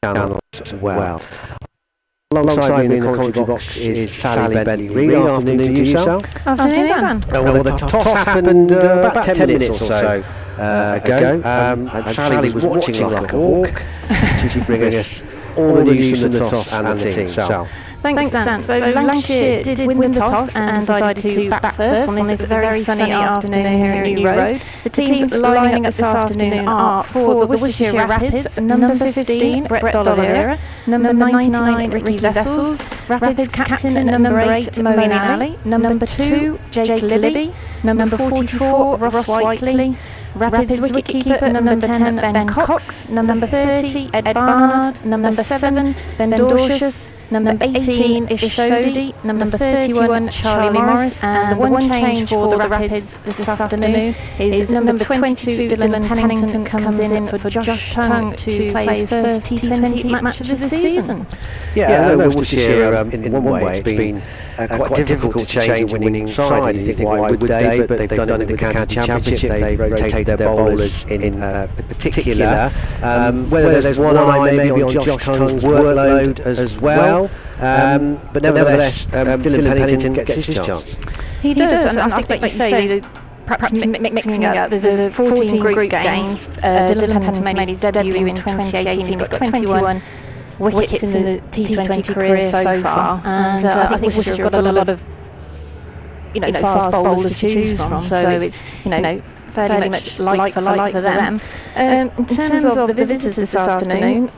channels as well. Alongside me in the commentary box is Sally Bentley-Reid. Afternoon to you, Sal. Afternoon, Dan. Well, the toss happened about 10 minutes or so ago, and Sally was watching like a hawk. She's bringing us all the news from the toss and the team. Sal. Thanks, Dan. So Lancashire did win the toss and decided to bat first on this very sunny afternoon here at New Road. The teams lining up this afternoon are for the Worcestershire Rapids, number 15, Brett D'Oliveira, number 99, Ricky Vessels, Rapids captain number 8, Moeen Ali, number 2, Jake Libby, number 44, Ross Whiteley, Rapids wicketkeeper number 10, Ben Cox, number 30, Ed Barnard, number 7, Ben Dorshus, number 18 is Shodi, number 31 Charlie Morris, and the one change for the Rapids this afternoon is number 22 Dylan Pennington comes in for Josh Tongue to play his first T20 match of the season. Yeah, I know Worcestershire in one way it's been quite difficult to change a winning side. You think why would they? But they've done it in the county championship. They've rotated their bowlers in particular. Whether there's one eye maybe on Josh Tongue's workload as well. But nevertheless, Dylan Pennington gets his chance. He does, and I think, like you say, perhaps mixing up, there's 14 group games. Dylan Pennington made his debut in 2018, he got 21 wickets in the T20 career so far, and I think Worcestershire have got a lot of fast bowlers to choose from, so it's fairly much like for them. In terms of the visitors this afternoon,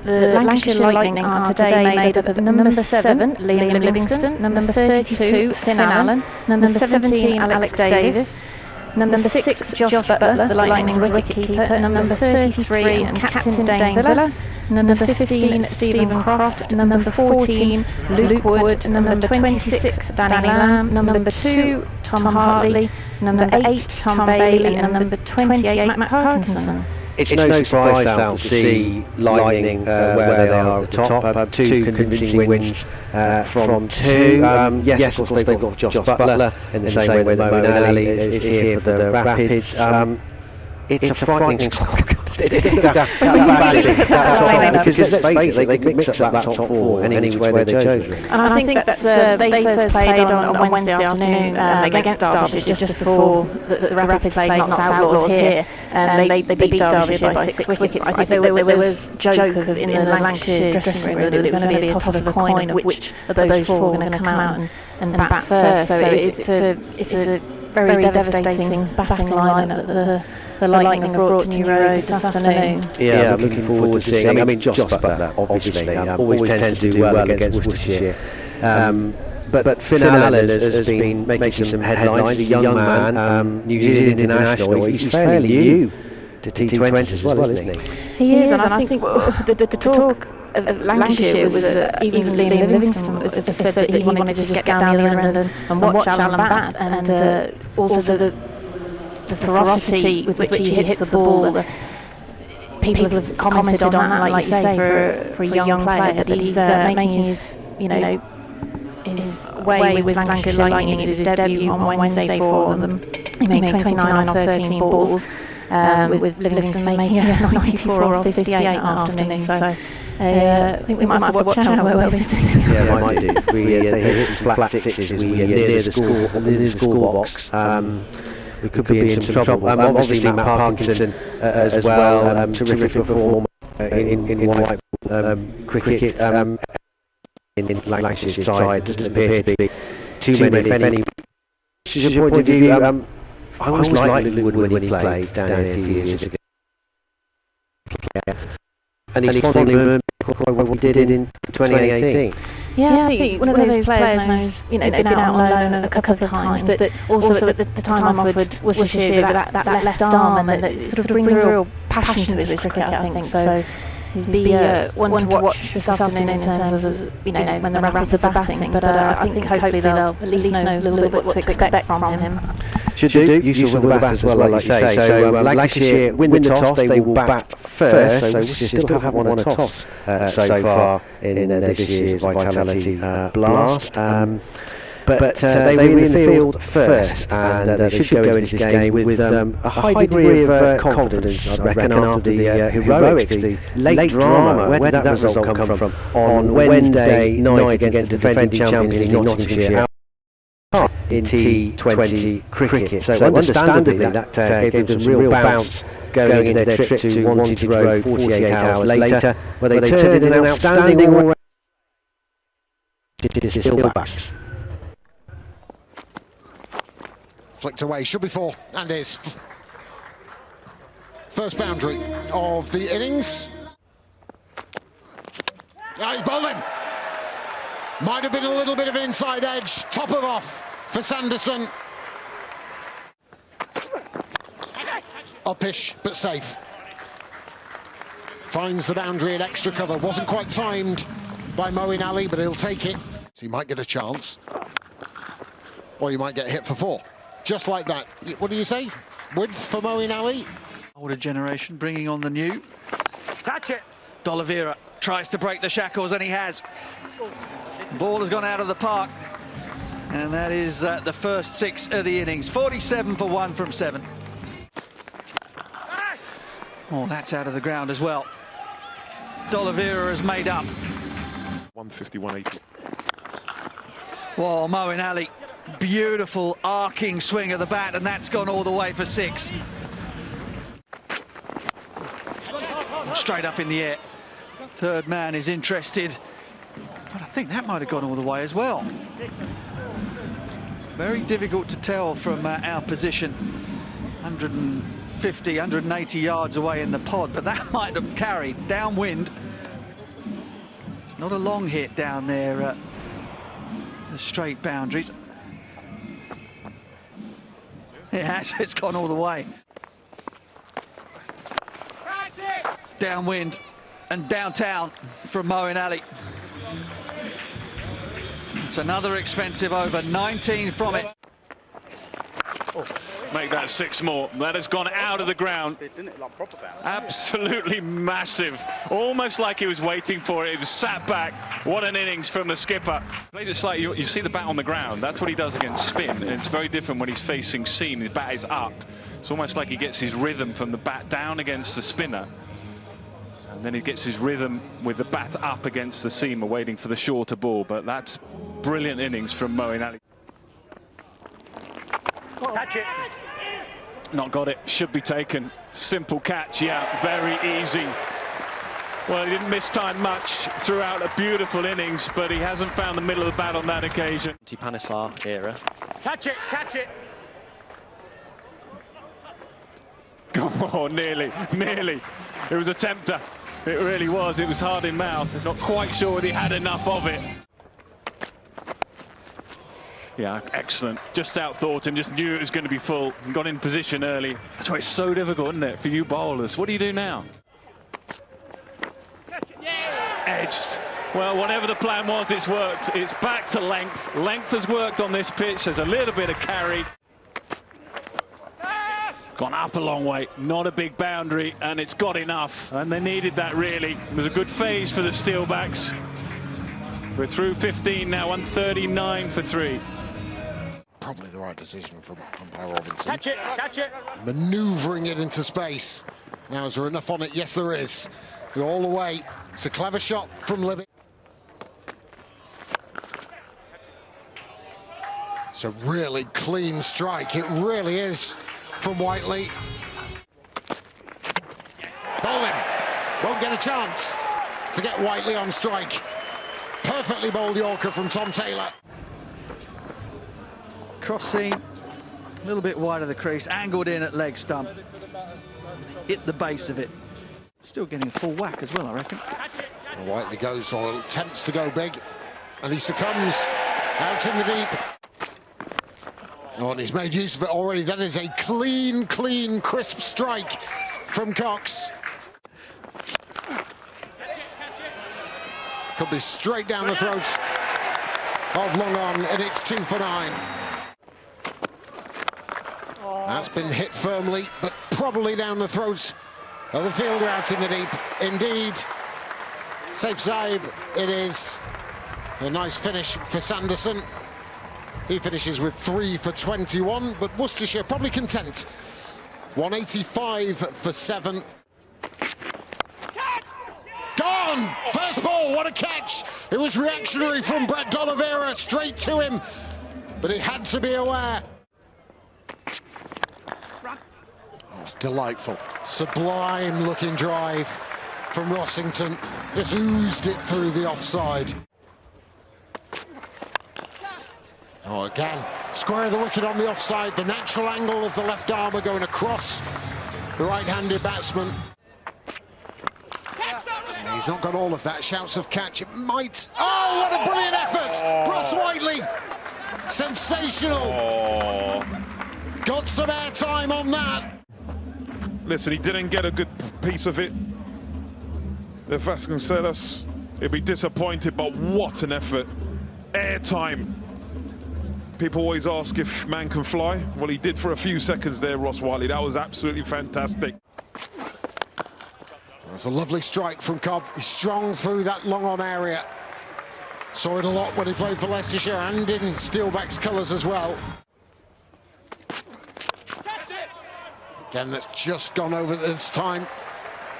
the Lancashire Lightning are today made up of number 7, Liam Livingston, number 32, Finn Allen, number 17, Alex Davis, number 6, Josh Butler, the Lightning wicketkeeper, number 33, and Captain Dane Villa, number 15, Stephen Croft, number 14, Luke Wood, number 26, Danny Lamb, number 2, Tom Hartley, number 8, Tom Bailey, and number 28, Matt Parkinson. It's no surprise now to see Lightning where they are at the top. 2 convincing wins from 2. Yes, of course they've got Josh Butler in the same way that Moeen Ali is here for the Rapids. It's a frightening because let's face it, they could mix up that top 4 any way they chose. And I think that they first played on Wednesday afternoon against Derbyshire just before the Rapids played Notts Outlaws here. They beat Derbyshire by 6 wickets. I think there was jokes in the Lancashire dressing room that it was going to be a toss of a coin of which of those 4 were going to come out and bat first. So it's a very devastating batting lineup that the Lightning have brought to New Road this afternoon. Yeah, I'm looking forward to seeing. I mean, Josh Butler, obviously, always tends to do well against Worcestershire. But Finn Allen has been making some headlines. He's a young man, New Zealand international. He's fairly new to T20 as well, isn't he? He is, and I think the talk of Lancashire was even Liam Livingston was said that he wanted to just get down the other end and watch Allen bat, and also the ferocity with which he hits the ball. People have commented on that, like you say, for a young player, that he's making his way with Lancashire Lightning in his debut on Wednesday for them. He made 29 on 13 balls, with Livingston making 94 on 58 afternoon. So I think we might have to watch out where we're sitting. Yeah, we might do. They hit some flat sixes. We near the score box. We could be in some trouble. Obviously, Matt Parkinson as well, terrific performer in white cricket. In Lancashire's side, doesn't appear to be too many, if any. From your point of view, I always liked Luke Wood when he played down here a few years ago. And he's fondly remembered what we did in 2018. Yeah, I think one of those players who's been out on loan a couple of times, but also at the time I'm offered Worcestershire with that left arm, and that sort of brings a real passion to his cricket, I think. So he'd be one to watch this afternoon in terms of when the Rapids are batting. But I think hopefully they'll at least know a little bit what to expect from him. Should do. Useful with the bat as well, like you say. So Lancashire win the toss. They will bat first. So Worcestershire still haven't won a toss so far in this year's Vitality Blast. But they were in the field first, and they should go into this game with a high degree of confidence, I reckon, after the heroics, the late drama. Where did that result come from? On Wednesday night against the defending champions in Nottinghamshire in T20 cricket. So understandably, that gave them some real bounce going into their trip to Wantage Road 48 hours later, where they turned in an outstanding all-round to the Silverbacks. Flicked away, should be 4, and is. First boundary of the innings. He's bowling. Might have been a little bit of an inside edge. Top of off for Sanderson. Uppish, but safe. Finds the boundary in extra cover. Wasn't quite timed by Moeen Ali, but he'll take it. So he might get a chance. Or you might get hit for 4. Just like that. What do you say? Width for Moeen Ali? Older generation bringing on the new. Catch it! D'Oliveira tries to break the shackles, and he has. Ball has gone out of the park. And that is the first 6 of the innings. 47 for 1 from 7. Oh, that's out of the ground as well. D'Oliveira has made up. 150, 180. Well, Moeen Ali. Beautiful arcing swing of the bat, and that's gone all the way for 6. Straight up in the air. Third man is interested, but I think that might have gone all the way as well. Very difficult to tell from our position. 150, 180 yards away in the pod, but that might have carried downwind. It's not a long hit down there, the straight boundaries. It has, it's gone all the way. Downwind and downtown from Moeen Ali. It's another expensive over, 19 from it. Make that 6 more. That has gone out of the ground. Absolutely massive. Almost like he was waiting for it. He was sat back. What an innings from the skipper. Plays it slightly. You see the bat on the ground. That's what he does against spin. And it's very different when he's facing seam. His bat is up. It's almost like he gets his rhythm from the bat down against the spinner. And then he gets his rhythm with the bat up against the seamer, waiting for the shorter ball. But that's brilliant innings from Moeen Ali. Catch it. Not got it. Should be taken. Simple catch. Yeah, very easy. Well, he didn't miss time much throughout a beautiful innings, but he hasn't found the middle of the bat on that occasion. Panesar era. Catch it. Catch it. Oh, nearly. It was a tempter. It really was. It was hard in mouth. Not quite sure that he had enough of it. Yeah, excellent. Just outthought him, just knew it was going to be full, and got in position early. That's why it's so difficult, isn't it, for you bowlers? What do you do now? Edged. Well, whatever the plan was, it's worked. It's back to length. Length has worked on this pitch. There's a little bit of carry. Gone up a long way. Not a big boundary, and it's got enough. And they needed that, really. It was a good phase for the Steelbacks. We're through 15 now, 139 for 3. Probably the right decision from umpire Robinson. Catch it. Catch it. Manoeuvring it into space. Now, is there enough on it? Yes, there is. Go all the way. It's a clever shot from Libby. It's a really clean strike. It really is from Whiteley. Bowling. Won't get a chance to get Whiteley on strike. Perfectly bowled Yorker from Tom Taylor. Cross seam, a little bit wide of the crease, angled in at leg stump. Hit the base of it. Still getting a full whack as well, I reckon. Well, Whiteley goes, or attempts to go big, and he succumbs out in the deep. Oh, and he's made use of it already. That is a clean, crisp strike from Cox. Could be straight down the throat of Long On, and it's 2 for 9. That's been hit firmly, but probably down the throat of the fielder out in the deep. Indeed, safe side it is. A nice finish for Sanderson. He finishes with 3 for 21, but Worcestershire probably content. 185 for 7. Gone! First ball, what a catch! It was reactionary from Brett D'Oliveira, straight to him, but he had to be aware. Oh, it's delightful. Sublime looking drive from Rossington. Just oozed it through the offside. Oh, again, square of the wicket on the offside. The natural angle of the left armour going across the right-handed batsman. He's not got all of that. Shouts of catch. It might. Oh, what a brilliant effort! Ross Whiteley. Sensational. Got some airtime on that. Listen, he didn't get a good piece of it. If Vasconcelos, he'd be disappointed, but what an effort. Airtime. People always ask if man can fly. Well, he did for a few seconds there, Ross Whiteley. That was absolutely fantastic. That's a lovely strike from Cobb. He's strong through that long-on area. Saw it a lot when he played for Leicestershire and in Steelback's colours as well. Again, that's just gone over this time.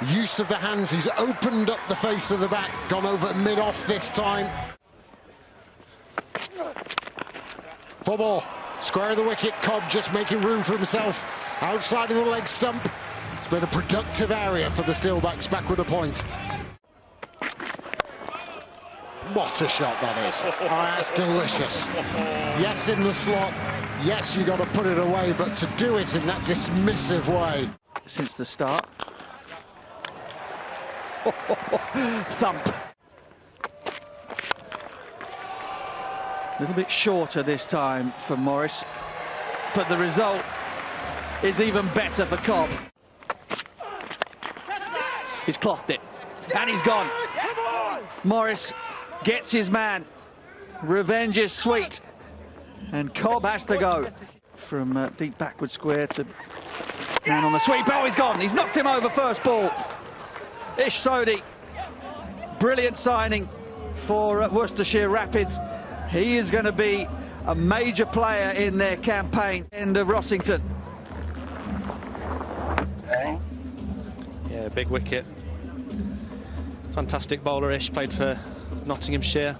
Use of the hands. He's opened up the face of the bat. Gone over mid-off this time. 4 ball. Square of the wicket. Cobb just making room for himself outside of the leg stump. It's been a productive area for the Steelbacks backward a point. What a shot that is. Oh, that's delicious. Yes, in the slot. Yes, you got to put it away, but to do it in that dismissive way. Since the start. Thump. A little bit shorter this time for Morris, but the result is even better for Cobb. He's clothed it, and he's gone. Morris gets his man. Revenge is sweet, and Cobb has to go from deep backward square to down on the sweep. Oh, he's gone. He's knocked him over first ball. Ish Sodhi, brilliant signing for Worcestershire Rapids. He is going to be a major player in their campaign. End of Rossington. Yeah, big wicket. Fantastic bowler-ish, played for Nottinghamshire.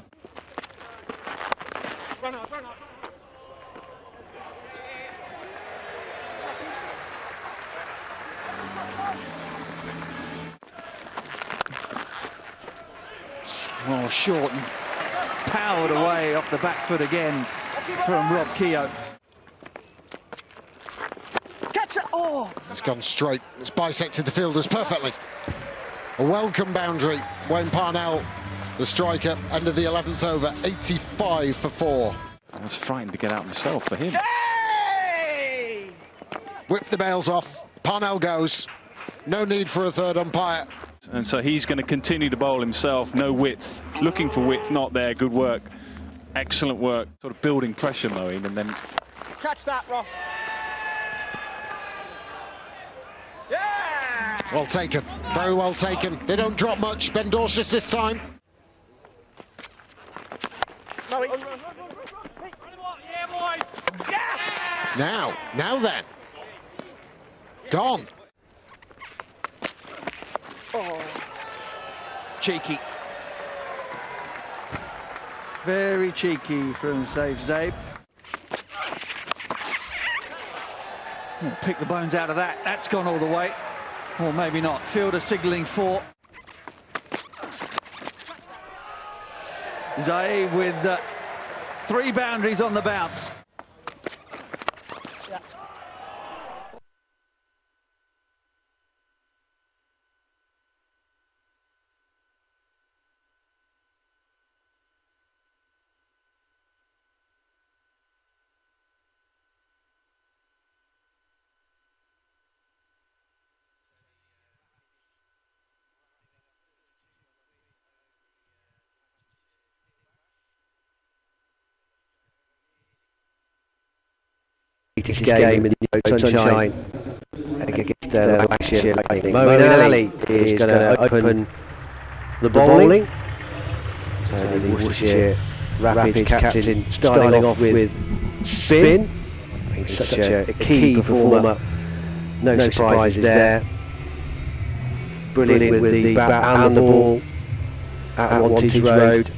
Well, short and powered away off the back foot again from Rob Keogh. Catch it! Oh! It's gone straight. It's bisected the fielders perfectly. A welcome boundary. Wayne Parnell, the striker, end of the 11th over, 85 for 4. I was frightened to get out myself for him. Hey! Whip the bails off. Parnell goes. No need for a third umpire. And so he's going to continue to bowl himself. No width. Looking for width, not there. Good work. Excellent work. Sort of building pressure, Moeen, and then... Catch that, Ross. Yeah! Well taken. Very well taken. They don't drop much. Ben Dorshus this time. Now then. Gone. Oh. Cheeky. Very cheeky from Saif Zaib. Oh, pick the bones out of that. That's gone all the way. Or maybe not. Fielder signalling 4. Zaib with 3 boundaries on the bounce. Game in the sunshine against Lancashire Lightning. Moeen Ali is going to open the bowling. So the Worcestershire Rapid captain starting off with spin. He's such a key performer. No surprises there. Brilliant with the bat and the ball at Wantage Road.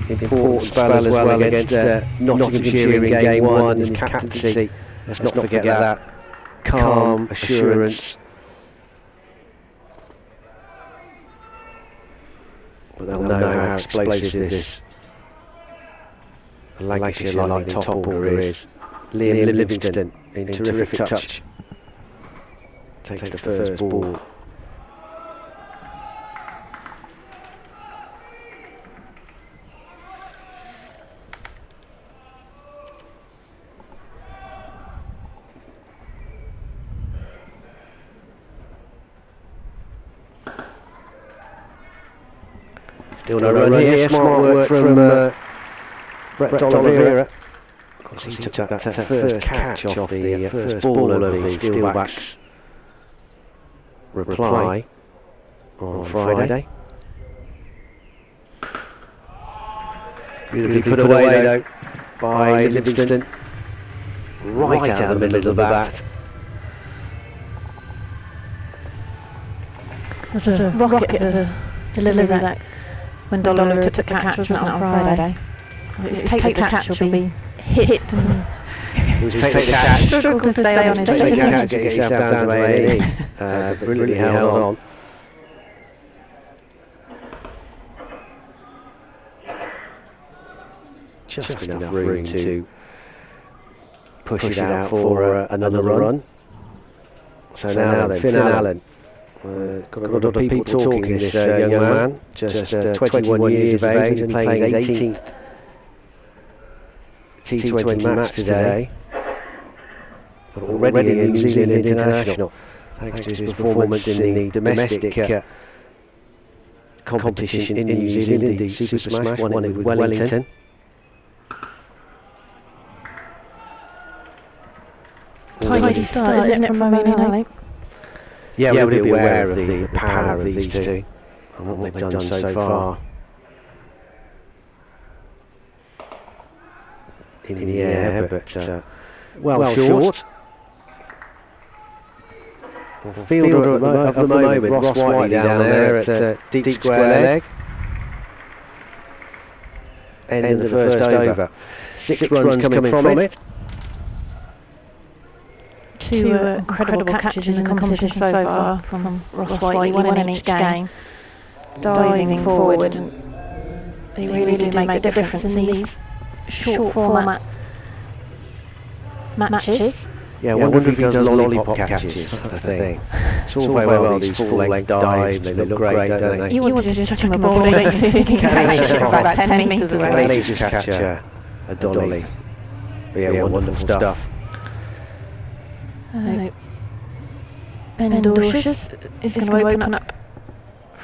Important spell as well against Nottinghamshire in game 1 in his captaincy. Let's not forget that. Calm assurance. But they'll know how explosive this Lancashire Lightning top order is. Liam Livingston in terrific touch. Takes the first ball. Still no run here, smart work from Brett Oliveira. Of course, he took that first catch off the first ball of the Steelbacks reply on Friday. Beautifully put away though by Livingston, right out of the middle of the bat. There's a rocket to deliver that when Dollar took the catch, wasn't it, on Friday? Take the catch, will be hit and take the catch, struggle to stay on his feet. Take the catch, get yourself down to A&E. Brilliantly held on. Just enough room to push it out for another run. So now then, Finn Allen. Got a lot of people talking this young man, just 21 years of age and playing his 18th T20 match today, but already a New Zealand international, thanks to his performance in the domestic competition in New Zealand, the Super Smash, won it with Wellington. Tidy start, isn't it, from Moeen Ali? Yeah, we'll be aware of the power of these two and what they've done so far. In the air, but well short. Fielder of the moment, Ross Whiteley down there at deep square leg. End of the first over. 6 runs coming from it. 2 incredible catches in the competition so far from Ross Whiteley, one in each game. Diving forward, and they really do make a difference in these short format matches. Yeah, I wonder if he does lollipop catches, that's the thing. It's all very well these full-length dives, they look great, don't they? You want to just touch him a ball, don't you? You can catch it from about 10 metres away. They need to catch a dolly. But yeah, wonderful stuff. Ben Dorshus is going to open up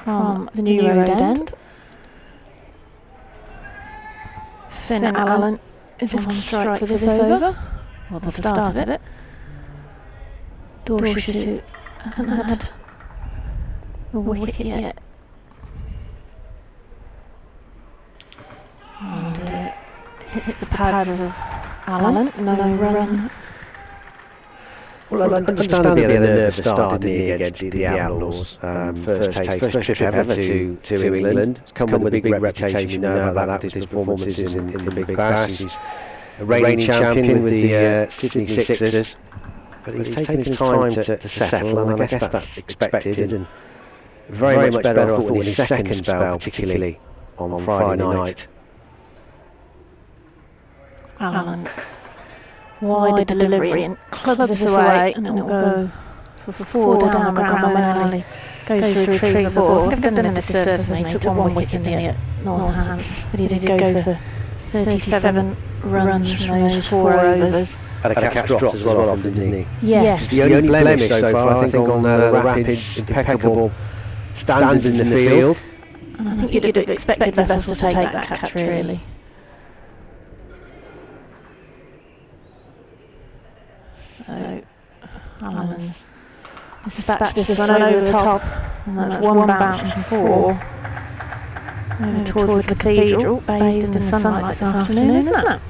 from the new road end. Finn Allen is on strike for this over, or the start of it. Dorshus, who hasn't had a wicket yet. And hit the pad of Allen, no run. Well, understandably, the nervous start, didn't he, against the Outlaws. First trip ever to England. It's come with a big reputation, you know about that, with his performances in the Big Bash. He's a reigning champion with the Sydney Sixers. But he's taken his time to settle, and I guess that's expected. And very much better, I thought, in his second spell, particularly on Friday night. Allen. Wide delivery and clubs this away, and it will go for 4 down the ground. Moeen Ali goes to retrieve the ball. I've done him a disservice, and he took 1 wicket in the Northants, but he did go for 37 runs from those 4 overs. Had a catch dropped as well, didn't he? Yes. The only blemish so far, I think, on the Rapid's impeccable standards in the field. And I think you'd have expected the vessel to take that catch, really. So, Allen's dispatched this one over the top, and that's 1 bounce and 4. towards the cathedral, bathed in the sunlight this afternoon, isn't it?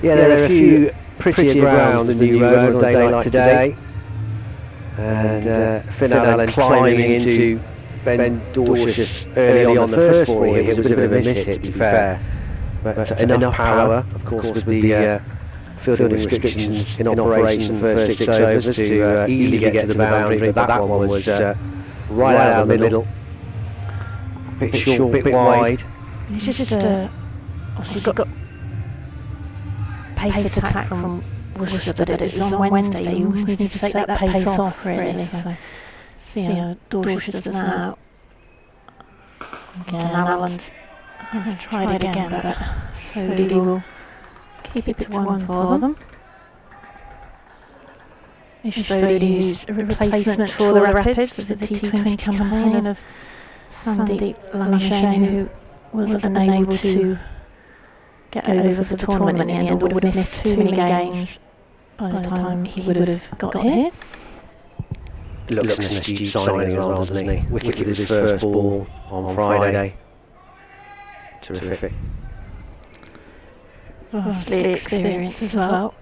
Yeah, there are a few prettier ground than the new road on a day like today. And Finn Allen climbing into Ben Dorsh's early on the first ball here was a bit of a miss hit, to be fair. But enough power, of course, with the fielding restrictions in operation for the first 6 overs to easily get to the boundary, but that one was right out of the middle. Bit short, bit wide. It's just obviously got pace attack from Worcestershire, but it's on Wednesday. You need to take that pace off, really. So, see how Dorsh's does now. Again, Allen's tried again, but Sodhi will keep it to 1 for them. It's Sodhi, who's a replacement for the Rapids for the T20 campaign of Sandeep Lancashire, who was unable to get over for the tournament in the end, or would have missed too many games by the time he would have got here. Looks an astute signing as well, doesn't he? Wicket with his first ball on Friday. Terrific. Vastly experienced as well.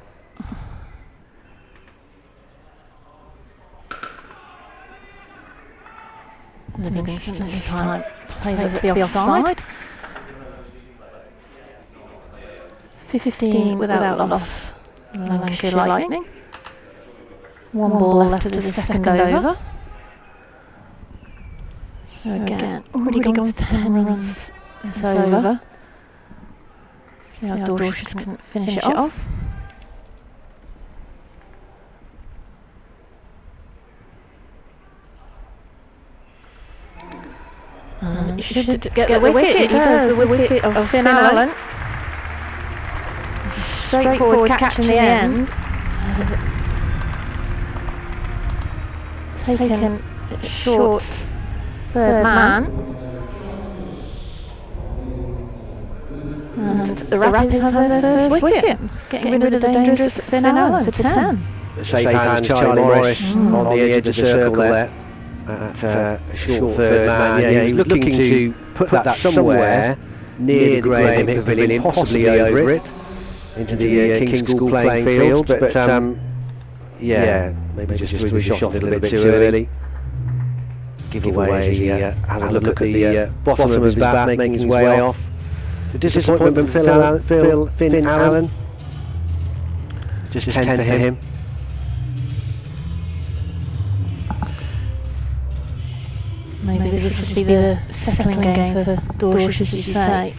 Livingston this time plays at the offside. 15 without loss. Lancashire Lightning. 1 ball left of the second over. So again, already gone 10 runs this over. See how Dorsh's can finish it off. And it should get the wicket. He does, the wicket of Finn Allen. Straightforward catch in the end. Taken short third man. And the Rapids have their first wicket, getting rid of the dangerous Finn Allen for 10. Safe hands, Charlie Morris on the edge of the circle there. At a short third man. Yeah, he's looking to put that somewhere near the Graham Pavilion, possibly over it, into the King's School playing field, but yeah, maybe just threw the shot a little bit too early. Give away as he had a look at the bottom of his bat, making his way off. The disappointment from Finn Allen. Just 10 for him. Maybe this would be the settling game for Dorsh, as you say.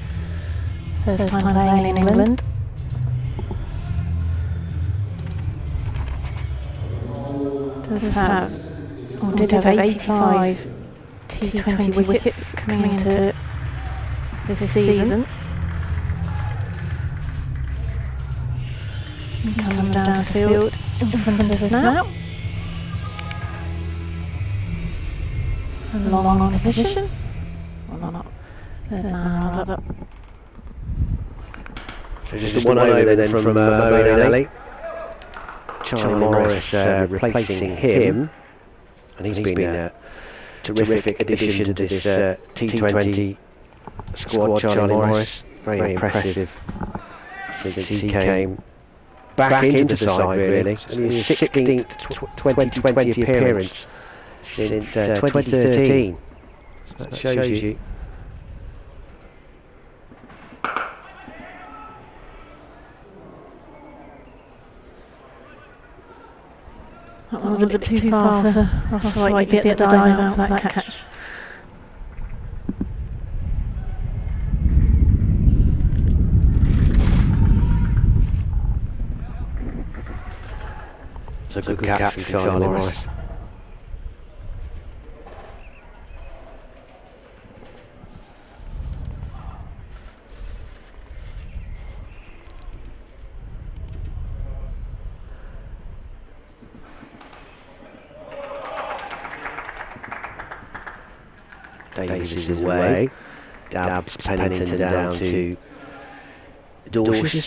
First time playing in England. Did have 85 T20 wickets coming into this season. Coming down the field in front of us now. Long on position. Well, not. So just the one over then from Moeen Ali. Charlie Morris replacing him, and he's been a terrific addition to this T20 squad. Charlie Morris, very impressive since he came back into the side, really. And his 16th 2020 appearance since 2013. So that shows you. That was a bit too far for Ross to get the dive out of that catch. It's a good catch from Charlie Morris. Davis is away. Dabbs Pennington down to Dorsh's.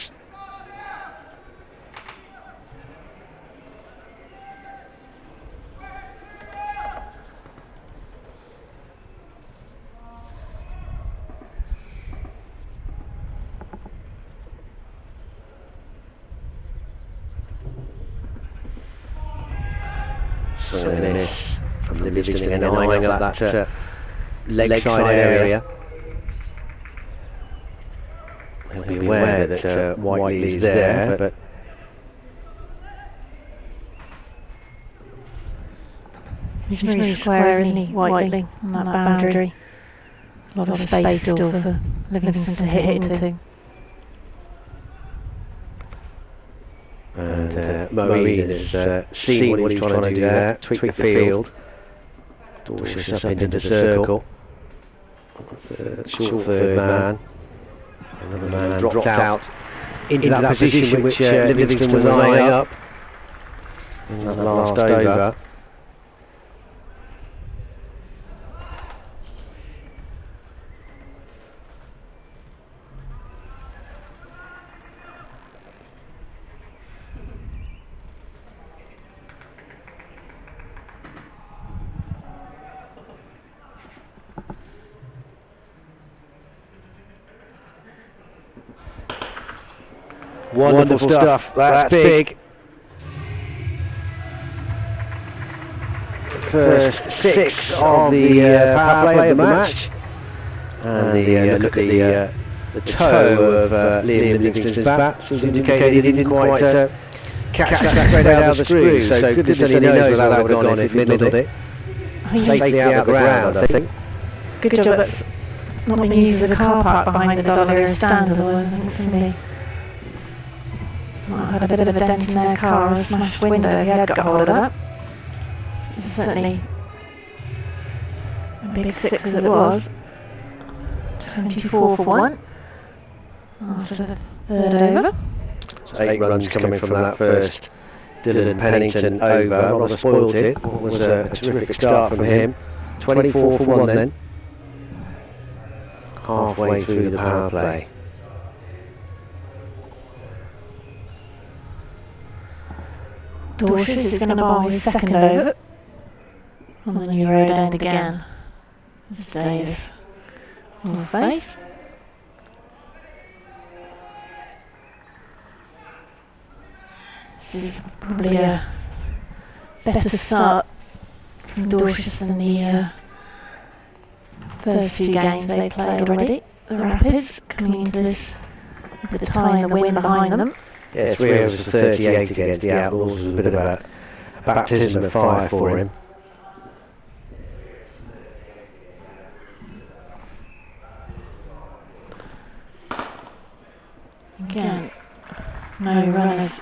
swing and a miss from Livingston, and eyeing up that leg side area. He'll be aware that Whiteley is there, but he's really square, isn't he, Whiteley, on that boundary. A lot of space still for Livingston to hit into. And Moeen has seen what he's trying to do there, tweak the field. Dorsh's up into the circle. Short third man. Another man dropped out into that position which Livingston was eyeing up in that last over. Wonderful stuff. That's big. First 6 of the power play of the match. And look at the toe of Liam Livingston's bat seems to indicate he didn't quite catch that straight out of the screw. So goodness only knows where that would have gone if he'd middled it. Safely out of the ground, I think. Good job that's not being used as a car park behind the Dollar stand, otherwise I think somebody might have had a bit of a dent in their car or a smashed window if he had got hold of that. Certainly a big 6 as it was. 24 for 1 after the third over. So 8 runs coming from that first Dylan Pennington over. Rather spoiled it. It was a terrific start from him. 24 for 1 then. Halfway through the power play. Dorsh's is going to bowl his second over on the new road end again. This is Davis on face. This is probably a better start from Dorsh's than the first 2 games they played already. The Rapids coming into this with the tie and the wind behind them. Yeah, 3 overs for 38 against the Outlaws was a bit of a baptism of fire for him. Again, no runners.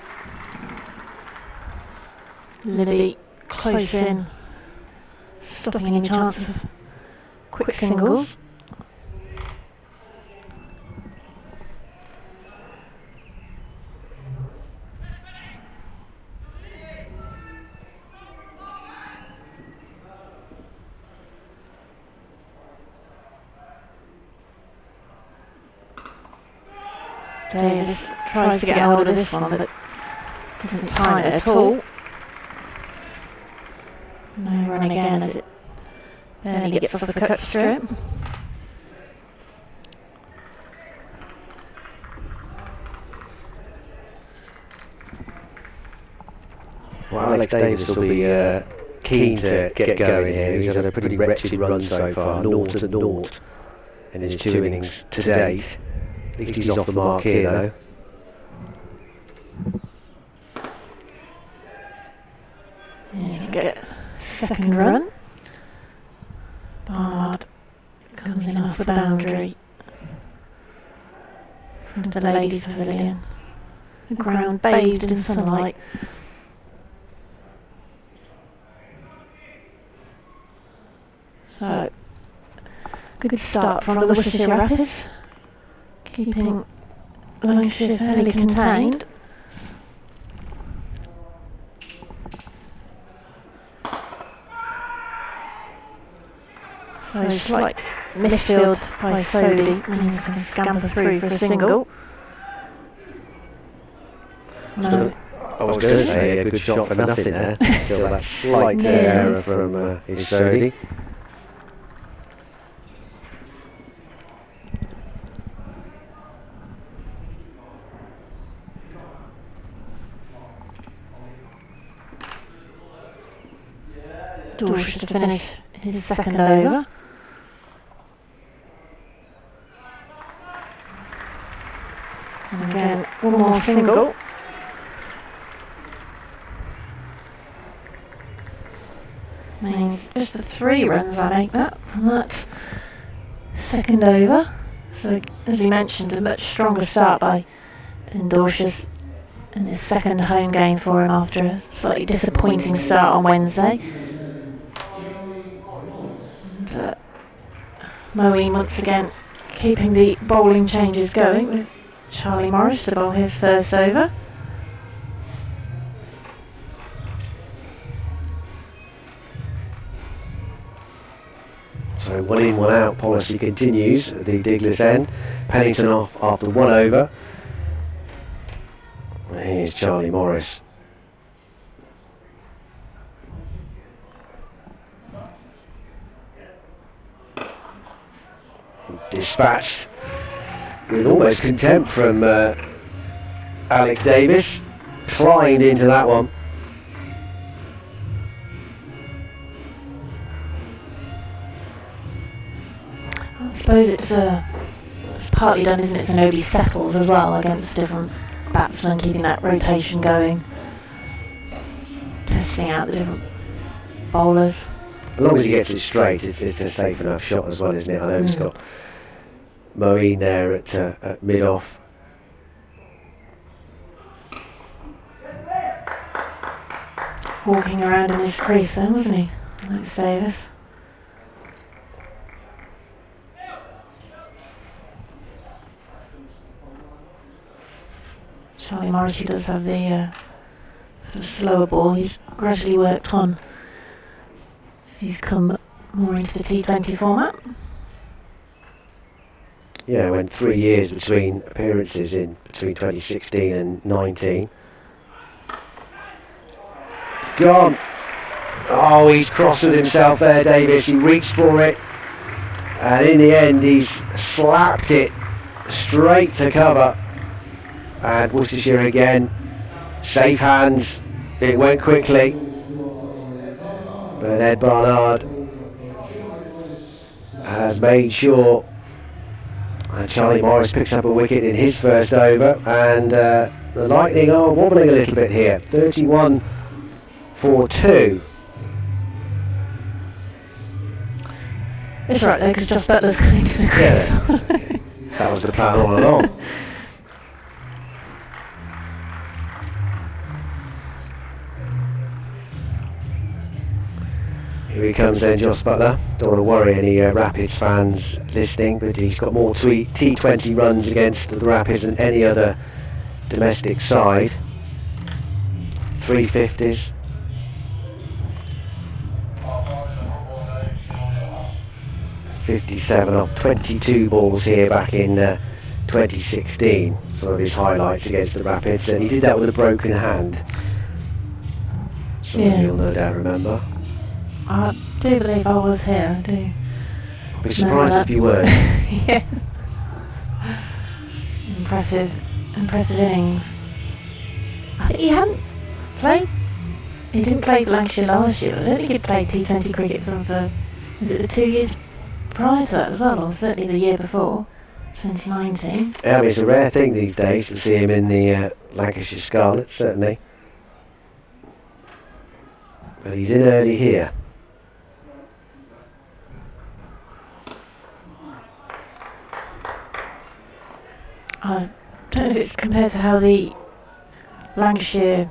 Libby close in, stopping any chance of quick singles. Davis tries to get hold of this one, but doesn't time it at all. No run again as it barely gets off the cut strip. Well, Alex Davis will be keen to get going here. He's had a pretty wretched run so far, 0-0 in his 2 innings to date. At least he's off the mark here though. Yeah, get second run. Bard comes in off the boundary from the ladies' pavilion. The ground bathed in sunlight. So, good start from the Worcestershire Rapids, keeping Lancashire fairly contained. So slight misfield by Sodi, and he's going to scamper through for a single. No. I was going to say a good shot for nothing there. Still that slight error from his Sodi. Dorshire to finish his second over. And again, one more single. Means just the 3 runs I make that, and that's second over. So as we mentioned, a much stronger start by Dorshire in his second home game for him after a slightly disappointing start on Wednesday. And, Moeen once again keeping the bowling changes going with Charlie Morris to bowl his first over. So 1 in, 1 out policy continues at the Diglis end. Pennington off after 1 over. Here's Charlie Morris. Dispatched with almost contempt from Alex Davis. Climbed into that one. I suppose it's partly done, isn't it, so nobody settles as well against different batsmen, keeping that rotation going, testing out the different bowlers. As long as he gets it straight, it's a safe enough shot as well, isn't it? I know he's got Moeen there at mid-off. Walking around in his crease then, wasn't he, Alex Davis? Charlie Morris, he does have the sort of slower ball. He's gradually worked on. He's come more into the T20 format. Yeah, went 3 years between appearances between 2016 and 19. Gone. Oh, he's crossed with himself there, Davis. He reached for it, and in the end, he's slapped it straight to cover. And Worcestershire again, safe hands. It went quickly, but Ed Barnard has made sure. And Charlie Morris picks up a wicket in his first over, and the Lightning are wobbling a little bit here. 31 for 2. It's right there because Josh Butler's coming to the crease. Yeah, that was the plan all along. Here he comes then, Josh Butler. Don't want to worry any Rapids fans listening, but he's got more T20 runs against the Rapids than any other domestic side. 350s. .57 off 22 balls here back in 2016. Some of his highlights against the Rapids, and he did that with a broken hand. Some of you'll no doubt remember. I do believe I was here, I do. I'd be surprised if you weren't. Yeah. Impressive innings. I think he hadn't played. He didn't play for Lancashire last year. I don't think he'd played T20 cricket for is it the 2 years prior to that as well, or certainly the year before, 2019. Yeah, I mean, it's a rare thing these days to see him in the Lancashire Scarlets, certainly. But he's in early here. I don't know if it's compared to how the Lancashire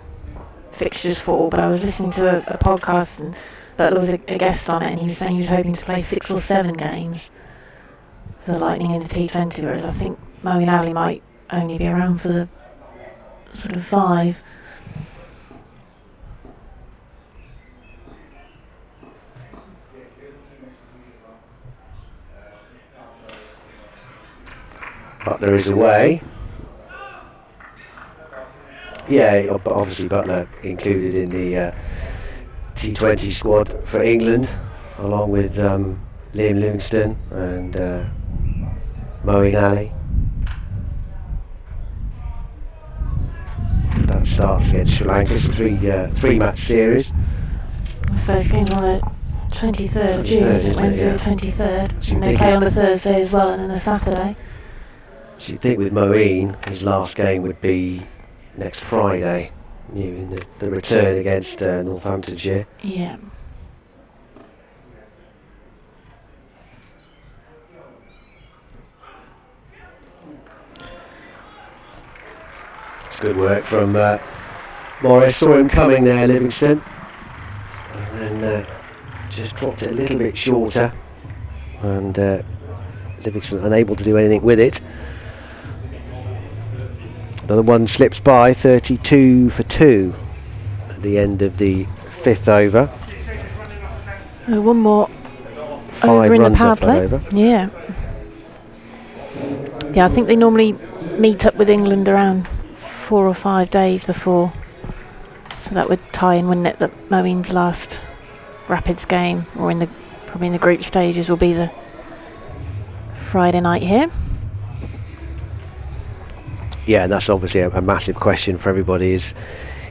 fixtures fall, but I was listening to a podcast and there was a guest on it, and he was saying he was hoping to play 6 or 7 games for the Lightning in the T20, whereas I think Moeen Ali might only be around for the sort of 5. Butler is away. Yeah, but obviously Butler included in the T20 squad for England, along with Liam Livingstone and Moeen Ali. That starts against Sri Lanka. It's a 3-match series. First game on 23rd of June, Wednesday the 23rd, and they play on the Thursday as well, and then the Saturday. So you think with Moeen, his last game would be next Friday, in the return against Northamptonshire. Yeah. It's good work from Morris. Saw him coming there, Livingston, and then just dropped it a little bit shorter, and Livingston unable to do anything with it. Another one slips by, 32 for 2 at the end of the 5th over. One more 5 over in the runs power off that play. over. Yeah. Yeah, I think they normally meet up with England around 4 or 5 days before. So that would tie in, wouldn't it, that Moeen's last Rapids game, or probably in the group stages, will be the Friday night here. Yeah, and that's obviously a massive question for everybody,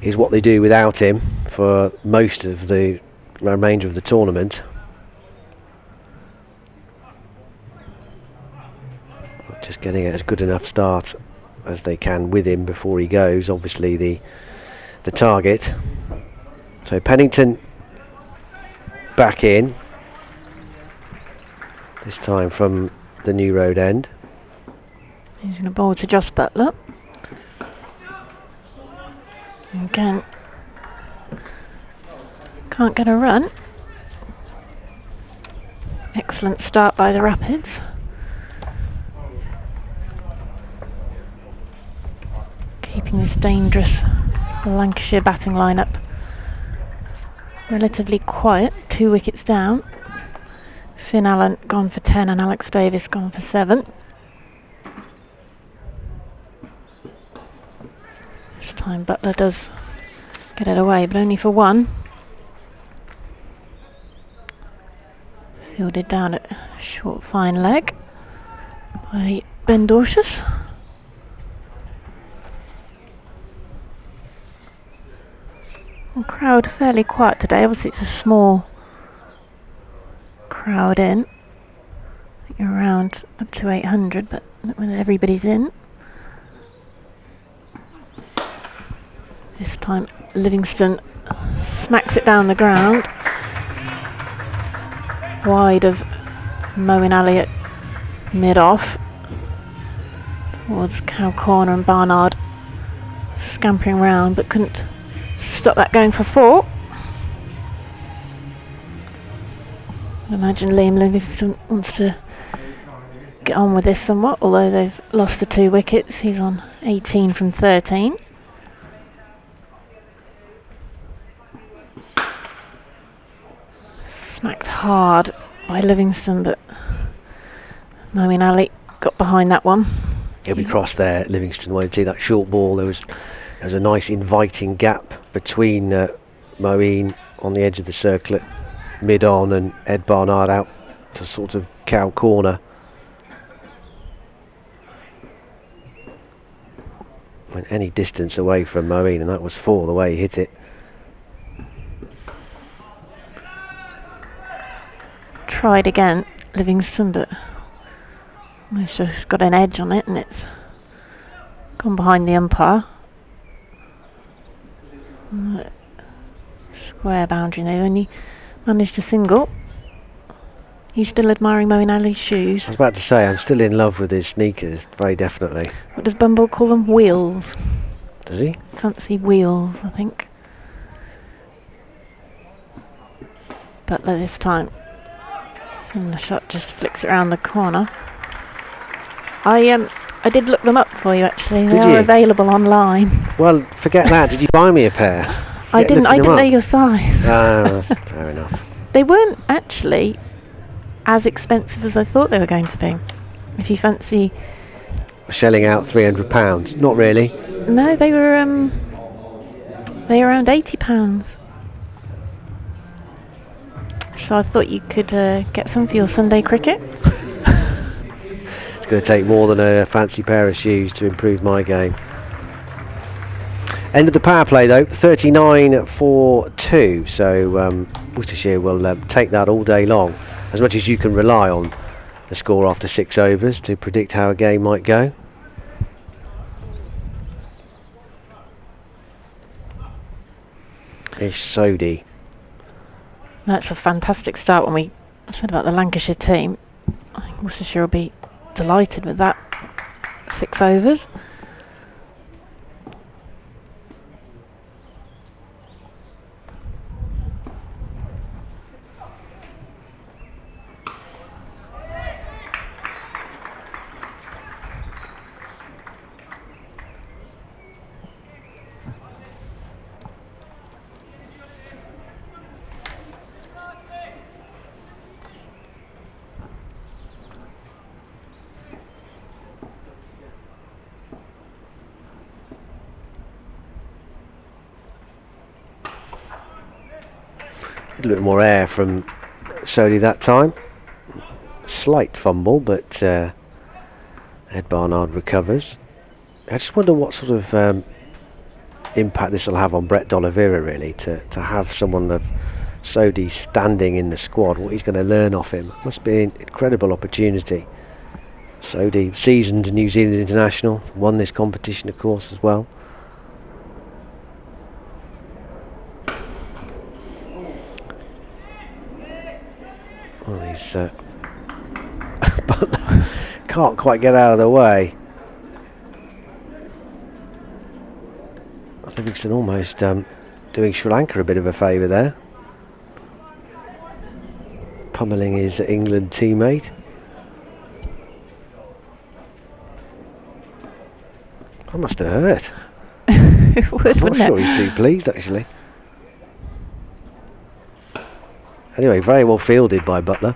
is what they do without him for most of the remainder of the tournament. Just getting as good enough start as they can with him before he goes, obviously the target. So Pennington back in, this time from the New Road end. He's going to bowl to Josh Butler. Again, can't get a run. Excellent start by the Rapids. Keeping this dangerous Lancashire batting lineup relatively quiet. 2 wickets down. Finn Allen gone for 10 and Alex Davis gone for 7. This time Butler does get it away, but only for 1. Fielded down at short fine leg by Ben Dorcius. The crowd fairly quiet today. Obviously it's a small crowd in. I think you're around up to 800, but not when everybody's in. This time Livingston smacks it down the ground, wide of Moeen Ali at mid-off, towards Cow Corner, and Barnard scampering round, but couldn't stop that going for 4. I imagine Liam Livingston wants to get on with this somewhat, although they've lost the 2 wickets. He's on 18 from 13. Smacked hard by Livingston, but Moeen Ali got behind that one. He'll be crossed there. Livingston wanted to see that short ball. There was a nice inviting gap between Moeen on the edge of the circle at mid-on and Ed Barnard out to sort of Cow Corner. Went any distance away from Moeen, and that was 4 the way he hit it. Tried again, Livingston, but it's just got an edge on it, and it's gone behind the umpire. Square boundary. They only managed a single. He's still admiring Moeen Ali's shoes. I was about to say, I'm still in love with his sneakers, very definitely. What does Bumble call them? Wheels. Does he? Fancy wheels, I think. Butler this time. And the shot just flicks it around the corner. I did look them up for you, actually. They are available online. Well, forget that. Did you buy me a pair? I didn't know your size. Oh, fair enough. They weren't actually as expensive as I thought they were going to be. If you fancy shelling out £300, not really. No, they were around £80. So I thought you could get some for your Sunday cricket. It's going to take more than a fancy pair of shoes to improve my game. End of the power play though, 39-4-2, so Worcestershire will take that all day long, as much as you can rely on the score after 6 overs to predict how a game might go. Ish Sodhi. That's a fantastic start. When we said about the Lancashire team, I think Worcestershire will be delighted with that 6 overs. A little bit more air from Sodhi that time. Slight fumble, but Ed Barnard recovers. I just wonder what sort of impact this will have on Brett D'Oliveira, really, to have someone of Sodhi standing in the squad, what he's going to learn off him. Must be an incredible opportunity. Sodhi, seasoned New Zealand international, won this competition of course as well. Well, he's but can't quite get out of the way. Livingston almost doing Sri Lanka a bit of a favour there, pummelling his England teammate. That must have hurt. It would, I'm not sure he's too pleased actually. Anyway, very well fielded by Butler.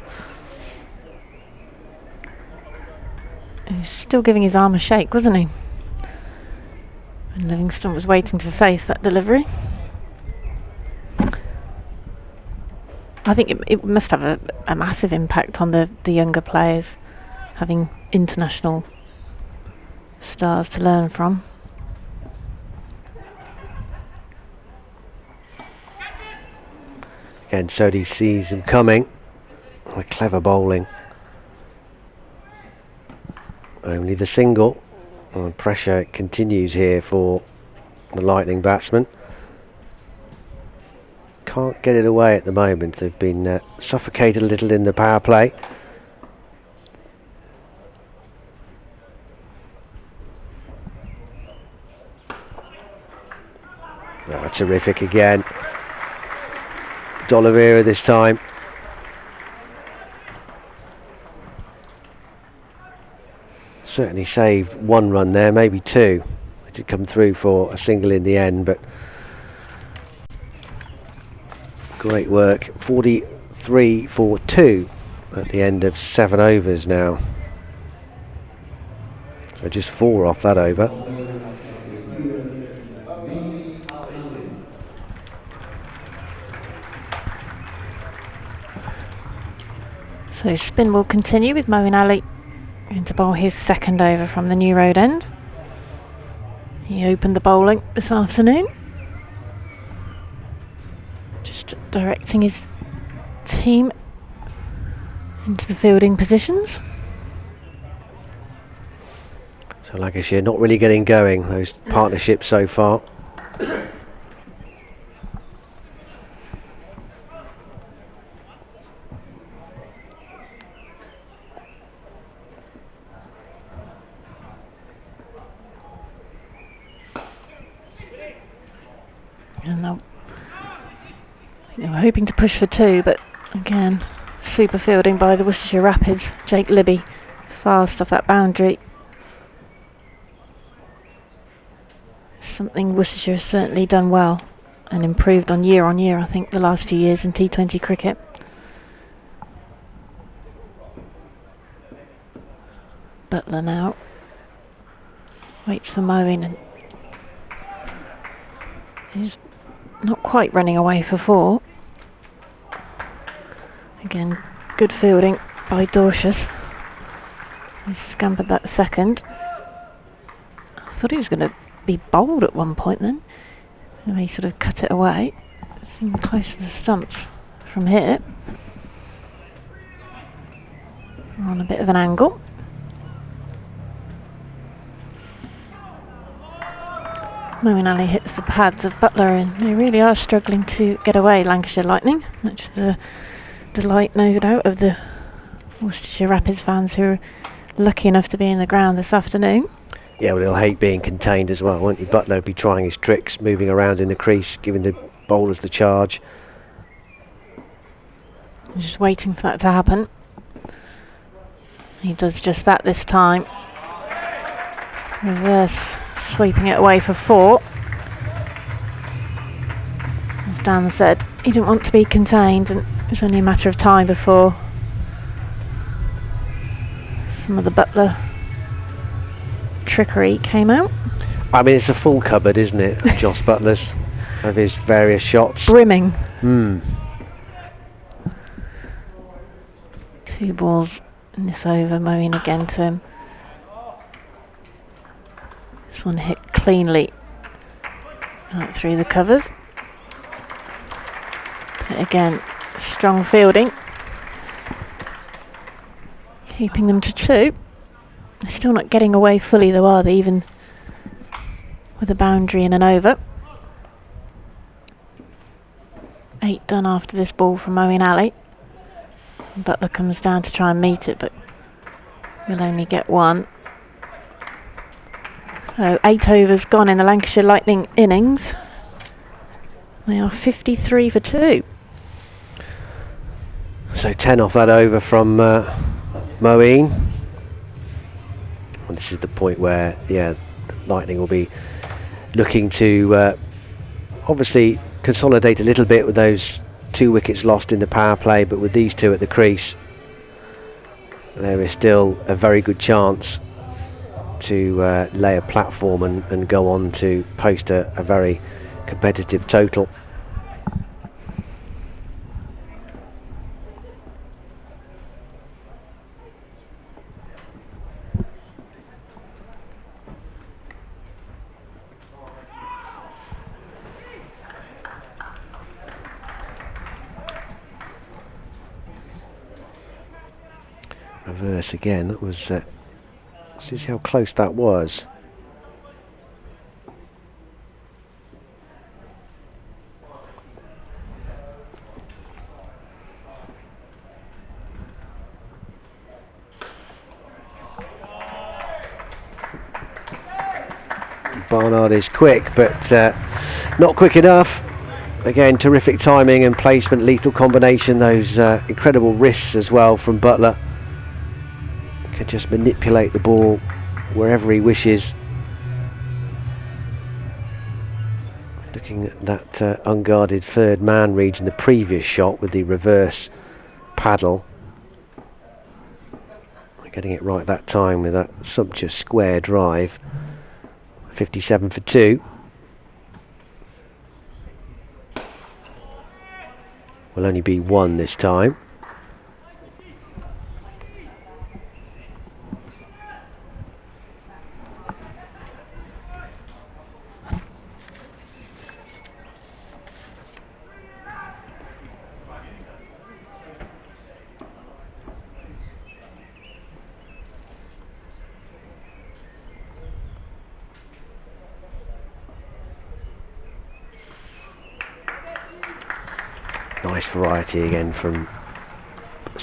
He's still giving his arm a shake, wasn't he? And Livingston was waiting to face that delivery. I think it must have a massive impact on the younger players, having international stars to learn from. Again, Sodhi sees him coming. A clever bowling. Only the single. And pressure continues here for the Lightning batsman. Can't get it away at the moment. They've been suffocated a little in the power play. Oh, terrific again. D'Oliveira this time. Certainly saved 1 run there, maybe 2. It did come through for a single in the end, but great work. 43-4-2 at the end of 7 overs now. So just 4 off that over. So spin will continue with Moeen Ali going to bowl his 2nd over from the New Road end. He opened the bowling this afternoon, just directing his team into the fielding positions. So Lancashire not really getting going, those partnerships so far. And they were hoping to push for 2, but again, super fielding by the Worcestershire Rapids. Jake Libby fast off that boundary. Something Worcestershire has certainly done well and improved on year, I think, the last few years in T20 cricket. Butler now waits for Moeen, and he's not quite running away for 4. Again, good fielding by Dorcius. He scampered that 2nd. I thought he was going to be bowled at one point then. And he sort of cut it away. Seemed close to the stumps from here. We're on a bit of an angle. Moeen Ali hits the pads of Butler, and they really are struggling to get away, Lancashire Lightning. Much to the delight, no doubt, of the Worcestershire Rapids fans who are lucky enough to be in the ground this afternoon. Yeah, well, he'll hate being contained as well, won't he? Butler will be trying his tricks, moving around in the crease, giving the bowlers the charge. Just waiting for that to happen. He does just that this time. Reverse, sweeping it away for 4. As Dan said, he didn't want to be contained, and it was only a matter of time before some of the Butler trickery came out. I mean, it's a full cupboard, isn't it, of Joss Butler's, of his various shots. Brimming. 2 balls in this over, Moeen again to him. This one hit cleanly out through the covers. But again, strong fielding, keeping them to 2. They're still not getting away fully though, are they, even with a boundary and an over. 8 done after this ball from Moeen Ali. Butler comes down to try and meet it, but will only get 1. So 8 overs gone in the Lancashire Lightning innings. They are 53 for 2. So 10 off that over from Moeen. Well, this is the point where, yeah, Lightning will be looking to obviously consolidate a little bit with those 2 wickets lost in the power play, but with these 2 at the crease, there is still a very good chance to lay a platform and go on to post a very competitive total. Reverse again. That was see how close that was. Barnard is quick, but not quick enough. Again, terrific timing and placement, lethal combination. Those incredible wrists as well from Butler. Can just manipulate the ball wherever he wishes. Looking at that unguarded third man reach in the previous shot with the reverse paddle. Getting it right that time with that sumptuous square drive. 57 for 2. Will only be 1 this time. Nice variety again from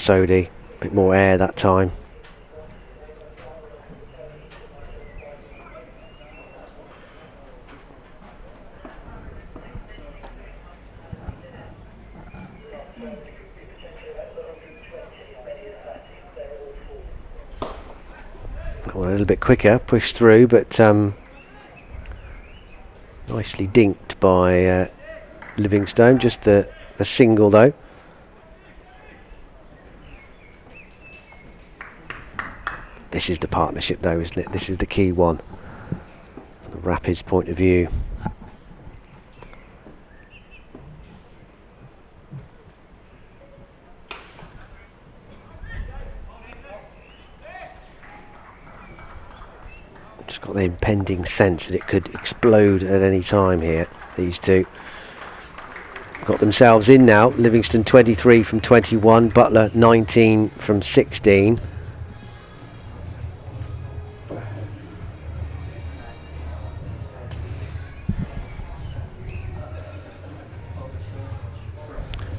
Sodhi, a bit more air that time. Well, a little bit quicker, pushed through, but nicely dinked by Livingstone. Just a single though. This is the partnership though, isn't it? This is the key one from the Rapids point of view. Just got the impending sense that it could explode at any time here. these two. Got themselves in now. Livingston 23 from 21, Butler 19 from 16.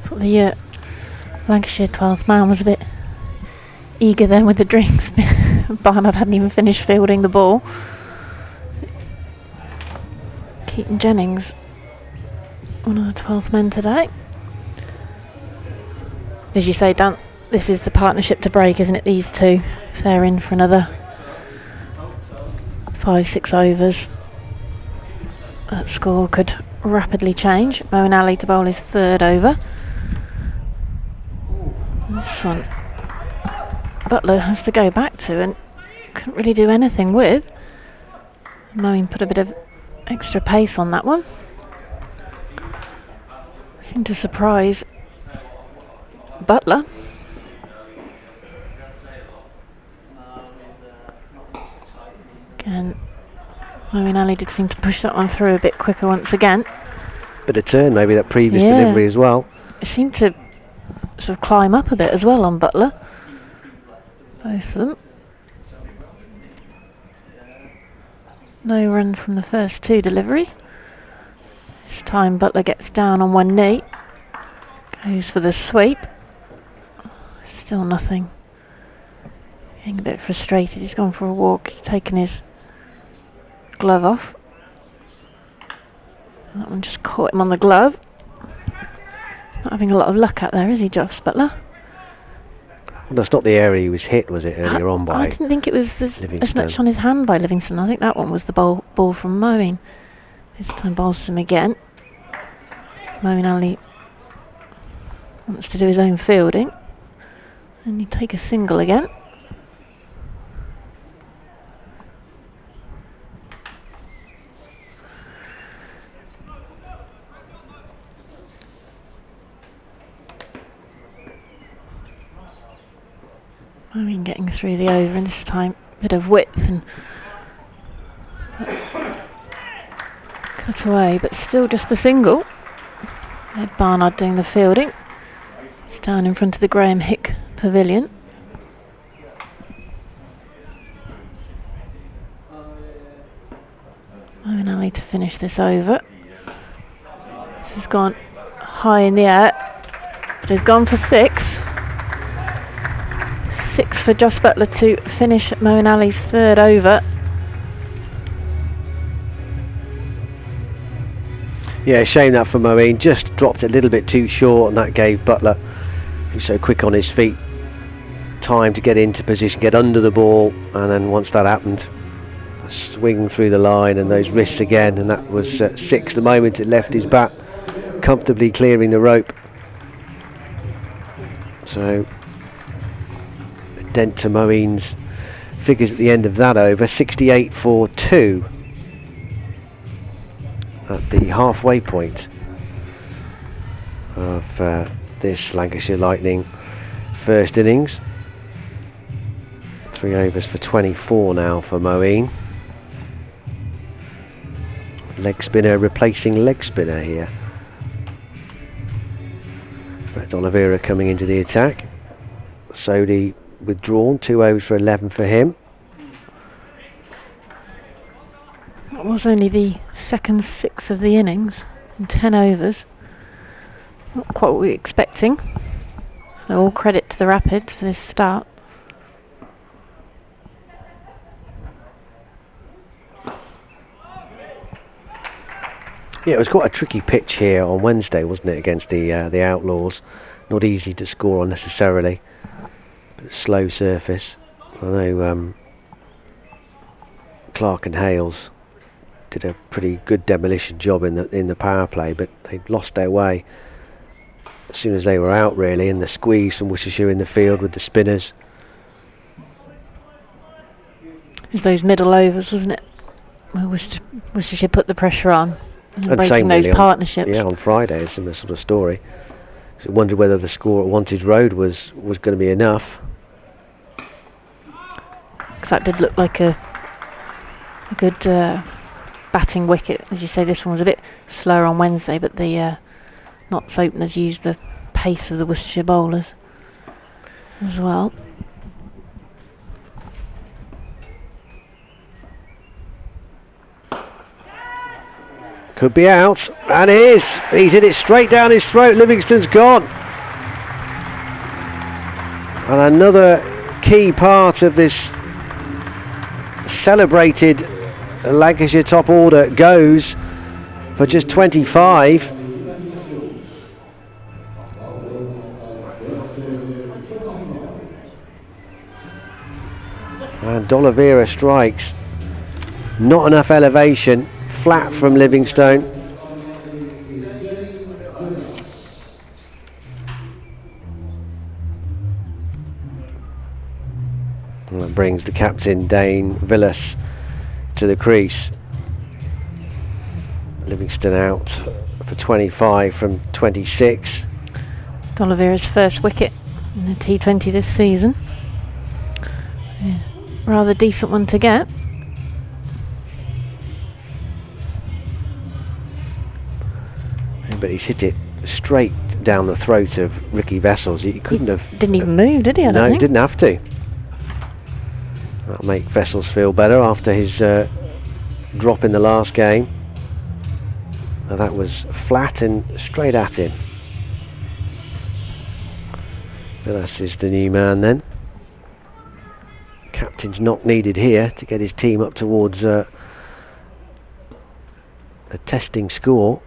Thought the Lancashire 12th man was a bit eager then with the drinks. Barnard hadn't even finished fielding the ball. Keaton Jennings, one of the 12th men today. As you say, Dan, this is the partnership to break, isn't it? These two, if they're in for another 5-6 overs, that score could rapidly change. Moeen Ali to bowl his 3rd over. This one Butler has to go back to and couldn't really do anything with. Moeen put a bit of extra pace on that one. Seemed to surprise Butler. Again, Moeen Ali did seem to push that one through a bit quicker once again. Bit of turn, maybe that previous delivery as well. It seemed to sort of climb up a bit as well on Butler. Both of them. No run from the first 2 deliveries. This time Butler gets down on one knee. Goes for the sweep. Still nothing. Getting a bit frustrated. He's gone for a walk. He's taken his glove off. That one just caught him on the glove. Not having a lot of luck out there, is he, Joss Butler? Well, that's not the area he was hit, was it, earlier on by I didn't think it was as much on his hand by Livingston. I think that one was the ball from Moeen. This time bowls him again. Moeen Ali wants to do his own fielding. And you take a single again. Moeen getting through the over, and this time a bit of width and cut away, but still just the single. Ed Barnard doing the fielding. It's down in front of the Graham Hick Pavilion. Moeen Ali to finish this over. This has gone high in the air, but has gone for 6. 6 for Joss Butler to finish Moeen Ali's 3rd over. Yeah, shame that for Moeen. Just dropped a little bit too short, and that gave Butler, who's so quick on his feet, time to get into position, get under the ball, and then once that happened, swing through the line and those wrists again, and that was 6 the moment it left his bat, comfortably clearing the rope. So dent to Moeen's figures at the end of that over. 68 for 2 at the halfway point of this Lancashire Lightning first innings. 3 overs for 24 now for Moeen. Leg spinner replacing leg spinner here. Brett Oliveira coming into the attack. Sodhi withdrawn, 2 overs for 11 for him. That was only the second 6 of the innings in 10 overs. Not quite what we were expecting. So all credit to the Rapids for this start. Yeah, it was quite a tricky pitch here on Wednesday, wasn't it, against the Outlaws. Not easy to score on necessarily. Slow surface. I know Clark and Hales did a pretty good demolition job in the power play, but they lost their way as soon as they were out, really, and the squeeze from Worcestershire in the field with the spinners. It was those middle overs, wasn't it? Well, Worcestershire put the pressure on and breaking those partnerships. On Friday, a similar sort of story. So I wondered whether the score at Wantage Road was going to be enough. That did look like a good batting wicket. As you say, this one was a bit slower on Wednesday, but the Notts openers used the pace of the Worcestershire bowlers as well. Could be out, and it is. He's hit it straight down his throat. Livingston's gone. And another key part of this celebrated Lancashire top order goes for just 25. And D'Oliveira strikes. Not enough elevation. Flat from Livingstone. And that brings the captain Dane Villas to the crease. Livingston out for 25 from 26. D'Oliveira's first wicket in the T20 this season. Yeah, rather decent one to get. But he's hit it straight down the throat of Ricky Vessels. He couldn't have... Didn't even move, did he? I don't No, he think. didn't have to. That'll make Vessels feel better after his drop in the last game. Now that was flat and straight at him. Villas is the new man then. Captain's not needed here to get his team up towards a testing score.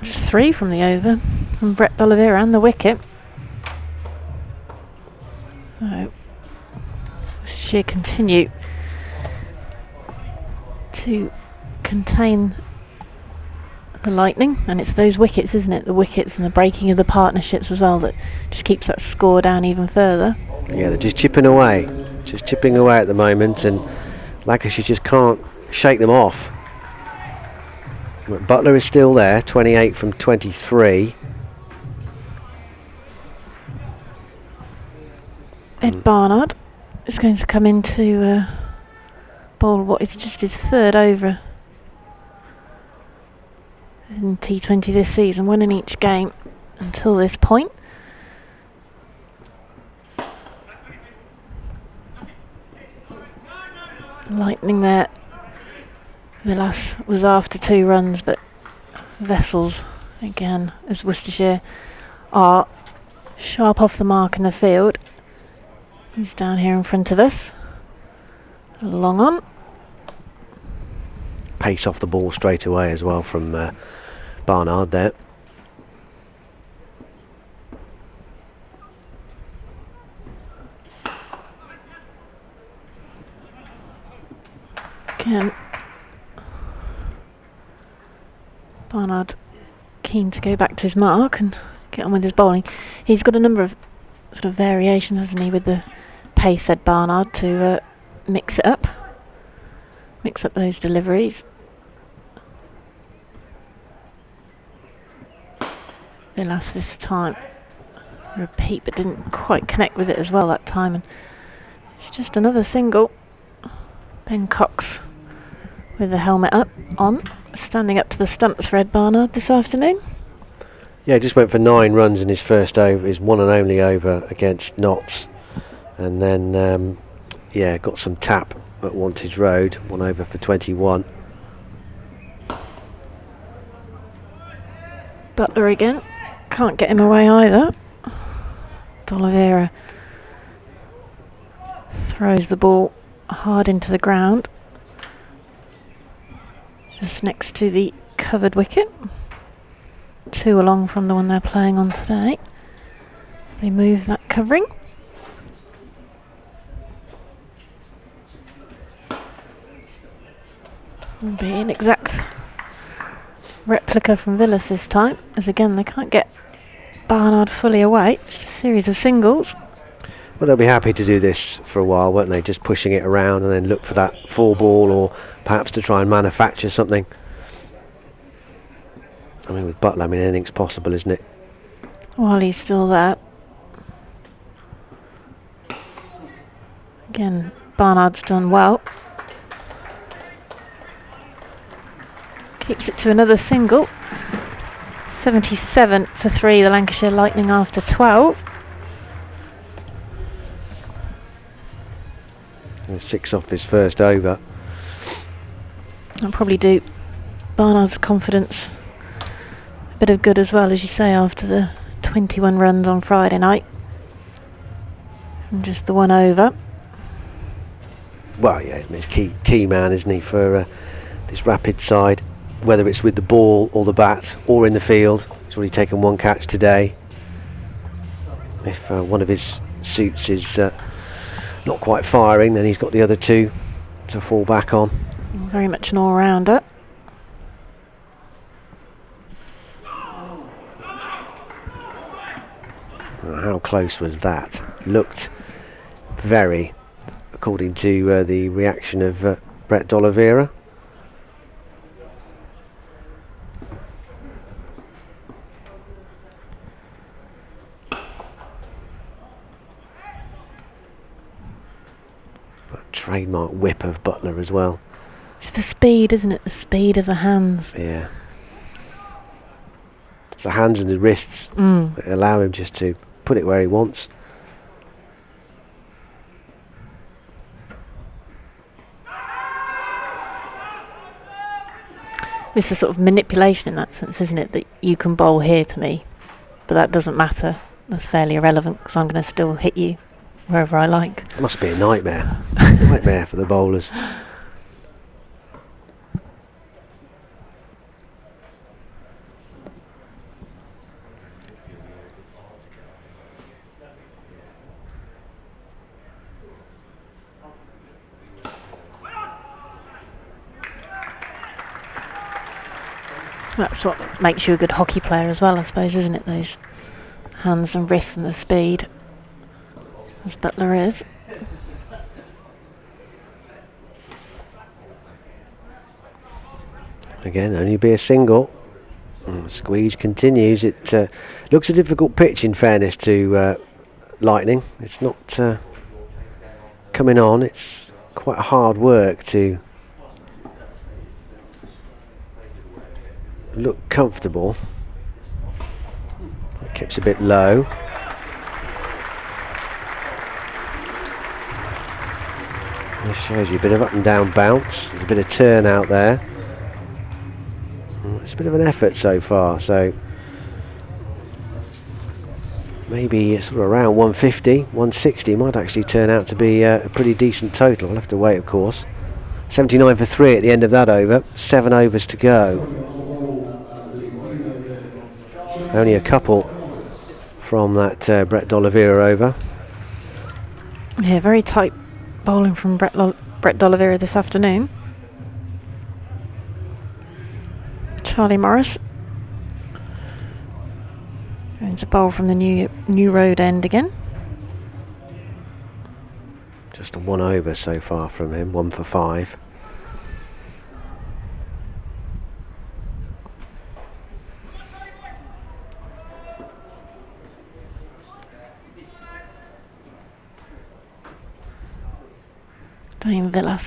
Just 3 from the over from Brett D'Oliveira and the wicket. So Worcestershire continue to contain the Lightning, and it's those wickets, isn't it? The wickets and the breaking of the partnerships as well that just keeps that score down even further. Yeah, they're just chipping away at the moment, and Lancashire just can't shake them off. But Butler is still there, 28 from 23. Ed Barnard is going to come into bowl what is just his 3rd over in T20 this season, 1 in each game until this point. Lightning there. Villas was after 2 runs, but Vessels again, as Worcestershire are sharp off the mark in the field. He's down here in front of us. Long on. Pace off the ball straight away as well from Barnard there. Again, Barnard keen to go back to his mark and get on with his bowling. He's got a number of sort of variations, hasn't he, with the pace, said Barnard, to mix it up. Mix up those deliveries. Villas this time. Repeat, but didn't quite connect with it as well that time. And it's just another single. Ben Cox with the helmet on, standing up to the stumps for Ed Barnard this afternoon. Yeah, just went for 9 runs in his first over, his one and only over against Notts, and then yeah, got some tap at Wantage Road, 1 over for 21. Butler again, can't get him away either. D'Oliveira throws the ball hard into the ground, just next to the covered wicket. 2 along from the one they're playing on today. They move that covering. Will be an exact replica from Villas this time, as again they can't get Barnard fully away. It's a series of singles. Well, they'll be happy to do this for a while, won't they? Just pushing it around and then look for that 4 ball, or perhaps to try and manufacture something. I mean, with Butler, I mean, anything's possible, isn't it? While he's still there. Again, Barnard's done well. Keeps it to another single. 77 for 3, the Lancashire Lightning after 12. And 6 off this first over. That'll probably do Barnard's confidence a bit of good as well, as you say, after the 21 runs on Friday night. And just the 1 over. Well, yeah, he's key man, isn't he, for this Rapid side, whether it's with the ball or the bat or in the field. He's already taken 1 catch today. If one of his suits is not quite firing, then he's got the other 2 to fall back on. Very much an all-rounder. Well, how close was that? Looked very, according to the reaction of Brett D'Oliveira. Trademark whip of Butler as well. It's the speed, isn't it? The speed of the hands. Yeah. It's the hands and the wrists that allow him just to put it where he wants. It's a sort of manipulation in that sense, isn't it? That you can bowl here to me, but that doesn't matter. That's fairly irrelevant, because I'm going to still hit you wherever I like. It must be a nightmare. Nightmare for the bowlers. That's what makes you a good hockey player as well, I suppose, isn't it? Those hands and wrists and the speed, as Butler is. Again, only be a single. Squeeze continues. It looks a difficult pitch, in fairness to Lightning. It's not coming on. It's quite hard work to look comfortable. It keeps a bit low. This shows you a bit of up and down bounce. There's a bit of turn out there. It's a bit of an effort so far, so maybe sort of around 150, 160 might actually turn out to be a pretty decent total. We'll have to wait, of course. 79 for 3 at the end of that over. 7 overs to go. Only a couple from that Brett D'Oliveira over. Yeah, very tight bowling from Brett D'Oliveira this afternoon. Charlie Morris going to bowl from the new road end again. Just a 1 over so far from him, 1 for 5. Dane Villas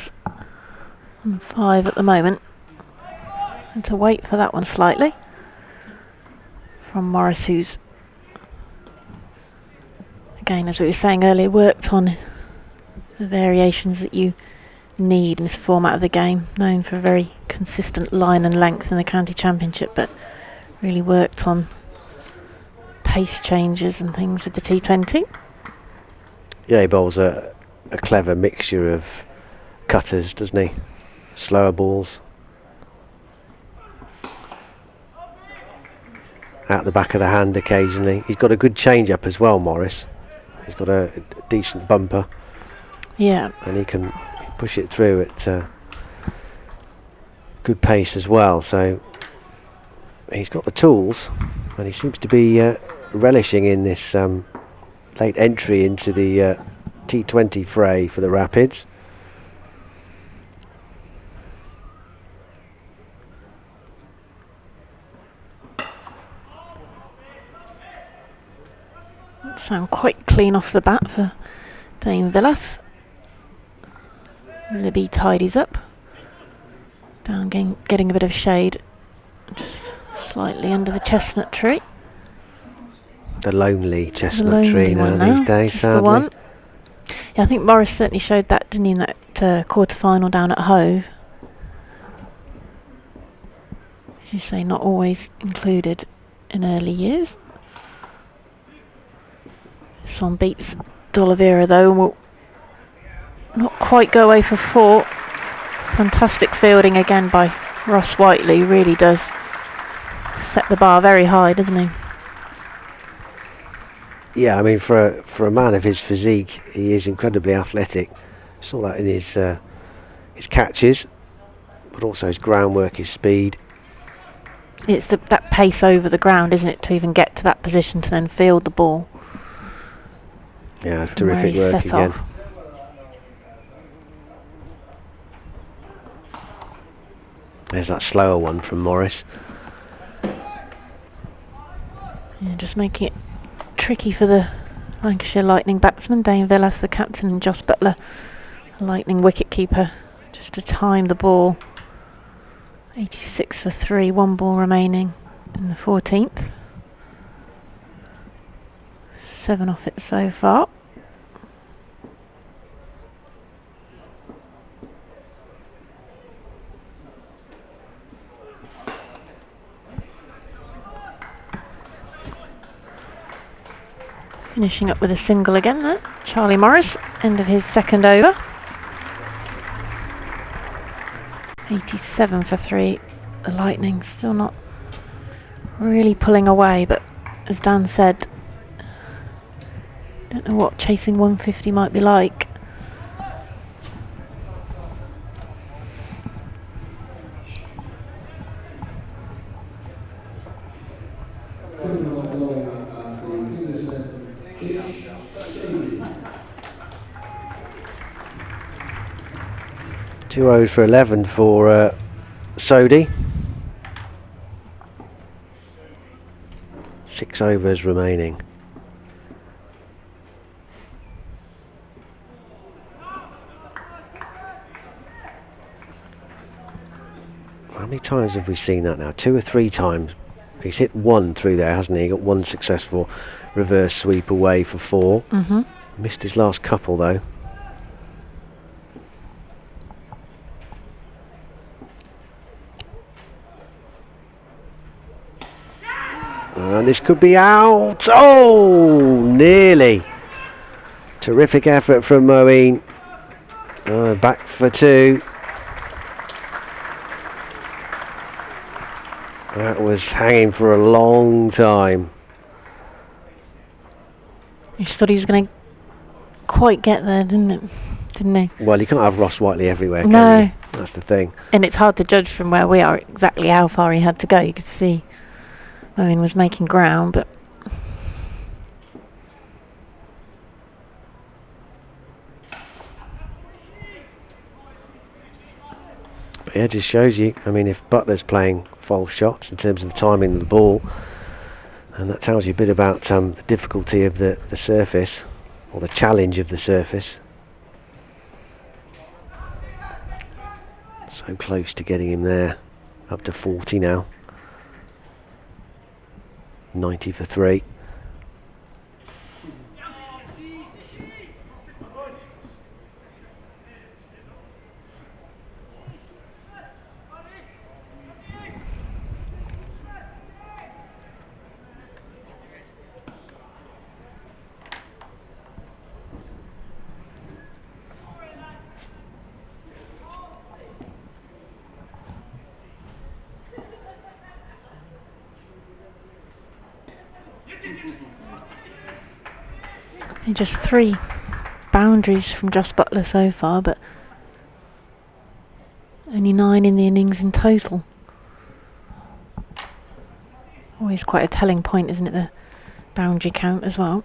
on 5 at the moment. And to wait for that one slightly from Morris, who's, again, as we were saying earlier, worked on the variations that you need in this format of the game, known for a very consistent line and length in the county championship, but really worked on pace changes and things with the T20. Yeah, he bowls a clever mixture of cutters, doesn't he? Slower balls. Out the back of the hand occasionally. He's got a good change up as well, Morris. He's got a decent bumper. Yeah. And he can push it through at good pace as well. So he's got the tools, and he seems to be relishing in this late entry into the T20 fray for the Rapids. Sound quite clean off the bat for Dame Villas. Libby tidies up. Down, getting a bit of shade, just slightly under the chestnut tree. The lonely chestnut tree now these days, just sadly. The one. Yeah, I think Morris certainly showed that, didn't he, in that quarter-final down at Hove. As you say, not always included in early years. This one beats D'Oliveira though, and will not quite go away for 4. Fantastic fielding again by Ross Whiteley. Really does set the bar very high, doesn't he? Yeah, I mean, for a man of his physique, he is incredibly athletic. Saw that in his catches, but also his groundwork, his speed. It's that pace over the ground, isn't it, to even get to that position to then field the ball. Yeah, terrific work again. There's that slower one from Morris. Yeah, just making it tricky for the Lancashire Lightning batsman, Dane Villas, the captain, and Josh Butler, the Lightning wicket-keeper, just to time the ball. 86 for 3, 1 ball remaining in the 14th. 7 off it so far. Finishing up with a single again there, Charlie Morris, end of his second over. 87 for 3, the Lightning still not really pulling away, but as Dan said, don't know what chasing 150 might be like. Two overs for 11 for Sodhi. 6 overs remaining. How many times have we seen that now? 2 or 3 times. He's hit 1 through there, hasn't he? He got 1 successful reverse sweep away for 4. Missed his last couple though. And this could be out. Oh, nearly. Terrific effort from Moeen. Back for 2. That was hanging for a long time. You just thought he was going to quite get there, didn't he? Well, you can't have Ross Whiteley everywhere, can no. you? That's the thing. And it's hard to judge from where we are exactly how far he had to go. You could see Moeen was making ground, but yeah, it just shows you. I mean, if Butler's playing false shots in terms of the timing of the ball, and that tells you a bit about the difficulty of the surface, or the challenge of the surface. So close to getting him there. Up to 40 now. 90 for 3. just 3 boundaries from Josh Butler so far, but only 9 in the innings in total. Always quite a telling point, isn't it, the boundary count as well.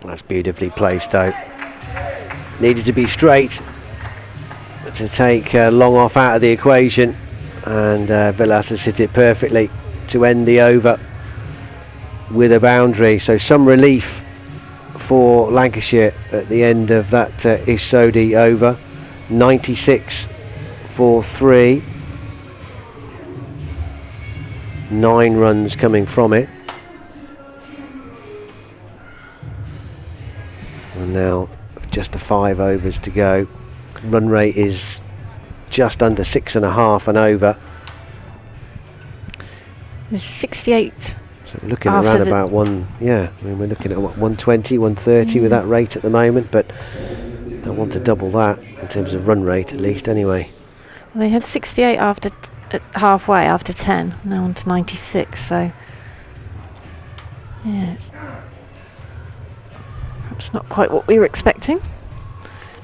That's beautifully placed though. Needed to be straight to take long off out of the equation, and Villas has hit it perfectly to end the over with a boundary. So some relief for Lancashire at the end of that Isodi over. 96 for 3. 9 runs coming from it. And now just the 5 overs to go. Run rate is just under 6.5 and over. There's 68. So we're looking around about one. Yeah, I mean we're looking at what, 120, 130 with that rate at the moment, but don't want to double that in terms of run rate at least anyway. Well, they had 68 after halfway after 10. Now on to 96. So yeah, perhaps not quite what we were expecting.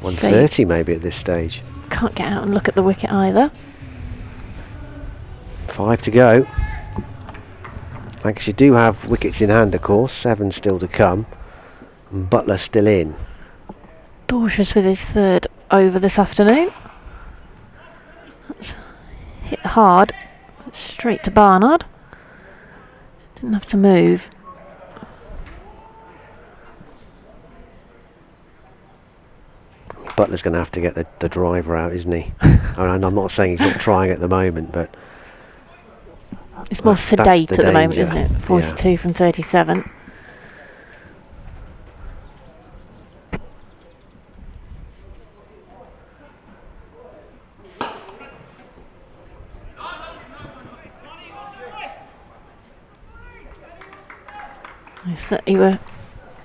130 maybe at this stage. Can't get out and look at the wicket either. 5 to go. Lancashire do have wickets in hand, of course. 7 still to come. And Butler still in. Dorshus with his 3rd over this afternoon. That's hit hard. Straight to Barnard. Didn't have to move. Butler's going to have to get the driver out, isn't he? I mean, I'm not saying he's not trying at the moment, but it's more sedate at the moment, danger. isn't it? 42 from 37. I certainly were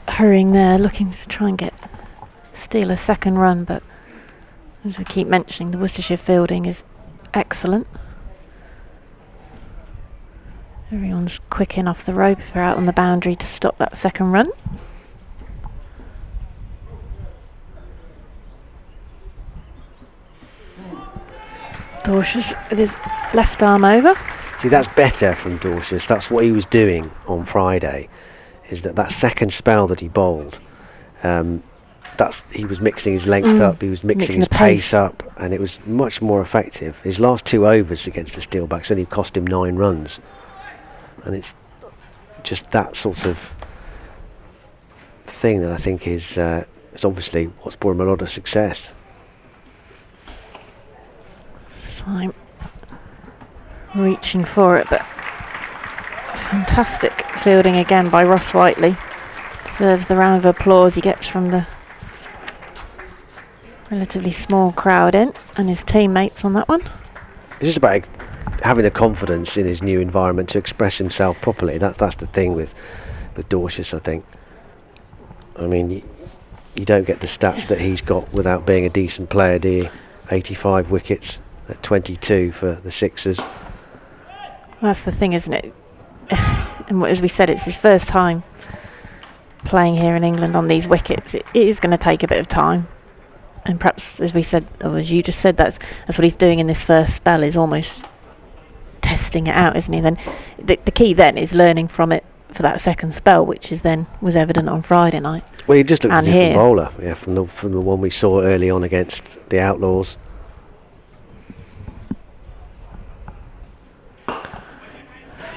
hurrying there, looking to try and steal a 2nd run, but as we keep mentioning, the Worcestershire fielding is excellent. Everyone's quick in off the rope if they're out on the boundary to stop that 2nd run. Dorshus with his left arm over. See, that's better from Dorshus. That's what he was doing on Friday, is that 2nd spell that he bowled, he was mixing his length up, he was mixing his pace up, and it was much more effective. His last 2 overs against the Steelbacks only cost him 9 runs. And it's just that sort of thing that I think is obviously what's brought him a lot of success. So I'm reaching for it, but fantastic fielding again by Ross Whiteley. Deserves the round of applause he gets from the relatively small crowd in, and his teammates on that one. It's just about having the confidence in his new environment to express himself properly. That's the thing with Dorshus, I think. I mean, you don't get the stats that he's got without being a decent player, do you? 85 wickets at 22 for the Sixers. Well, that's the thing, isn't it? And as we said, it's his first time playing here in England on these wickets. It is going to take a bit of time. And perhaps, as we said, or as you just said, that's what he's doing in this first spell, is almost testing it out, isn't he? Then the key then is learning from it for that 2nd spell, which was evident on Friday night. Well, he just looked and a different bowler, yeah, from the one we saw early on against the Outlaws.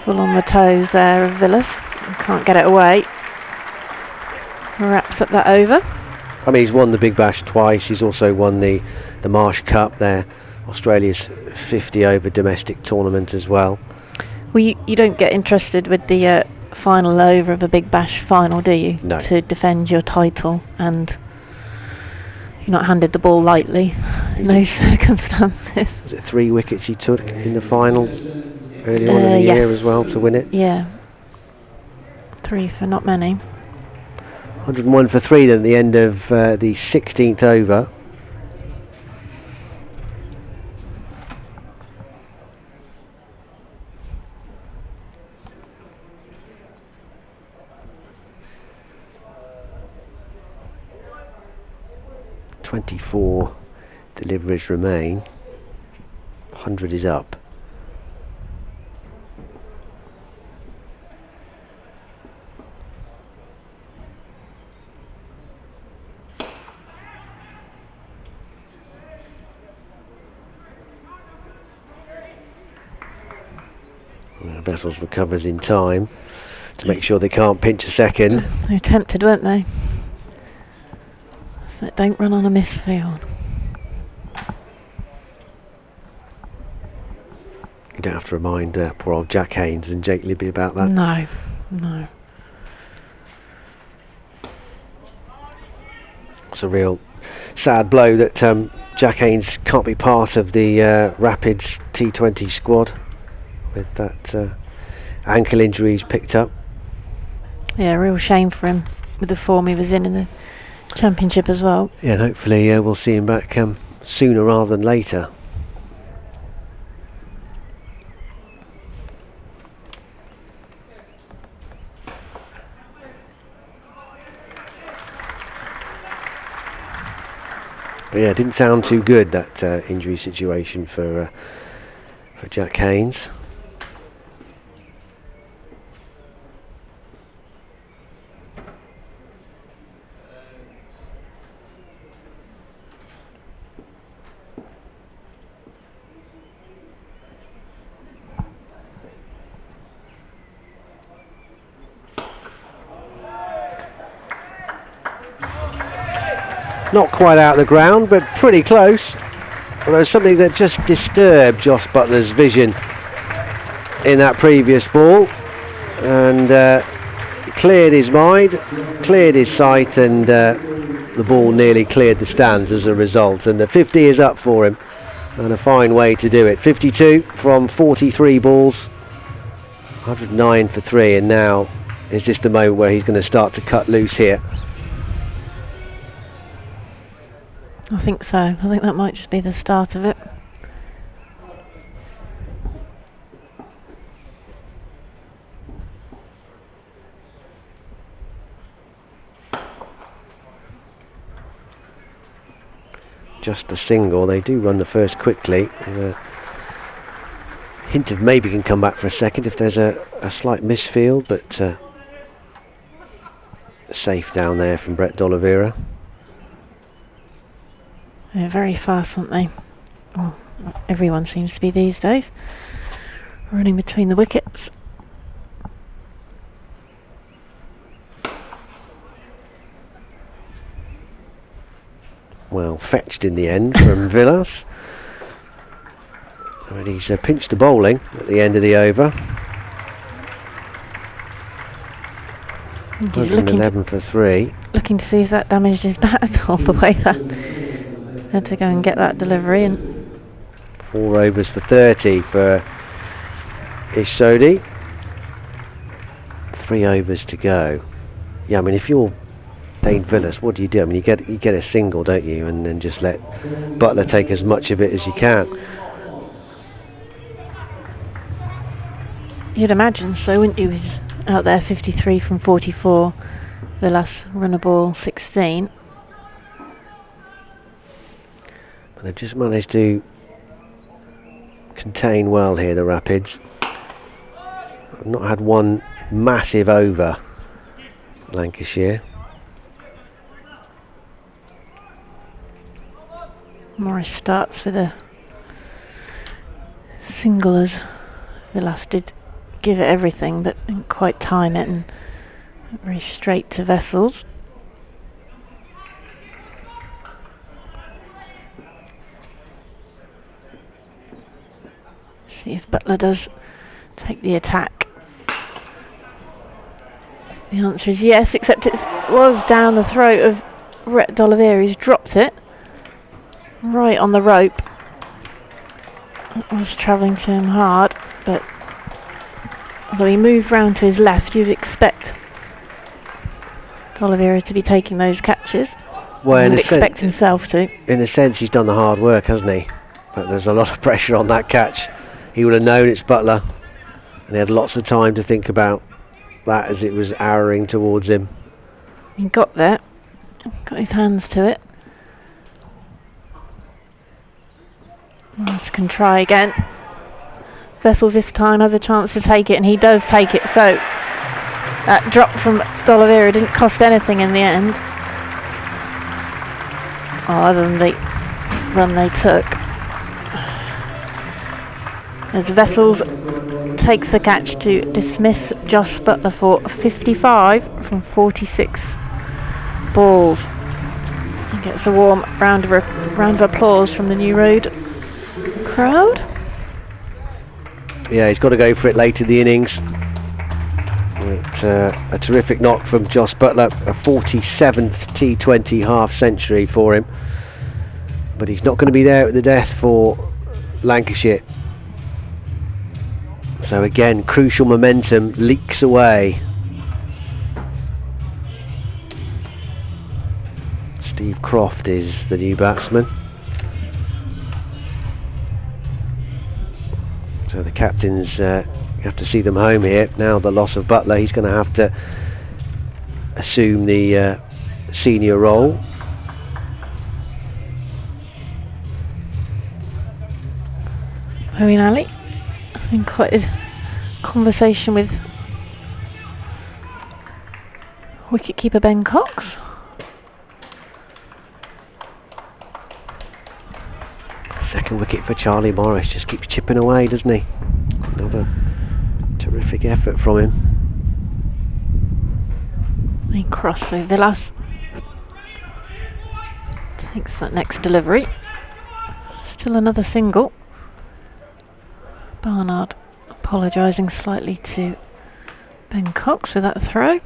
Full on the toes there of Villas. Can't get it away. Wraps up that over. I mean, he's won the Big Bash twice. He's also won the Marsh Cup there, Australia's 50 over domestic tournament as well. Well, you don't get interested with the final over of a Big Bash final, do you? No. To defend your title, and you're not handed the ball lightly in those circumstances. Was it 3 wickets he took in the final early on in the year as well to win it? Yeah. 3 for not many. 101 for 3 then at the end of the 16th over. .24 deliveries remain. 100 is up. Vessels recovers in time to make sure they can't pinch a second. They were tempted, weren't they? So don't run on a misfield. You don't have to remind poor old Jack Haynes and Jake Libby about that. No, no. It's a real sad blow that Jack Haynes can't be part of the Rapids T20 squad with that ankle injury he's picked up. Yeah, real shame for him with the form he was in the Championship as well. Yeah, and hopefully we'll see him back sooner rather than later. But yeah, it didn't sound too good, that injury situation for Jack Haynes. Not quite out of the ground, but pretty close. Although something that just disturbed Josh Butler's vision in that previous ball, and cleared his mind, cleared his sight, and the ball nearly cleared the stands as a result. And the 50 is up for him, and a fine way to do it. 52 from 43 balls, 109 for 3, and now is just the moment where he's going to start to cut loose here. I think so. I think that might just be the start of it. Just a single. They do run the first quickly. Hint of maybe can come back for a second if there's a slight misfield, but safe down there from Brett D'Oliveira. They're very fast, aren't they? Oh, everyone seems to be these days. Running between the wickets. Well fetched in the end from Villas. And he's pinched the bowling at the end of the over. 111 for 3. Looking to see if that damaged his bat at all, the way that had to go and get that delivery. And 4 overs for 30 for Ish Sodhi. 3 overs to go. Yeah, I mean, if you're Dane Villas, what do? I mean, you get a single, don't you, and then just let Butler take as much of it as you can. you'd imagine so, wouldn't you? He's out there 53 from 44. Villas run a ball 16. They've just managed to contain well here, the Rapids. I've not had one massive over, Lancashire. Morris starts with a single as Villas did give it everything but didn't quite time it, and very straight to Vessels. See if Butler does take the attack. The answer is yes, except it was down the throat of Brett D'Oliveira. He's dropped it right on the rope. It was travelling to him hard, but although he moved round to his left, you'd expect D'Oliveira to be taking those catches. Well, and expect himself to. In a sense, he's done the hard work, hasn't he? But there's a lot of pressure on that catch. He would have known it's Butler, and he had lots of time to think about that as it was arrowing towards him. He got there, got his hands to it. Morris can try again. Vessels this time has a chance to take it, and he does take it, so that drop from D'Oliveira didn't cost anything in the end, other than the run they took. As Vessels takes the catch to dismiss Josh Butler for 55 from 46 balls. He gets a warm round of applause from the New Road crowd. Yeah, he's got to go for it late in the innings. It's a terrific knock from Josh Butler, a 47th T20 half century for him. But he's not going to be there at the death for Lancashire. So again, crucial momentum leaks away. Steve Croft is the new batsman. So the captains have to see them home here. Now the loss of Butler, he's going to have to assume the senior role. Moeen Ali in quite a conversation with wicketkeeper Ben Cox. Second wicket for Charlie Morris, just keeps chipping away, doesn't he? Another terrific effort from him. He crossed through the last. Takes that next delivery. Still another single. Barnard apologising slightly to Ben Cox for that throw. We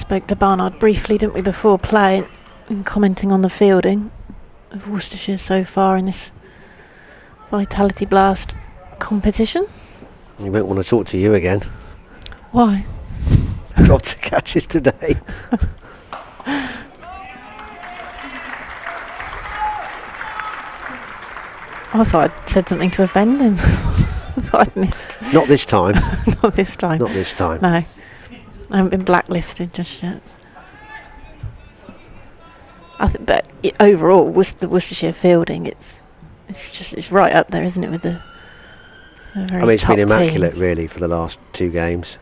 spoke to Barnard briefly, didn't we, before play, and commenting on the fielding of Worcestershire so far in this Vitality Blast competition. He won't want to talk to you again. Why? Dropped the catches today. I thought I'd said something to offend him. I thought I'd missed. Not this time. Not this time. Not this time. No. I haven't been blacklisted just yet. But overall, the Worcestershire fielding, it's right up there, isn't it? With the very I mean, it's top been immaculate, teams. really, for the last two games.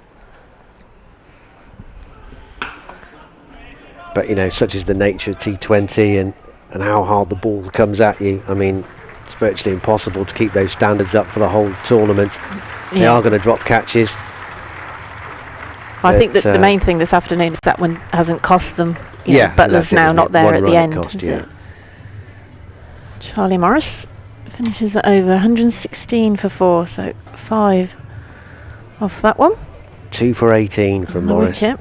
But you know, such is the nature of T20 and how hard the ball comes at you. I mean, it's virtually impossible to keep those standards up for the whole tournament. They are going to drop catches. I think that the main thing this afternoon is that one hasn't cost them. You know, Butler's now not there at the end. Charlie Morris finishes at over 116 for 4, so 5 off that one. 2 for 18 from Morris. Wicket.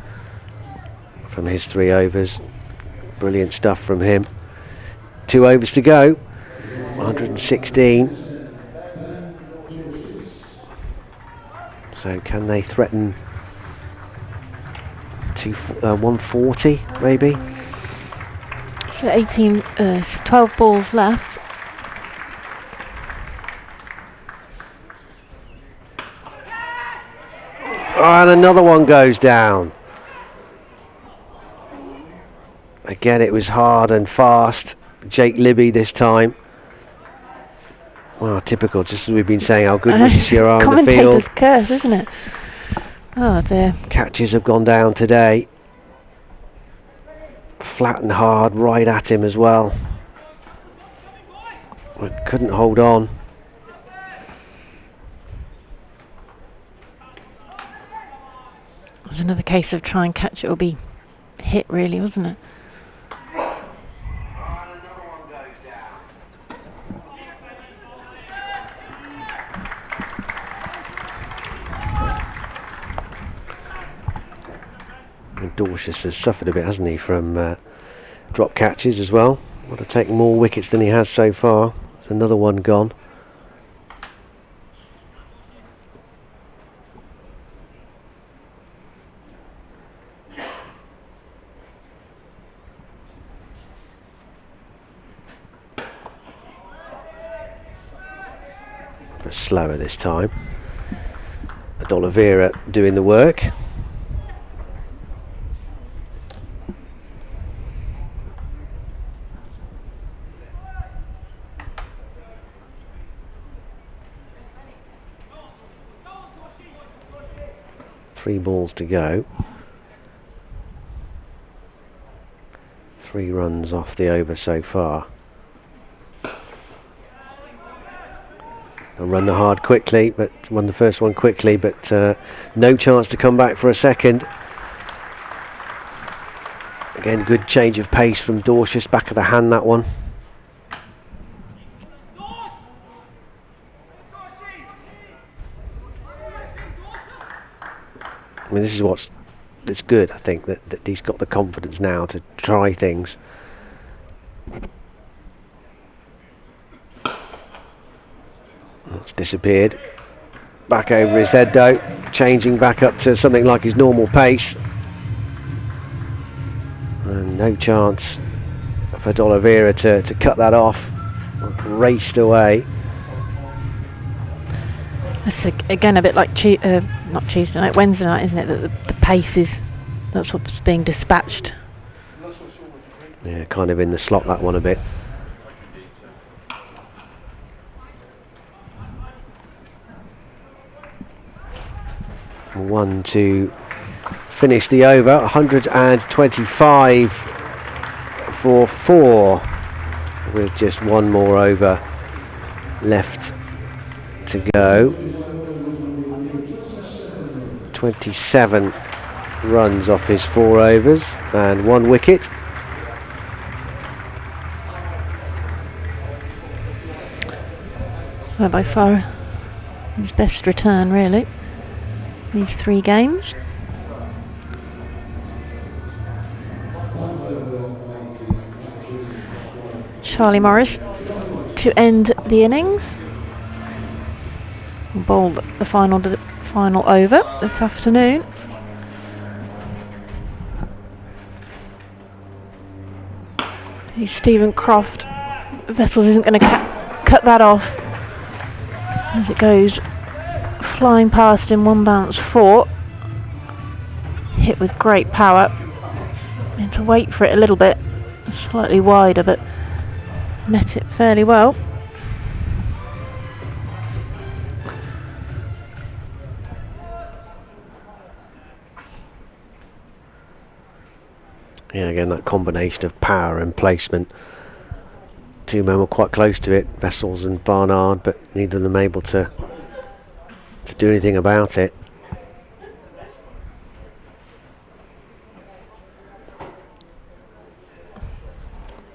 From his 3 overs. Brilliant stuff from him. 2 overs to go. 116. So can they threaten 140 maybe? So 12 balls left. Oh, and another one goes down. Again, it was hard and fast. Jake Libby this time. Well, typical, just as we've been saying how good Worcestershire are in the field. Commentator's curse, isn't it? Oh dear. Catches have gone down today. Flat and hard, right at him as well. But couldn't hold on. It was another case of try and catch it or be hit, really, wasn't it? And Dorcas has suffered a bit, hasn't he, from drop catches as well. Want to take more wickets than he has so far. There's another one gone. But slower this time. D'Oliveira doing the work. Three balls to go. 3 runs off the over so far. And run the hard quickly, but won the first one quickly, but no chance to come back for a second. Again, good change of pace from Dorcius, back of the hand that one. I mean, this is it's good, I think, that he's got the confidence now to try things. It's disappeared. Back over his head though, changing back up to something like his normal pace. And no chance for D'Oliveira to cut that off. Raced away. That's again a bit like not Tuesday night, Wednesday night, isn't it? That the pace is, that's what's being dispatched. Yeah, kind of in the slot, that one a bit. One to finish the over, 125 for 4, with just one more over left to go. 27 runs off his 4 overs and 1 wicket. Well, by far his best return, really, these 3 games. Charlie Morris to end the innings. Bowled the final over this afternoon. Stephen Croft, Vessels isn't going to cut that off as it goes flying past in 1 bounce 4. Hit with great power. And to wait for it a little bit, slightly wider, but met it fairly well. Yeah, again, that combination of power and placement. 2 men were quite close to it, Vessels and Barnard, but neither of them able to do anything about it.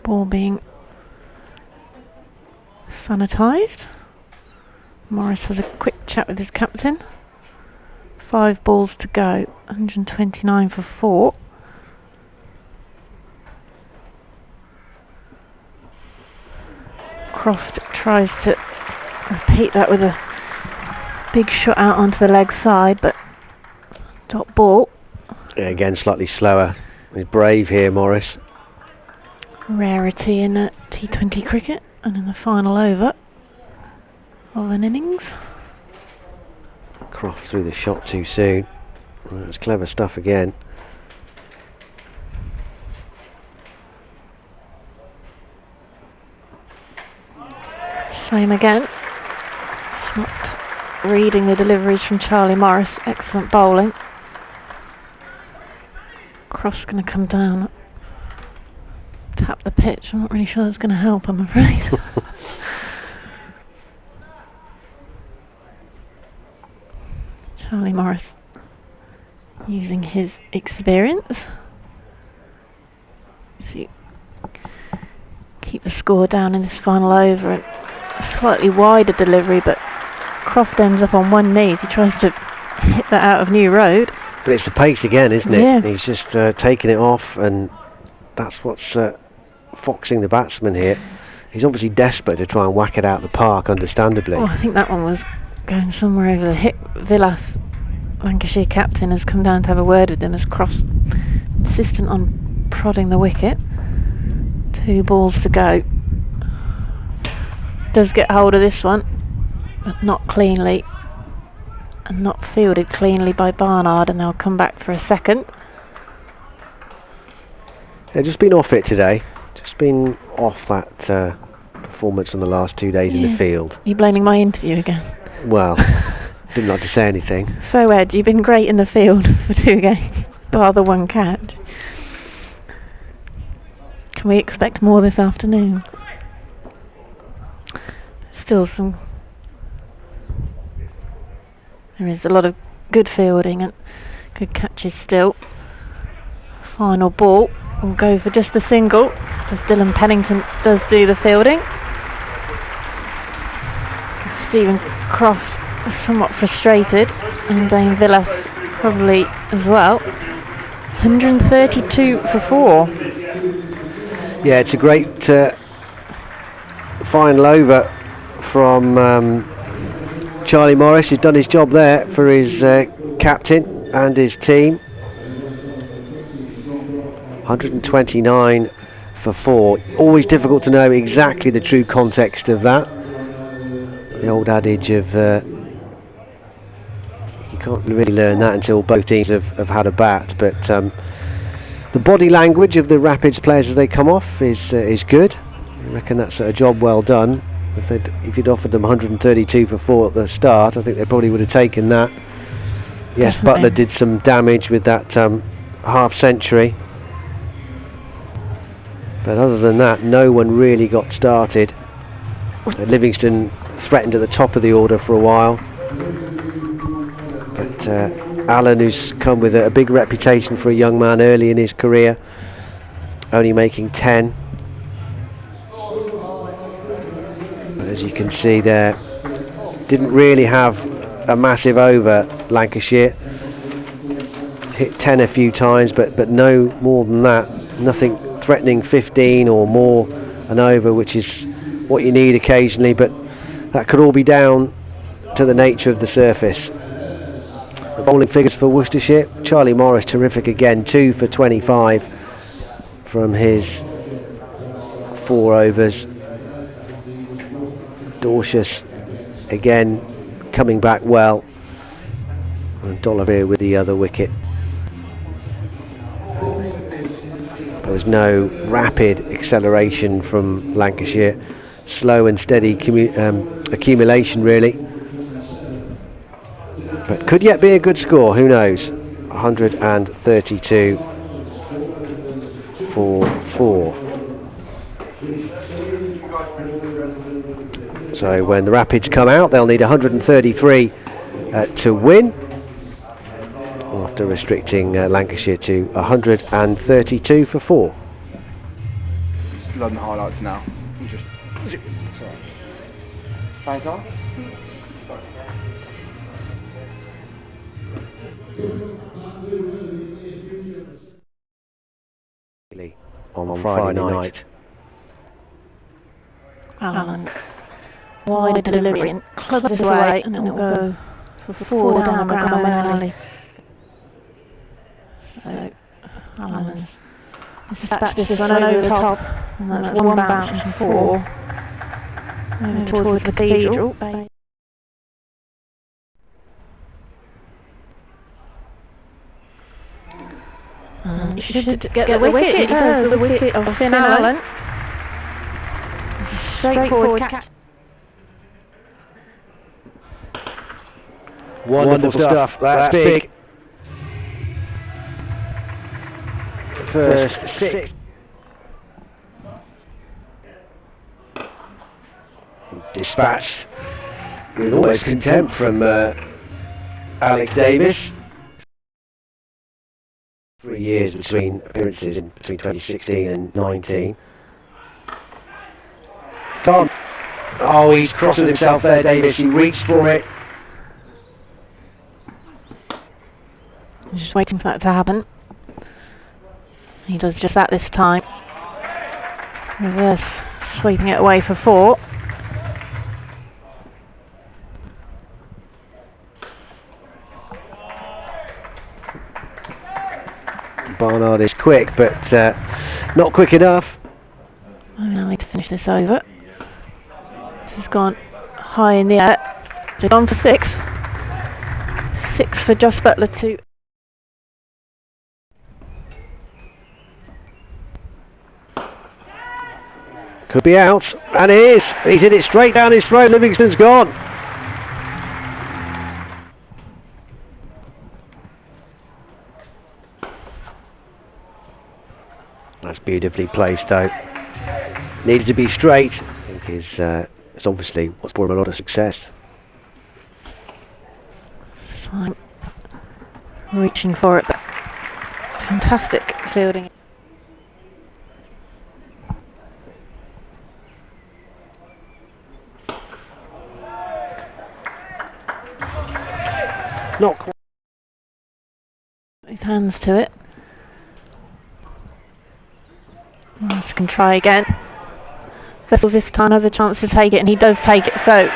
Ball being sanitised. Morris has a quick chat with his captain. 5 balls to go, 129 for 4. Croft tries to repeat that with a big shot out onto the leg side, but dot ball. Yeah, again, slightly slower. He's brave here, Morris. Rarity in T20 cricket, and in the final over of an innings. Croft threw the shot too soon. Well, it's clever stuff again. Same again. It's not reading the deliveries from Charlie Morris. Excellent bowling. Cross going to come down, tap the pitch. I'm not really sure that's going to help, I'm afraid. Charlie Morris using his experience to keep the score down in this final over. And slightly wider delivery, but Croft ends up on one knee. He tries to hit that out of New Road. But it's the pace again, isn't it? Yeah. He's just taking it off, and that's what's foxing the batsman here. He's obviously desperate to try and whack it out the park, understandably. Oh, I think that one was going somewhere over the hip. Villas, Lancashire captain, has come down to have a word with him as Croft insistent on prodding the wicket. 2 balls to go. Does get hold of this one, but not cleanly, and not fielded cleanly by Barnard, and they'll come back for a second. They've just been off it today. Just been off that performance on the last 2 days in the field. You blaming my interview again? Well, didn't like to say anything. So Ed, you've been great in the field for 2 games, bar the 1 catch. Can we expect more this afternoon? Still some There is a lot of good fielding and good catches still. Final ball will go for just a single, as Dylan Pennington does do the fielding. Stephen Croft is somewhat frustrated, and Dane Villas probably as well. 132 for 4. Yeah, it's a great final over from Charlie Morris. He's done his job there for his captain and his team. 129 for 4. Always difficult to know exactly the true context of that. The old adage of you can't really learn that until both teams have had a bat, but the body language of the Rapids players as they come off is good. I reckon that's a job well done. If you'd offered them 132 for 4 at the start, I think they probably would have taken that. Yes, Definitely. Butler did some damage with that half century, but other than that, no one really got started. Livingston threatened at the top of the order for a while, but Allen, who's come with a big reputation for a young man early in his career, only making 10. But as you can see there, didn't really have a massive over, Lancashire. Hit 10 a few times, but no more than that. Nothing threatening 15 or more an over, which is what you need occasionally, but that could all be down to the nature of the surface. The bowling figures for Worcestershire: Charlie Morris terrific again, 2 for 25 from his 4 overs. Dorcius again coming back well, and D'Oliveira with the other wicket. There was no rapid acceleration from Lancashire, slow and steady accumulation really, but could yet be a good score, who knows. 132 for 4. So when the Rapids come out, they'll need 133 to win, after restricting Lancashire to 132 for 4. Loading the highlights now. Sorry. Thanks, Al. On Friday night. Allen wide delivery and clubs it away, and it will go for 4 down the ground by Moeen Ali. So Allen's dispatched this one over the top, and that's 1 bounce and 4 over towards the cathedral. And he should get the wicket. He does, the wicket of Finn Allen. Straightforward catch. Wonderful stuff. That's big. First 6. Dispatched with almost contempt from Alex Davis. 3 years between appearances between 2016 and 19. Can't. Oh, he's crossing himself there, Davis. He reached for it. Just waiting for that to happen. He does just that this time. Reverse sweeping it away for 4. Barnard is quick, but not quick enough. Now I need to finish this over. This has gone high in the air. Just on for 6. 6 for Josh Butler, 2. Could be out, and it is. He's hit it straight down his throat. Livingston's gone. That's beautifully placed, though. Needed to be straight. I think it's obviously what's brought him a lot of success. reaching for it, but fantastic fielding. Not quite. His hands to it. Just can try again. Vessel this time has a chance to take it, and he does take it. So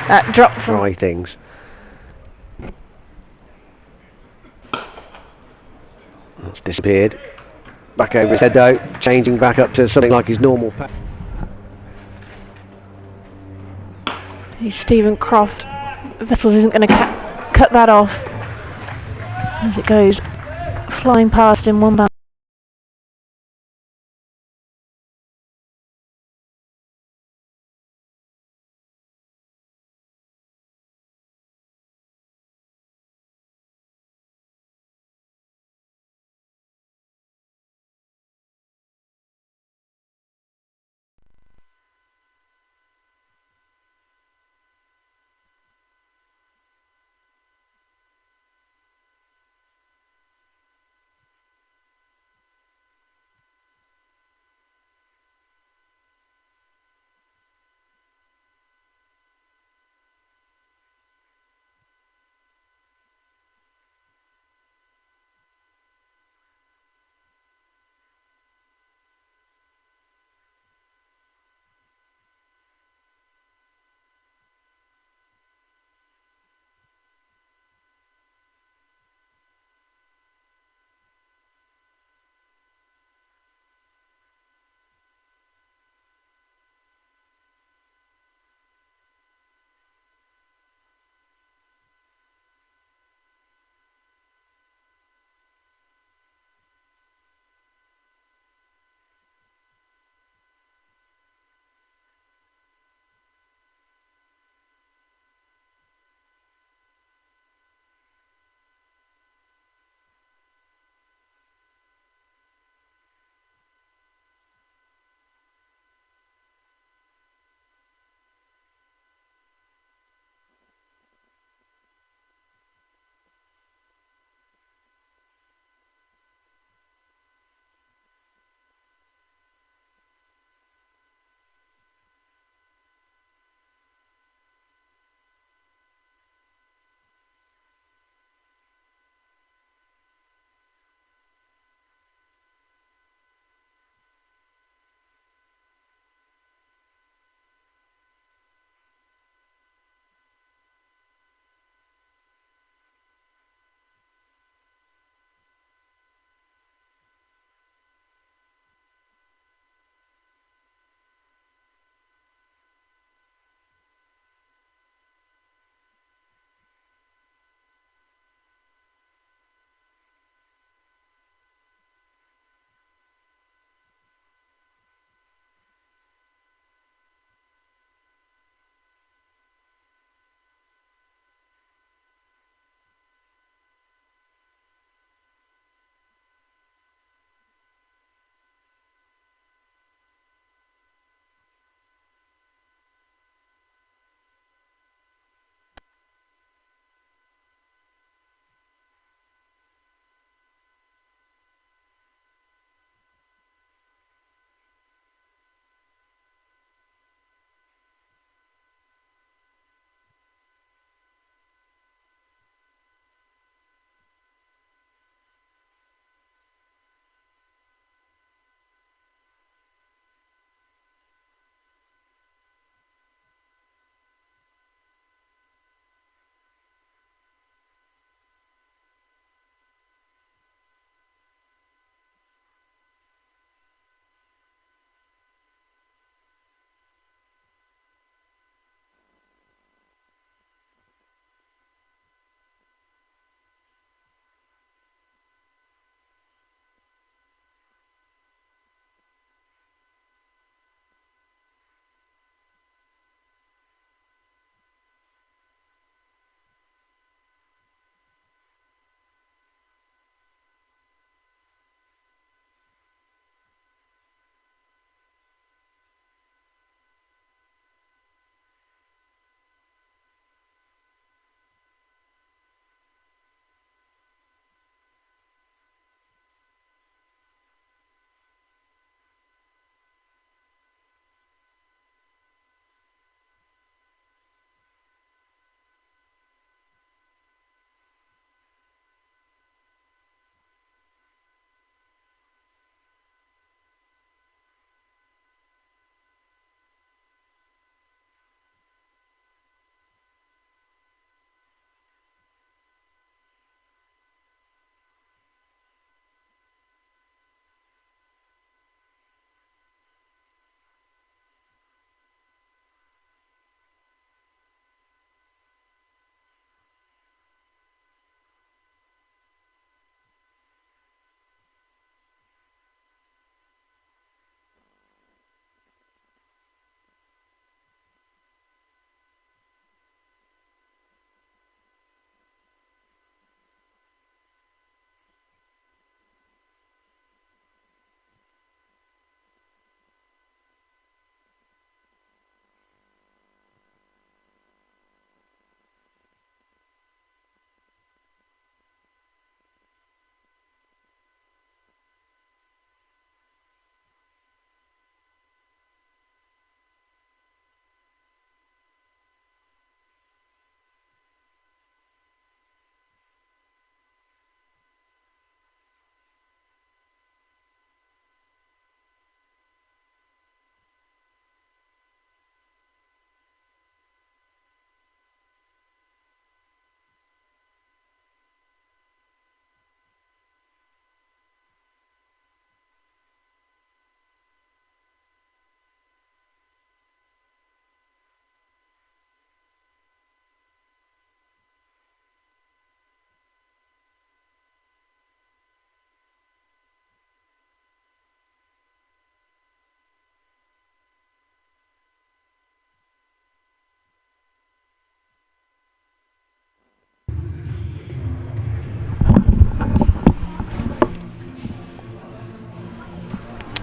that drop from Try things. It's disappeared. Back over his head though, changing back up to something like his normal pace. He's Stephen Croft. Vessels isn't going to cut that off as it goes flying past in one bound.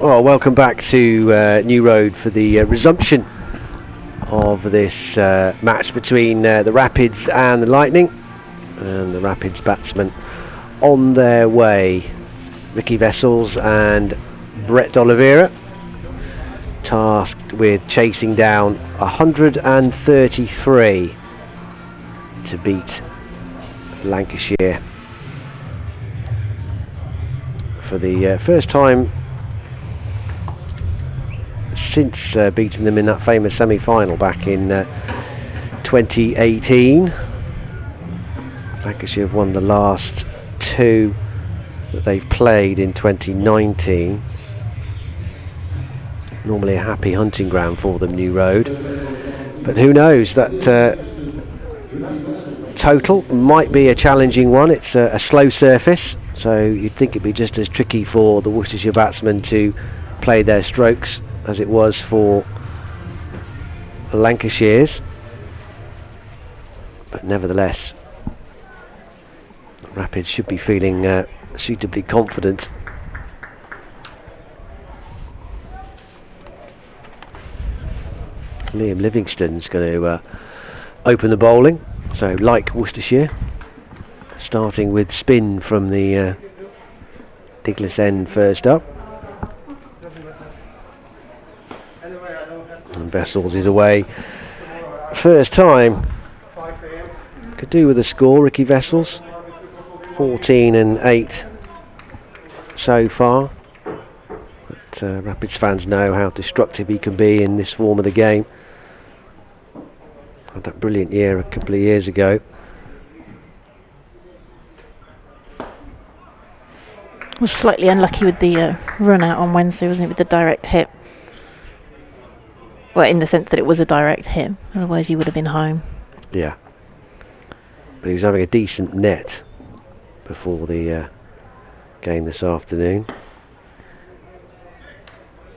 Well, welcome back to New Road for the resumption of this match between the Rapids and the Lightning, and the Rapids batsmen on their way. Ricky Vessels and Brett D'Oliveira, tasked with chasing down 133 to beat Lancashire for the first time since beating them in that famous semi-final back in 2018. Lancashire have won the last two that they've played in 2019. Normally a happy hunting ground for them, New Road, but who knows, that total might be a challenging one. It's a slow surface, so you'd think it'd be just as tricky for the Worcestershire batsmen to play their strokes as it was for Lancashire's, but nevertheless Rapids should be feeling suitably confident. Liam Livingston's going to open the bowling, so like Worcestershire, starting with spin from the Diglis end first up. And Vessels is away first time. Could do with a score, Ricky Vessels, 14 and 8 so far, but Rapids fans know how destructive he can be in this form of the game. Had that brilliant year a couple of years ago. Was slightly unlucky with the run out on Wednesday, wasn't it, with the direct hit? Well, in the sense that it was a direct hit, otherwise he would have been home. Yeah, but he was having a decent net before the game this afternoon.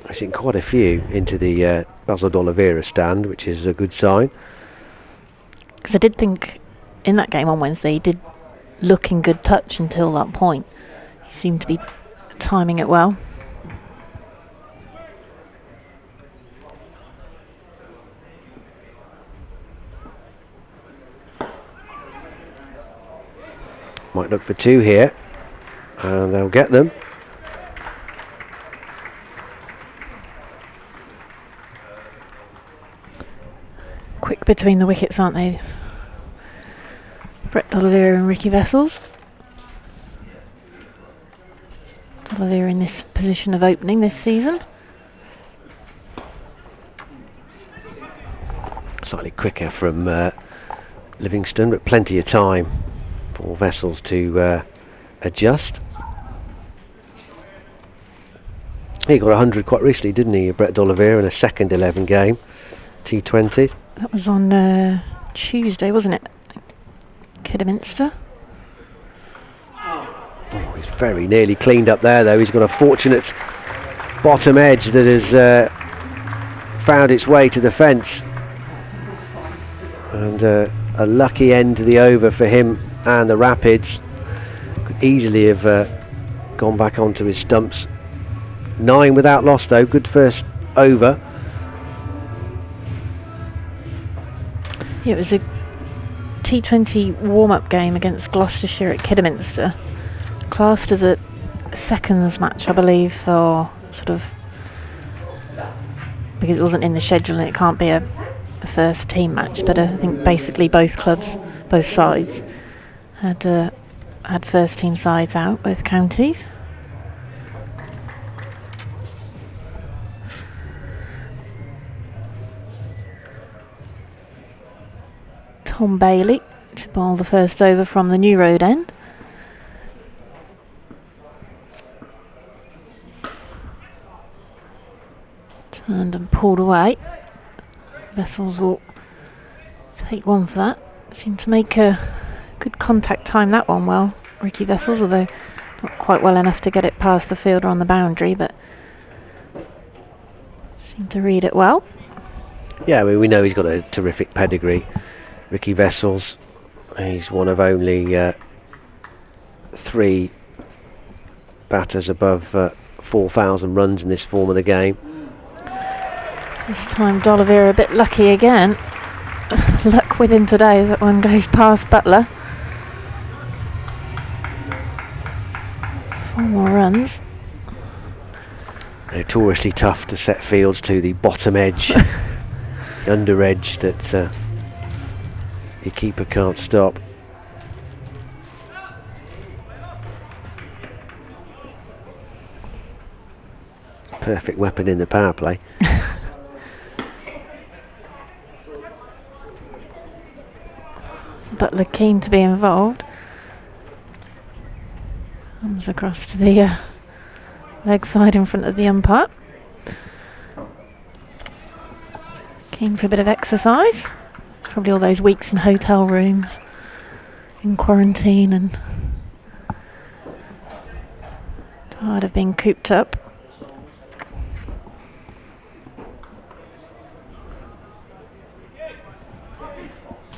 I've seen quite a few into the Basil D'Oliveira stand, which is a good sign. Because I did think in that game on Wednesday he did look in good touch until that point. He seemed to be timing it well. Might look for two here, and they'll get them. Quick between the wickets, aren't they? Brett D'Oliveira and Ricky Vessels. D'Oliveira in this position of opening this season. Slightly quicker from Livingston, but plenty of time for Vessels to adjust. He got 100 quite recently, didn't he, Brett D'Oliveira, in a second 11 game, T20. That was on Tuesday, wasn't it? Kidderminster. Oh, he's very nearly cleaned up there, though. He's got a fortunate bottom edge that has found its way to the fence, and a lucky end to the over for him and the Rapids. Could easily have gone back onto his stumps. 9 without loss, though. Good first over. Yeah, it was a T20 warm-up game against Gloucestershire at Kidderminster, classed as a seconds match, I believe, or sort of, because it wasn't in the schedule and it can't be a first team match, but I think basically both clubs, both sides, had first team sides out, both counties. Tom Bailey to bowl the first over from the New Road end. Turned and pulled away. Vessels will take one for that. Seemed to make a good contact time that one well, Ricky Vessels, although not quite well enough to get it past the fielder on the boundary, but seemed to read it well. Yeah, I mean, we know he's got a terrific pedigree, Ricky Vessels. He's one of only 3 batters above 4,000 runs in this form of the game. This time D'Oliveira a bit lucky again. Luck with him today as that one goes past Butler. 4 more runs. Notoriously tough to set fields to the bottom edge, under edge that your keeper can't stop. Perfect weapon in the power play. Butler keen to be involved. Comes across to the leg side in front of the umpire. Keen for a bit of exercise. Probably all those weeks in hotel rooms, in quarantine, and tired of being cooped up.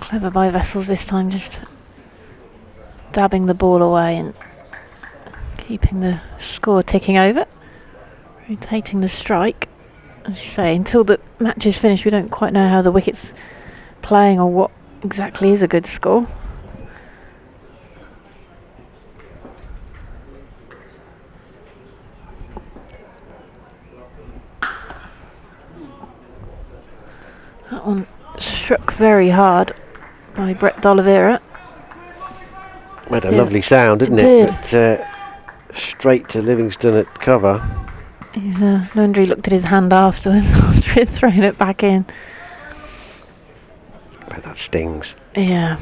Clever by Vessels this time, just dabbing the ball away and keeping the score ticking over. Rotating the strike. As you say, until the match is finished we don't quite know how the wicket's playing or what exactly is a good score. That one struck very hard by Brett D'Oliveira. Had a lovely sound, didn't it? But straight to Livingston at cover. Landry looked at his hand afterwards after he'd thrown it back in. But that stings. Yeah,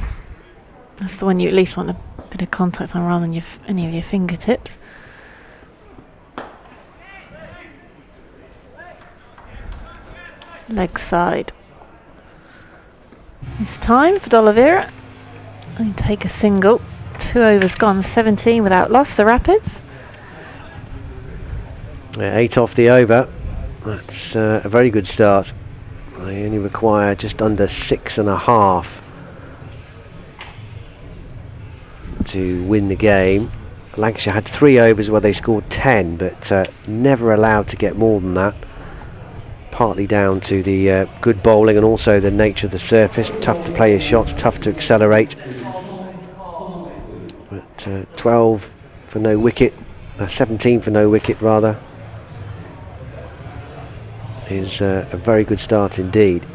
that's the one you at least want a bit of contact on rather than any of your fingertips. Leg side. It's time for D'Oliveira. And take a single. 2 overs gone, 17 without loss, the Rapids. 8 off the over. That's a very good start. They only require just under 6.5 to win the game. Lancashire had 3 overs where they scored 10, but never allowed to get more than that. Partly down to the good bowling and also the nature of the surface. Tough to play his shots, tough to accelerate. But 12 for no wicket, 17 for no wicket rather, is a very good start indeed.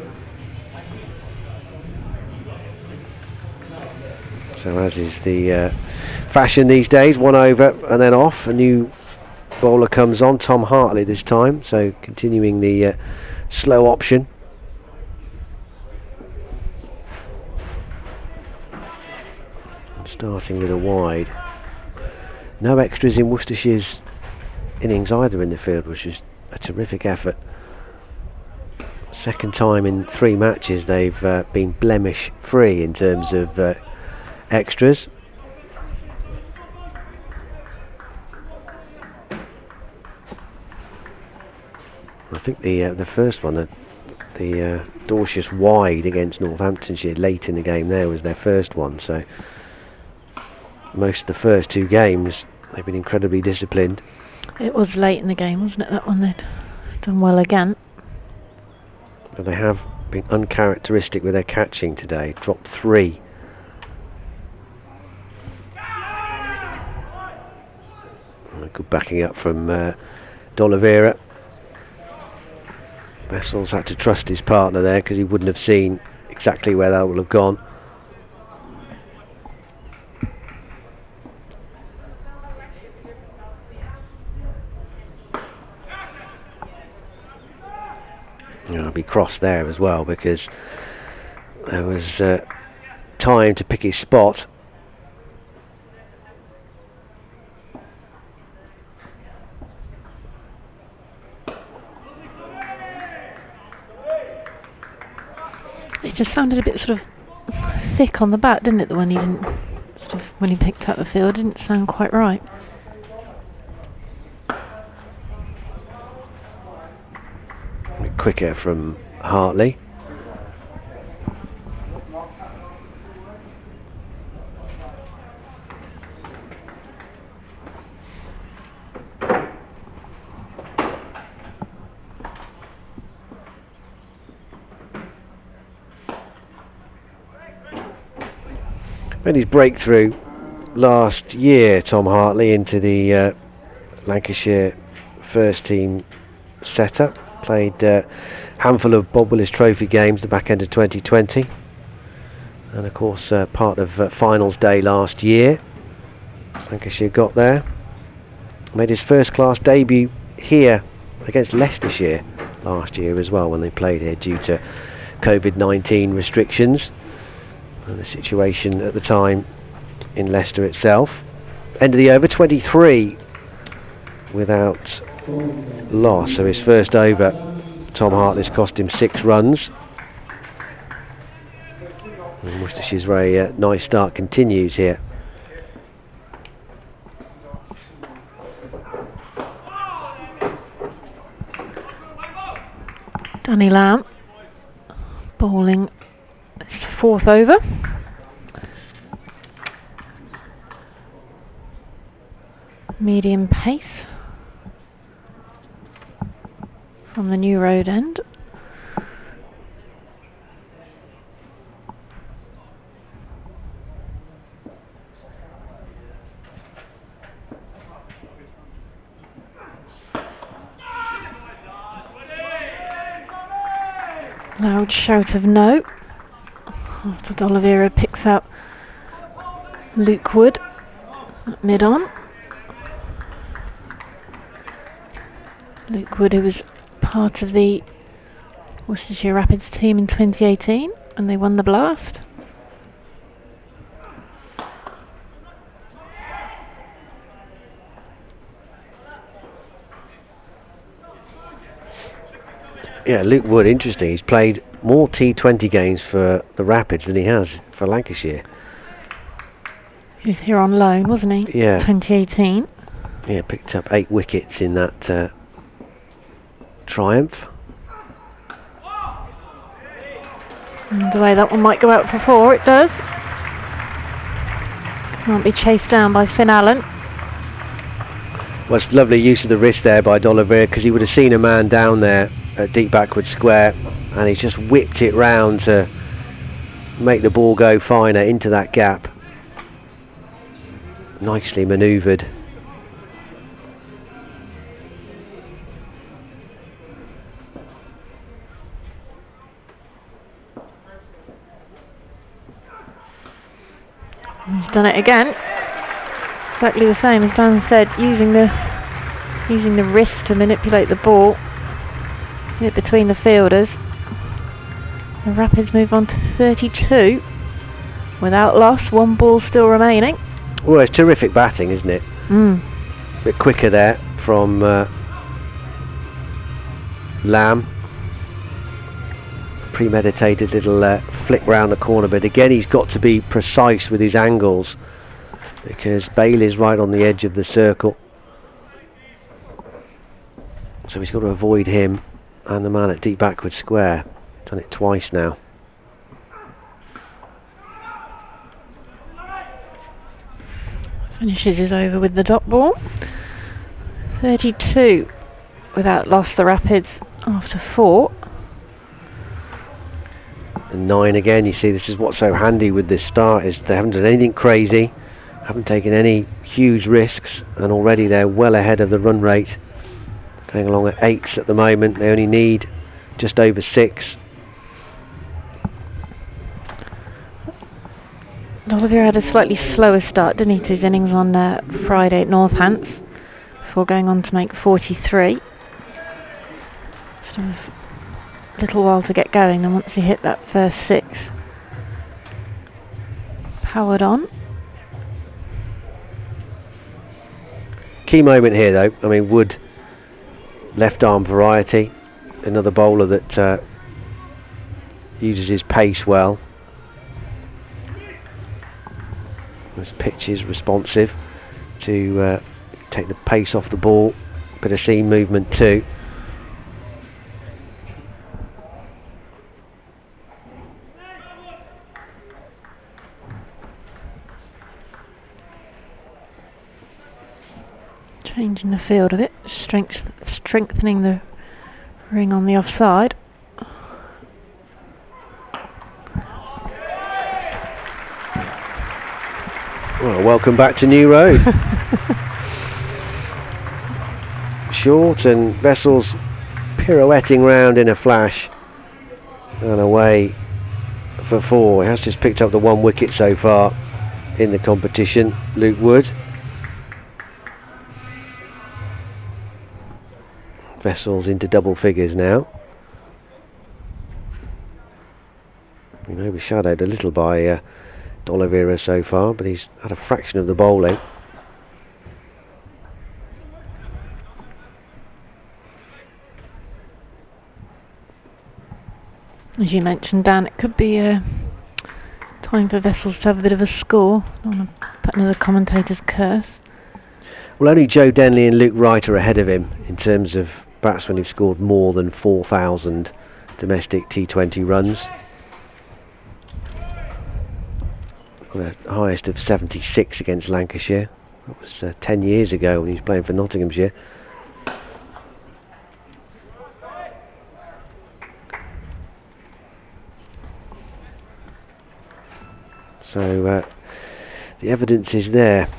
So as is the fashion these days, 1 over and then off. A new bowler comes on, Tom Hartley this time, so continuing the slow option. Starting with a wide. No extras in Worcestershire's innings either in the field, which is a terrific effort. Second time in 3 matches they've been blemish free in terms of extras. I think the first one, the Dorchester wide against Northamptonshire late in the game there was their first one, so most of the first 2 games they've been incredibly disciplined. It was late in the game, wasn't it, that one? They'd done well again. But they have been uncharacteristic with their catching today, dropped 3. Good backing up from D'Oliveira. Vessels had to trust his partner there because he wouldn't have seen exactly where that would have gone. I'll be cross there as well because there was time to pick his spot. It just sounded a bit sort of thick on the bat, didn't it? The one he didn't when he picked up the field, didn't sound quite right. A bit quicker from Hartley. Made his breakthrough last year, Tom Hartley, into the Lancashire first team setup. Played a handful of Bob Willis Trophy games the back end of 2020, and of course part of finals day last year. Lancashire got there. Made his first class debut here against Leicestershire last year as well, when they played here due to COVID-19 restrictions and the situation at the time in Leicester itself. End of the over, 23 without loss, so his first over, Tom Hartley's cost him 6 runs. And Worcestershire's very nice start continues here. Danny Lamb bowling his 4th over. Medium pace from the new road end. Loud shout of no after D'Oliveira picks up Luke Wood at mid-on. Luke Wood, who was part of the Worcestershire Rapids team in 2018, and they won the Blast. Yeah, Luke Wood, interesting. He's played more T20 games for the Rapids than he has for Lancashire. He was here on loan, wasn't he? Yeah. 2018. Yeah, picked up 8 wickets in that triumph. And the way that one might go out for 4, it does. Can't be chased down by Finn Allen. Well, it's lovely use of the wrist there by D'Oliveira, because he would have seen a man down there at deep backward square, and he's just whipped it round to make the ball go finer into that gap. Nicely manoeuvred. He's done it again. Exactly the same as Dan said, using the wrist to manipulate the ball. Hit between the fielders. The Rapids move on to 32 without loss. 1 ball still remaining. Well, it's terrific batting, isn't it? Mm. A bit quicker there from Lamb. Premeditated little flick round the corner, but again he's got to be precise with his angles, because Bailey's right on the edge of the circle, so he's got to avoid him and the man at deep backward square. Done it twice now. Finishes his over with the dot ball. 32 without loss, the Rapids after 4. And 9 again. You see, this is what's so handy with this start, is they haven't done anything crazy, haven't taken any huge risks, and already they're well ahead of the run rate, going along at 8s at the moment. They only need just over 6. D'Oliveira had a slightly slower start, didn't he, to his innings on Friday at Northants, before going on to make 43. Sort of a little while to get going, then once he hit that first 6, powered on. Key moment here though, I mean, Wood, left arm variety, another bowler that uses his pace well. His pitch is responsive to take the pace off the ball, bit of seam movement too. Changing the field a bit, strengthening the ring on the offside. welcome back to New Road. Short and Vessels pirouetting round in a flash and away for 4. He has just picked up the 1 wicket so far in the competition, Luke Wood. Vessels into double figures now. You know, overshadowed a little by D'Oliveira so far, but he's had a fraction of the bowling. As you mentioned, Dan, it could be time for Vessels to have a bit of a score. I don't want to put another commentator's curse. Well, only Joe Denley and Luke Wright are ahead of him in terms of batsmen who've scored more than 4,000 domestic T20 runs. The highest of 76 against Lancashire. That was 10 years ago when he was playing for Nottinghamshire. So the evidence is there.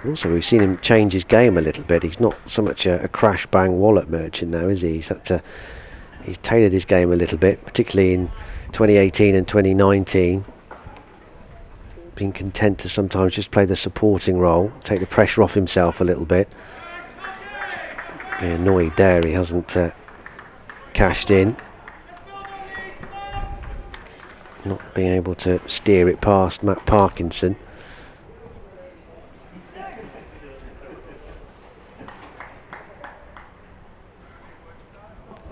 Also, we've seen him change his game a little bit. He's not so much a crash bang wallet merchant now, is he? He's tailored his game a little bit, particularly in 2018 and 2019. Being content to sometimes just play the supporting role, take the pressure off himself a little bit. Annoyed there he hasn't cashed in. Not being able to steer it past Matt Parkinson.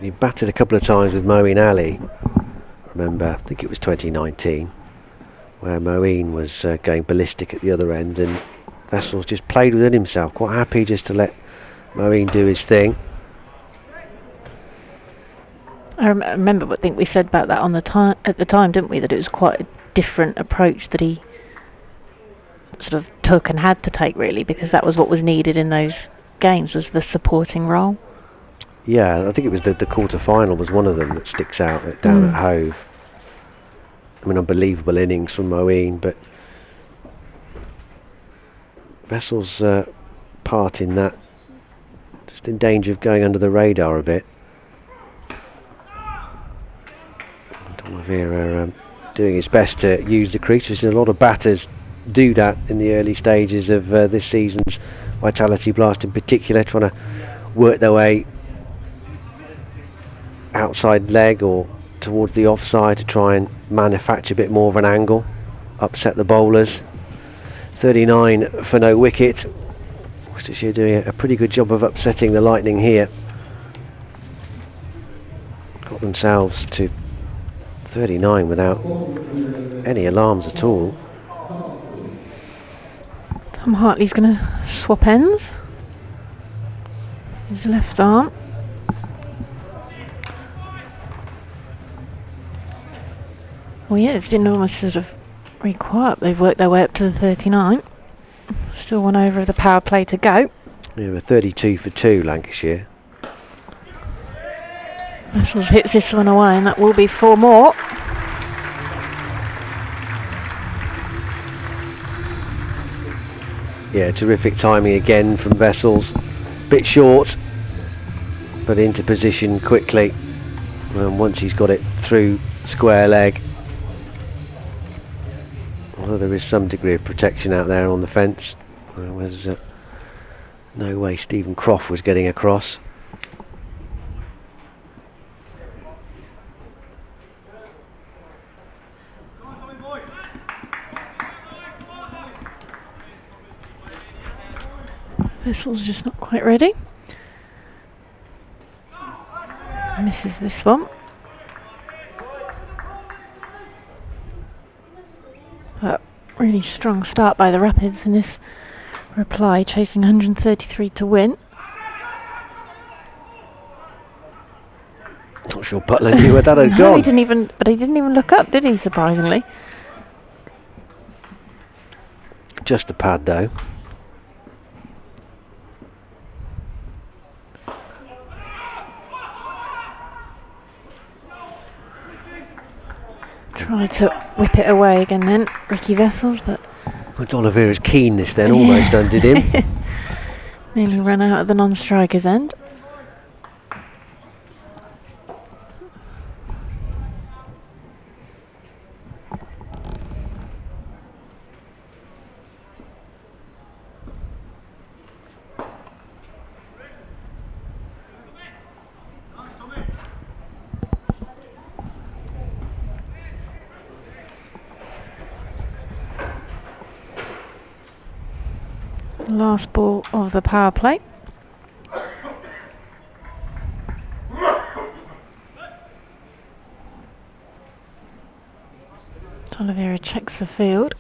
He batted a couple of times with Moeen Ali. Remember, I think it was 2019, where Moeen was going ballistic at the other end, and Vessels just played within himself, quite happy just to let Moeen do his thing. I remember what I think we said about that on the at the time, didn't we? That it was quite a different approach that he sort of took and had to take, really, because that was what was needed in those games, was the supporting role. Yeah, I think it was the quarter-final was one of them that sticks out down at Hove. I mean, unbelievable innings from Moeen, but Vessels' part in that just in danger of going under the radar a bit. D'Oliveira doing his best to use the crease. We've seen a lot of batters do that in the early stages of this season's Vitality Blast in particular, trying to work their way outside leg or towards the offside to try and manufacture a bit more of an angle, upset the bowlers. 39 for no wicket. Worcestershire doing a pretty good job of upsetting the Lightning here. Got themselves to 39 without any alarms at all. Tom Hartley's going to swap ends. His left arm. Well, yeah, it's been almost sort of very quiet. They've worked their way up to the 39. Still one over of the power play to go. Yeah, we're 32 for 2, Lancashire. Vessels hits this one away, and that will be 4 more. Yeah, terrific timing again from Vessels. Bit short, but into position quickly. And once he's got it through square leg, although there is some degree of protection out there on the fence, there was no way Stephen Croft was getting across. Vessels just not quite ready. Misses this one. But really strong start by the Rapids in this reply, chasing 133 to win. Not sure Butler knew where that had No, gone. he didn't even look up, did he, surprisingly? Just a pad though. Tried to whip it away again then, Ricky Vessels, but... Oliveira's keenness then almost undid him. Nearly ran out at the non-striker's end. Last ball of the power play. Oliveira checks the field.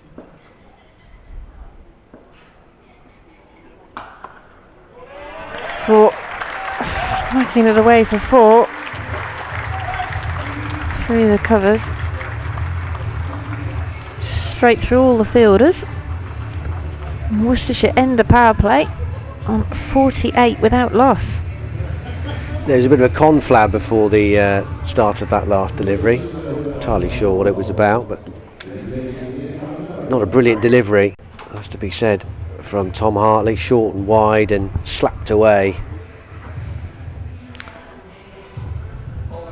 For knocking it away for 4. 3 of the covers. Straight through all the fielders. Worcestershire end the power play on 48 without loss. There was a bit of a conflab before the start of that last delivery. Entirely sure what it was about, but not a brilliant delivery, has to be said, from Tom Hartley. Short and wide and slapped away.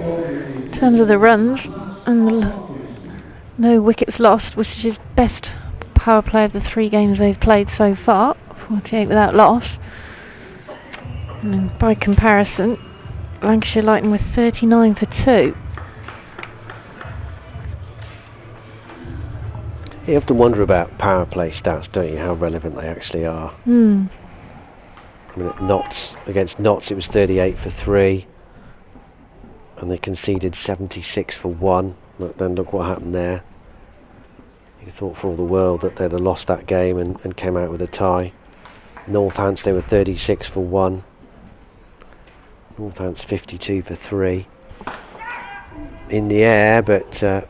In terms of the runs and no wickets lost, Worcestershire's best power play of the 3 games they've played so far, 48 without loss. And then by comparison, Lancashire Lightning with 39 for 2. You often wonder about power play stats, don't you, how relevant they actually are. I mean, against Notts it was 38 for 3 and they conceded 76 for 1, but then look what happened there. You thought for all the world that they'd have lost that game and came out with a tie. Northants, they were 36 for 1. Northants 52 for 3. In the air, but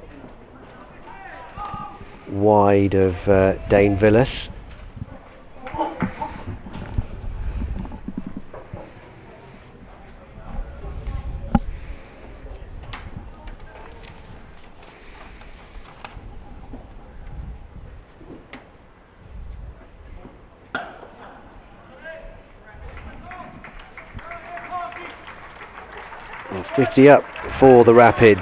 wide of Dane Villas. And 50 up for the Rapids.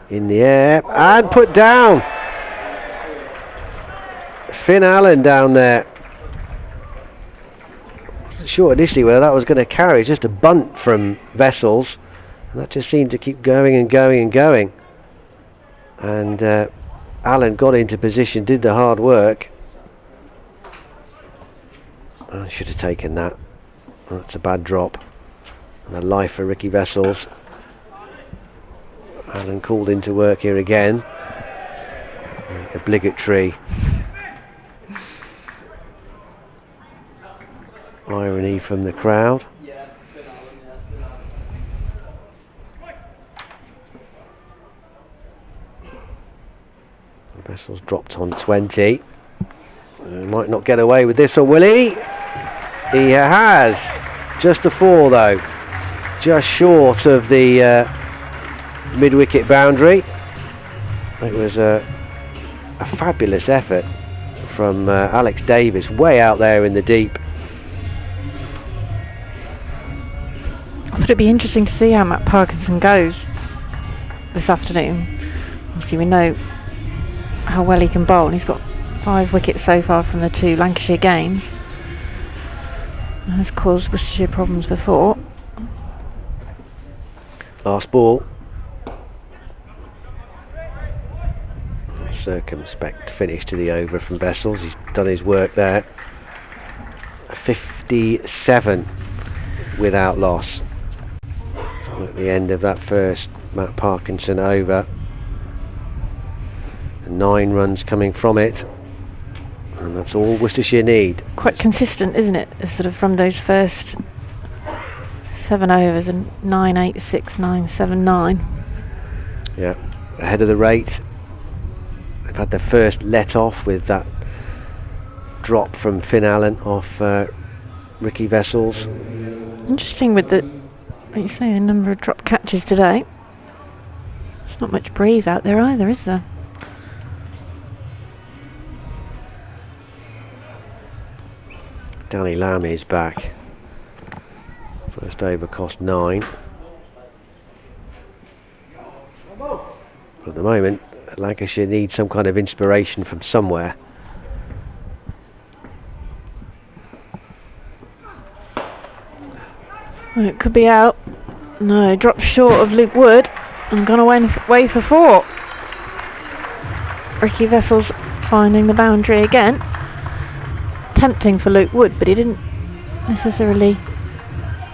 In the air and put down. Finn Allen down there. Wasn't sure initially whether that was going to carry, just a bunt from Vessels, and that just seemed to keep going and going and going. And Allen got into position, did the hard work. I should have taken that. That's a bad drop. And a life for Ricky Vessels. Allen called into work here again. Obligatory irony from the crowd. Vessels dropped on 20. Might not get away with this, or will he? He has. Just a 4 though. Just short of the mid-wicket boundary. It was a fabulous effort from Alex Davis, way out there in the deep. I thought it'd be interesting to see how Matt Parkinson goes this afternoon. Obviously we know how well he can bowl, and he's got 5 wickets so far from the 2 Lancashire games. And has caused Worcestershire problems before. Last ball. Circumspect finish to the over from Vessels. He's done his work there. 57 without loss. So at the end of that first Matt Parkinson over, 9 runs coming from it, and that's all Worcestershire need. Quite consistent, isn't it? Sort of from those first 7 overs, and 9, 8, 6, 9, 7, 9. Yeah, ahead of the rate. They've had their first let off with that drop from Finn Allen off Ricky Vessels. Interesting with the, like you say, the number of drop catches today. There's not much breeze out there either, is there? Danny Lamb is back. First over cost 9. At the moment, Lancashire needs some kind of inspiration from somewhere. Well, it could be out. No, dropped short of Luke Wood and gone away for 4. Ricky Vessels finding the boundary again. Tempting for Luke Wood, but he didn't necessarily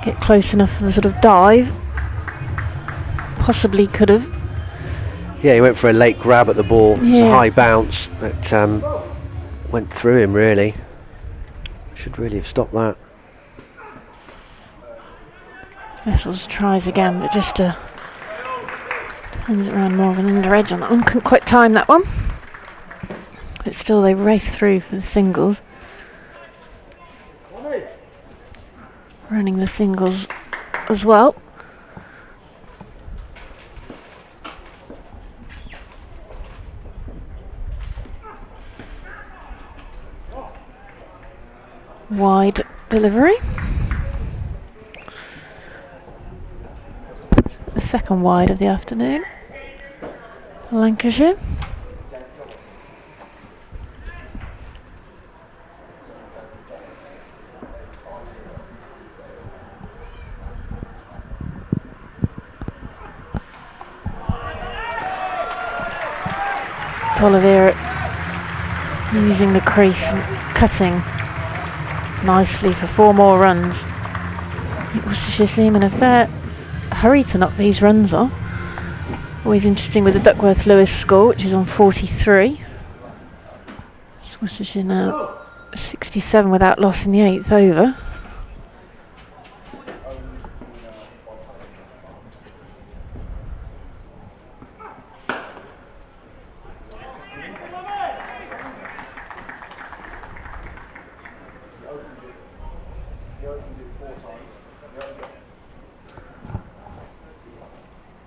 get close enough for the sort of dive. Possibly could have. Yeah, he went for a late grab at the ball. Yeah. A high bounce that went through him, really. Should really have stopped that. Vessels tries again, but just turns it around more of an under edge on that one. Couldn't quite time that one. But still they race through for the singles. Running the singles as well. Wide delivery. The second wide of the afternoon. Lancashire. Oliveira using the crease and cutting nicely for 4 more runs. Worcestershire seem in a fair hurry to knock these runs off. Always interesting with the Duckworth-Lewis score, which is on 43. Worcestershire now 67 without loss in the 8th over.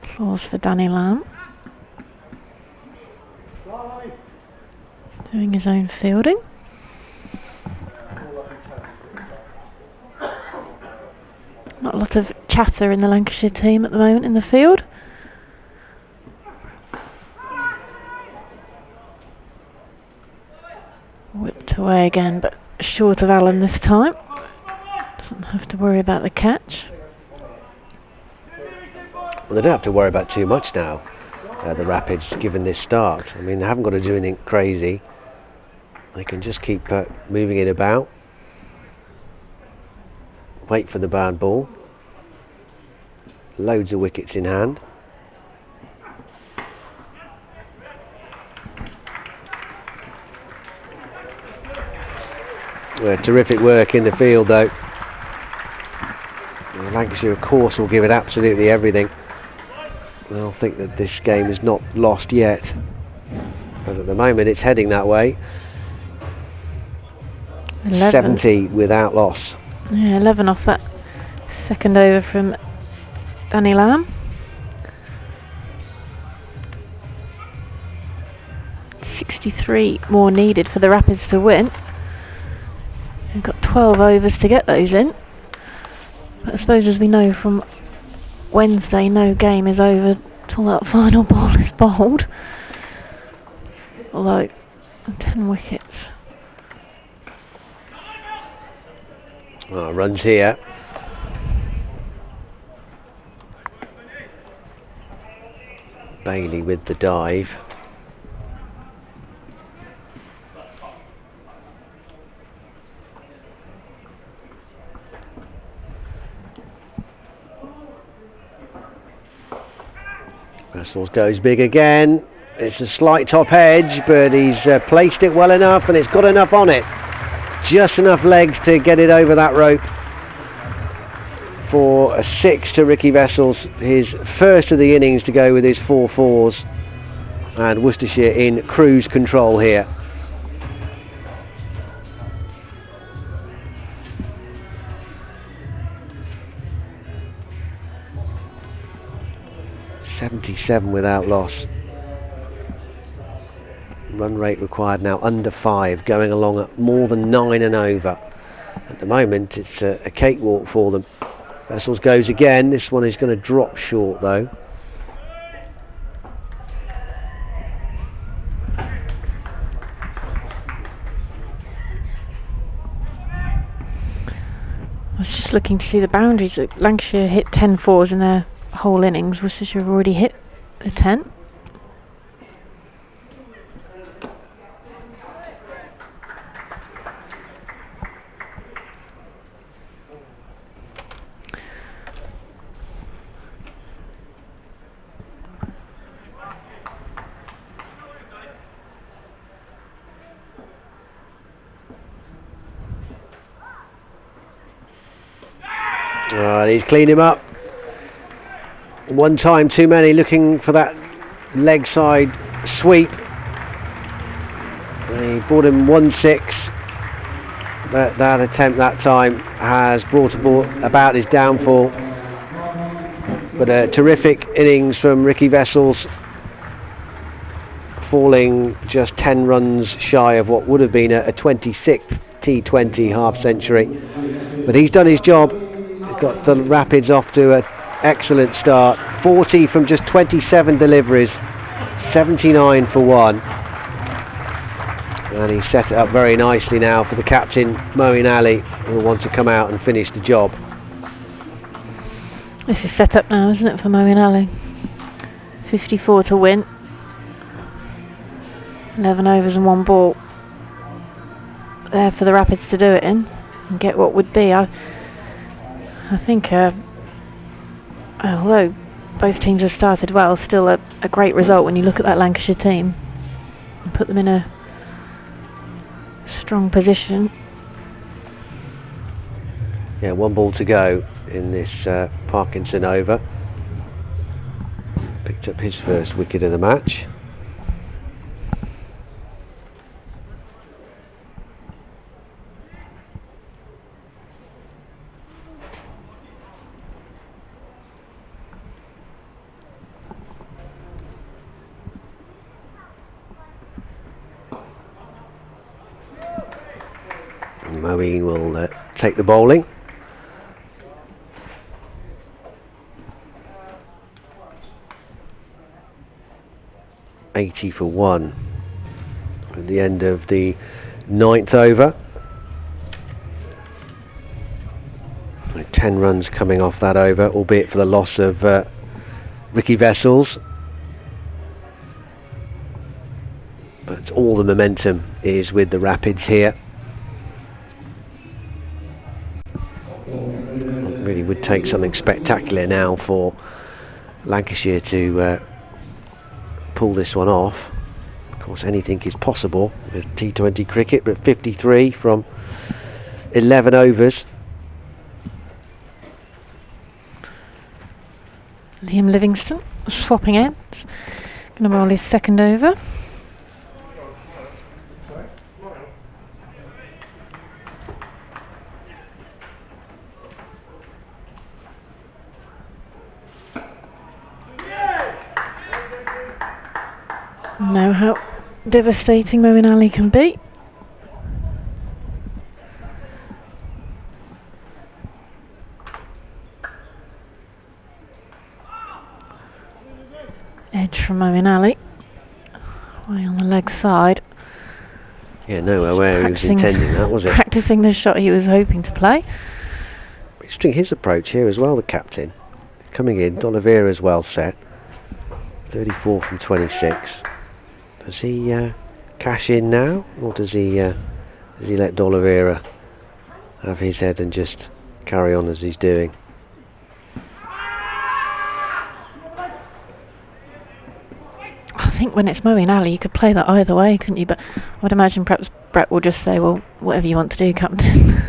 Applause for Danny Lamb. Doing his own fielding. Not a lot of chatter in the Lancashire team at the moment in the field. Whipped away again, but short of Allen this time. Doesn't have to worry about the catch. Well, they don't have to worry about too much now, the Rapids, given this start. I mean, they haven't got to do anything crazy. They can just keep moving it about. Wait for the bad ball. Loads of wickets in hand. Well, terrific work in the field, though. Lancashire, of course, will give it absolutely everything. They'll think that this game is not lost yet, but at the moment it's heading that way. 11. 70 without loss. Yeah, 11 off that second over from Danny Lamb. 63 more needed for the Rapids to win. They've got 12 overs to get those in. But I suppose, as we know from Wednesday, no game is over till that final ball is bowled. Although 10 wickets. Oh, runs here. Bailey with the dive. Vessels goes big again. It's a slight top edge, but he's placed it well enough and it's got enough on it. Just enough legs to get it over that rope. for a 6 to Ricky Vessels, his first of the innings to go with his 4-4s, and Worcestershire in cruise control here. .77 without loss. Run rate required now under 5, going along at more than 9 and over. At the moment it's a cakewalk for them. Vessels goes again. This one is going to drop short though. I was just looking to see the boundaries. Lancashire hit 10 fours in their whole innings. Worcestershire have already hit the 10. He's cleaned him up. One time too many, looking for that leg side sweep. He brought him 1-6. That attempt that time has brought about his downfall. But a terrific innings from Ricky Vessels, falling just 10 runs shy of what would have been a 26th T20 half century. But he's done his job. Got the Rapids off to an excellent start. 40 from just 27 deliveries, 79 for 1. And he set it up very nicely now for the captain, Moeen Ali, who will want to come out and finish the job. This is set up now, isn't it, for Moeen Ali? 54 to win. 11 overs and 1 ball. There for the Rapids to do it in and get what would be. I think, although both teams have started well, still a great result when you look at that Lancashire team and put them in a strong position. Yeah, 1 ball to go in this Parkinson over. Picked up his first wicket of the match. Moeen will take the bowling. .80 for 1 at the end of the 9th over. 10 runs coming off that over, albeit for the loss of Ricky Vessels. But all the momentum is with the Rapids here. Really would take something spectacular now for Lancashire to pull this one off. Of course, anything is possible with T20 cricket, but 53 from 11 overs. Liam Livingston swapping ends. Going to roll his second over. Know how devastating Moeen Ali can be. Edge from Moeen Ali, way on the leg side. Yeah, nowhere where he was intending that, was it? Practicing the shot he was hoping to play. Interesting his approach here as well, the captain. Coming in, D'Oliveira's well set. 34 from 26. Does he cash in now, or does he let D'Oliveira have his head and just carry on as he's doing? I think when it's Moeen Ali, you could play that either way, couldn't you? But I would imagine perhaps Brett will just say, well, whatever you want to do, captain.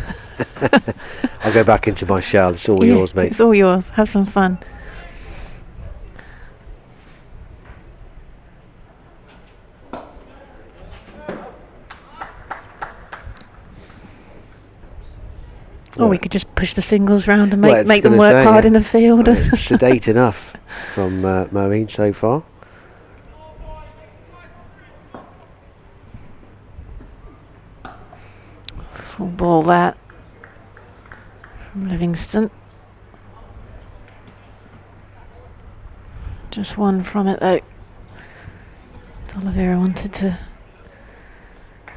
I'll go back into my shell. It's all Yeah, yours, mate. It's all yours. Have some fun. Or we could just push the singles round and make them work hard in the field. Well, it's sedate enough from Moeen so far. Full ball there from Livingston. Just one from it though. Oliveira wanted to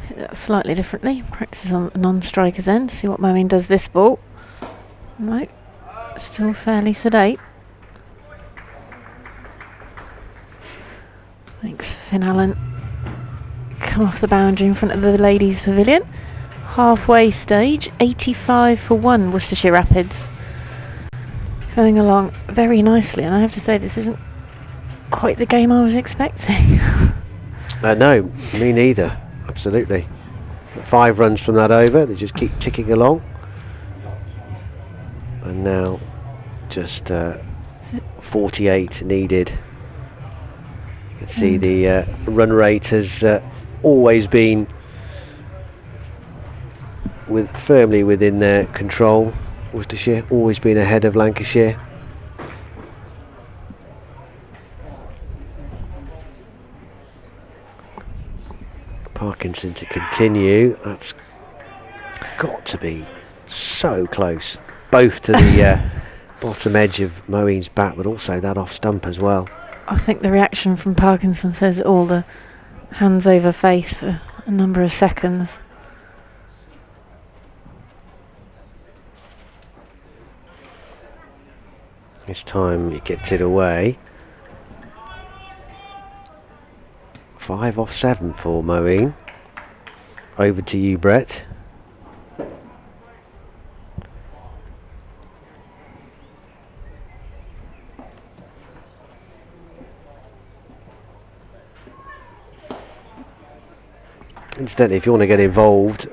hit that slightly differently. Practice on non-striker's end. See what Moeen does this ball. No, still fairly sedate. Thanks, Finn Allen. Come off the boundary in front of the ladies' pavilion. Halfway stage, 85 for 1 Worcestershire Rapids. Going along very nicely, and I have to say this isn't quite the game I was expecting. No, me neither. Absolutely. 5 runs from that over, they just keep ticking along. And now just 48 needed. You can see the run rate has always been firmly within their control. Worcestershire always been ahead of Lancashire. Parkinson to continue. That's got to be so close, both to the bottom edge of Moeen's bat, but also that off stump as well. I think the reaction from Parkinson says all, the hands over face for a number of seconds. This time he gets it away. 5 off 7 for Moeen. Over to you, Brett. Incidentally, if you want to get involved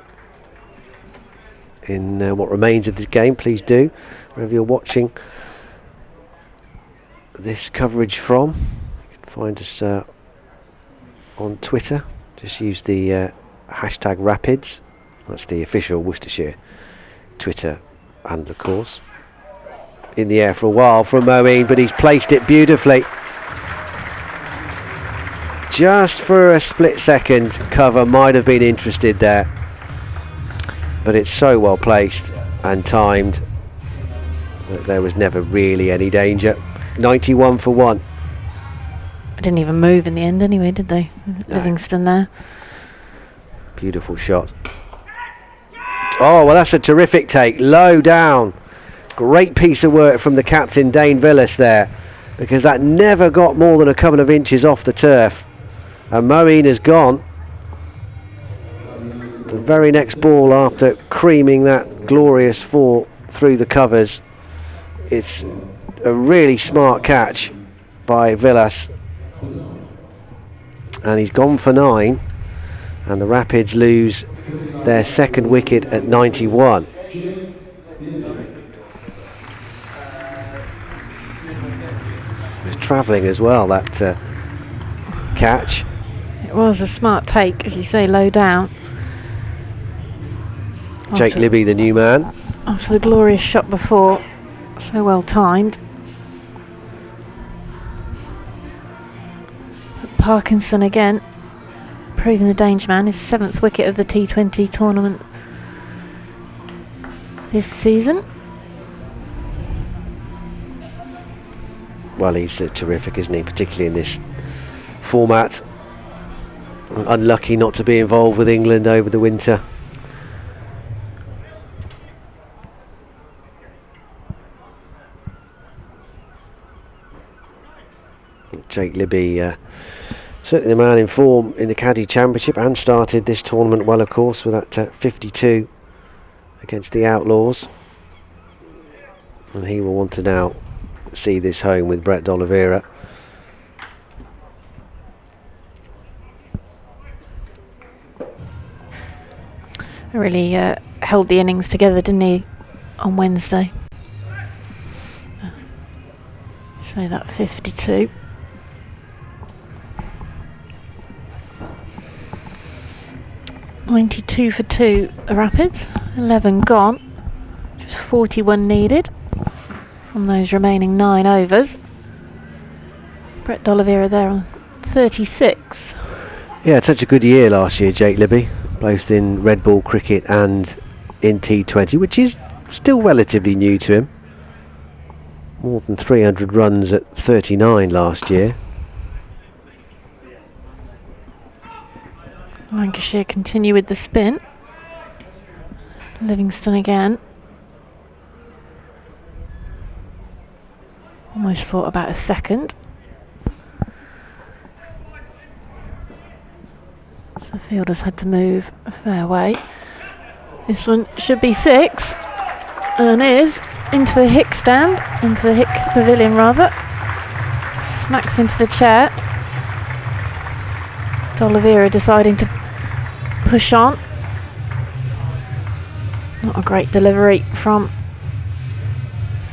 in what remains of this game, please do. Wherever you're watching this coverage from, you can find us on Twitter. Just use the hashtag Rapids. That's the official Worcestershire Twitter and of course. In the air for a while from Moeen, but he's placed it beautifully. Just for a split second, cover might have been interested there, but it's so well placed and timed that there was never really any danger. 91 for 1. I didn't even move in the end anyway, did they? No. Livingston there. Beautiful shot. Oh, well, that's a terrific take. Low down. Great piece of work from the captain, Dane Villas, there, because that never got more than a couple of inches off the turf. And Moeen has gone. The very next ball, after creaming that glorious 4 through the covers, it's a really smart catch by Villas. And he's gone for 9, and the Rapids lose their second wicket at 91. It was travelling as well, that catch. It was a smart take, as you say, low down. Jake Libby, the new man. After the glorious shot before, so well timed. Parkinson again, proving the danger man, his 7th wicket of the T20 tournament this season. Well, he's terrific, isn't he? Particularly in this format. Unlucky not to be involved with England over the winter. Jake Libby, certainly the man in form in the Caddy Championship, and started this tournament well, of course, with that 52 against the Outlaws. And he will want to now see this home with Brett D'Oliveira. A really held the innings together, didn't he, on Wednesday? So that 52. $92 for 2 Rapids, 11 gone, just 41 needed from those remaining 9 overs. Brett D'Oliveira there on 36. Yeah, it's such a good year last year, Jake Libby, both in red ball cricket and in T20, which is still relatively new to him. More than 300 runs at 39 last year. Lancashire continue with the spin. Livingston again. Almost thought about a second. So the fielders had to move a fair way. This one should be 6, and is into the Hick stand, into the Hick pavilion rather. Smacks into the chair. D'Oliveira deciding to push on. Not a great delivery from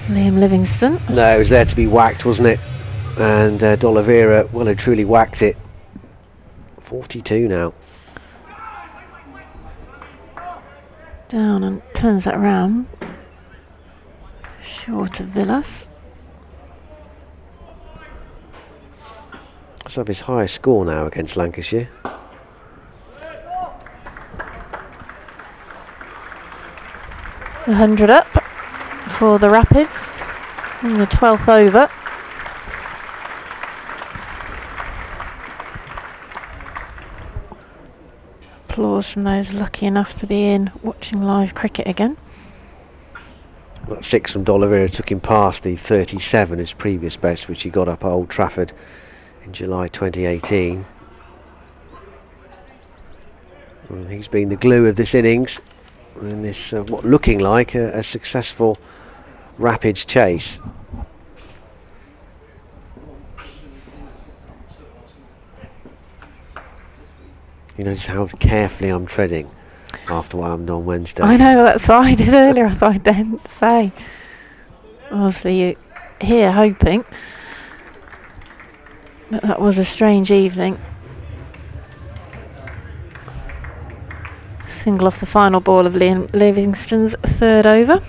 Liam Livingston. No, it was there to be whacked, wasn't it? And D'Oliveira, well, had truly whacked it. 42 now. Down and turns that round. Short of Villas. Let's have his highest score now against Lancashire. A 100 up for the Rapids in the 12th over. Applause from those lucky enough to be in watching live cricket again. That 6 from D'Oliveira took him past the 37, his previous best, which he got up at Old Trafford in July 2018. Well, he's been the glue of this innings in this what looking like a successful Rapids chase. You notice how carefully I'm treading after what happened on Wednesday. I know, that's what I did earlier. I thought I didn't say. Obviously you're here hoping, but that was a strange evening. Single off the final ball of Liam Livingston's 3rd over.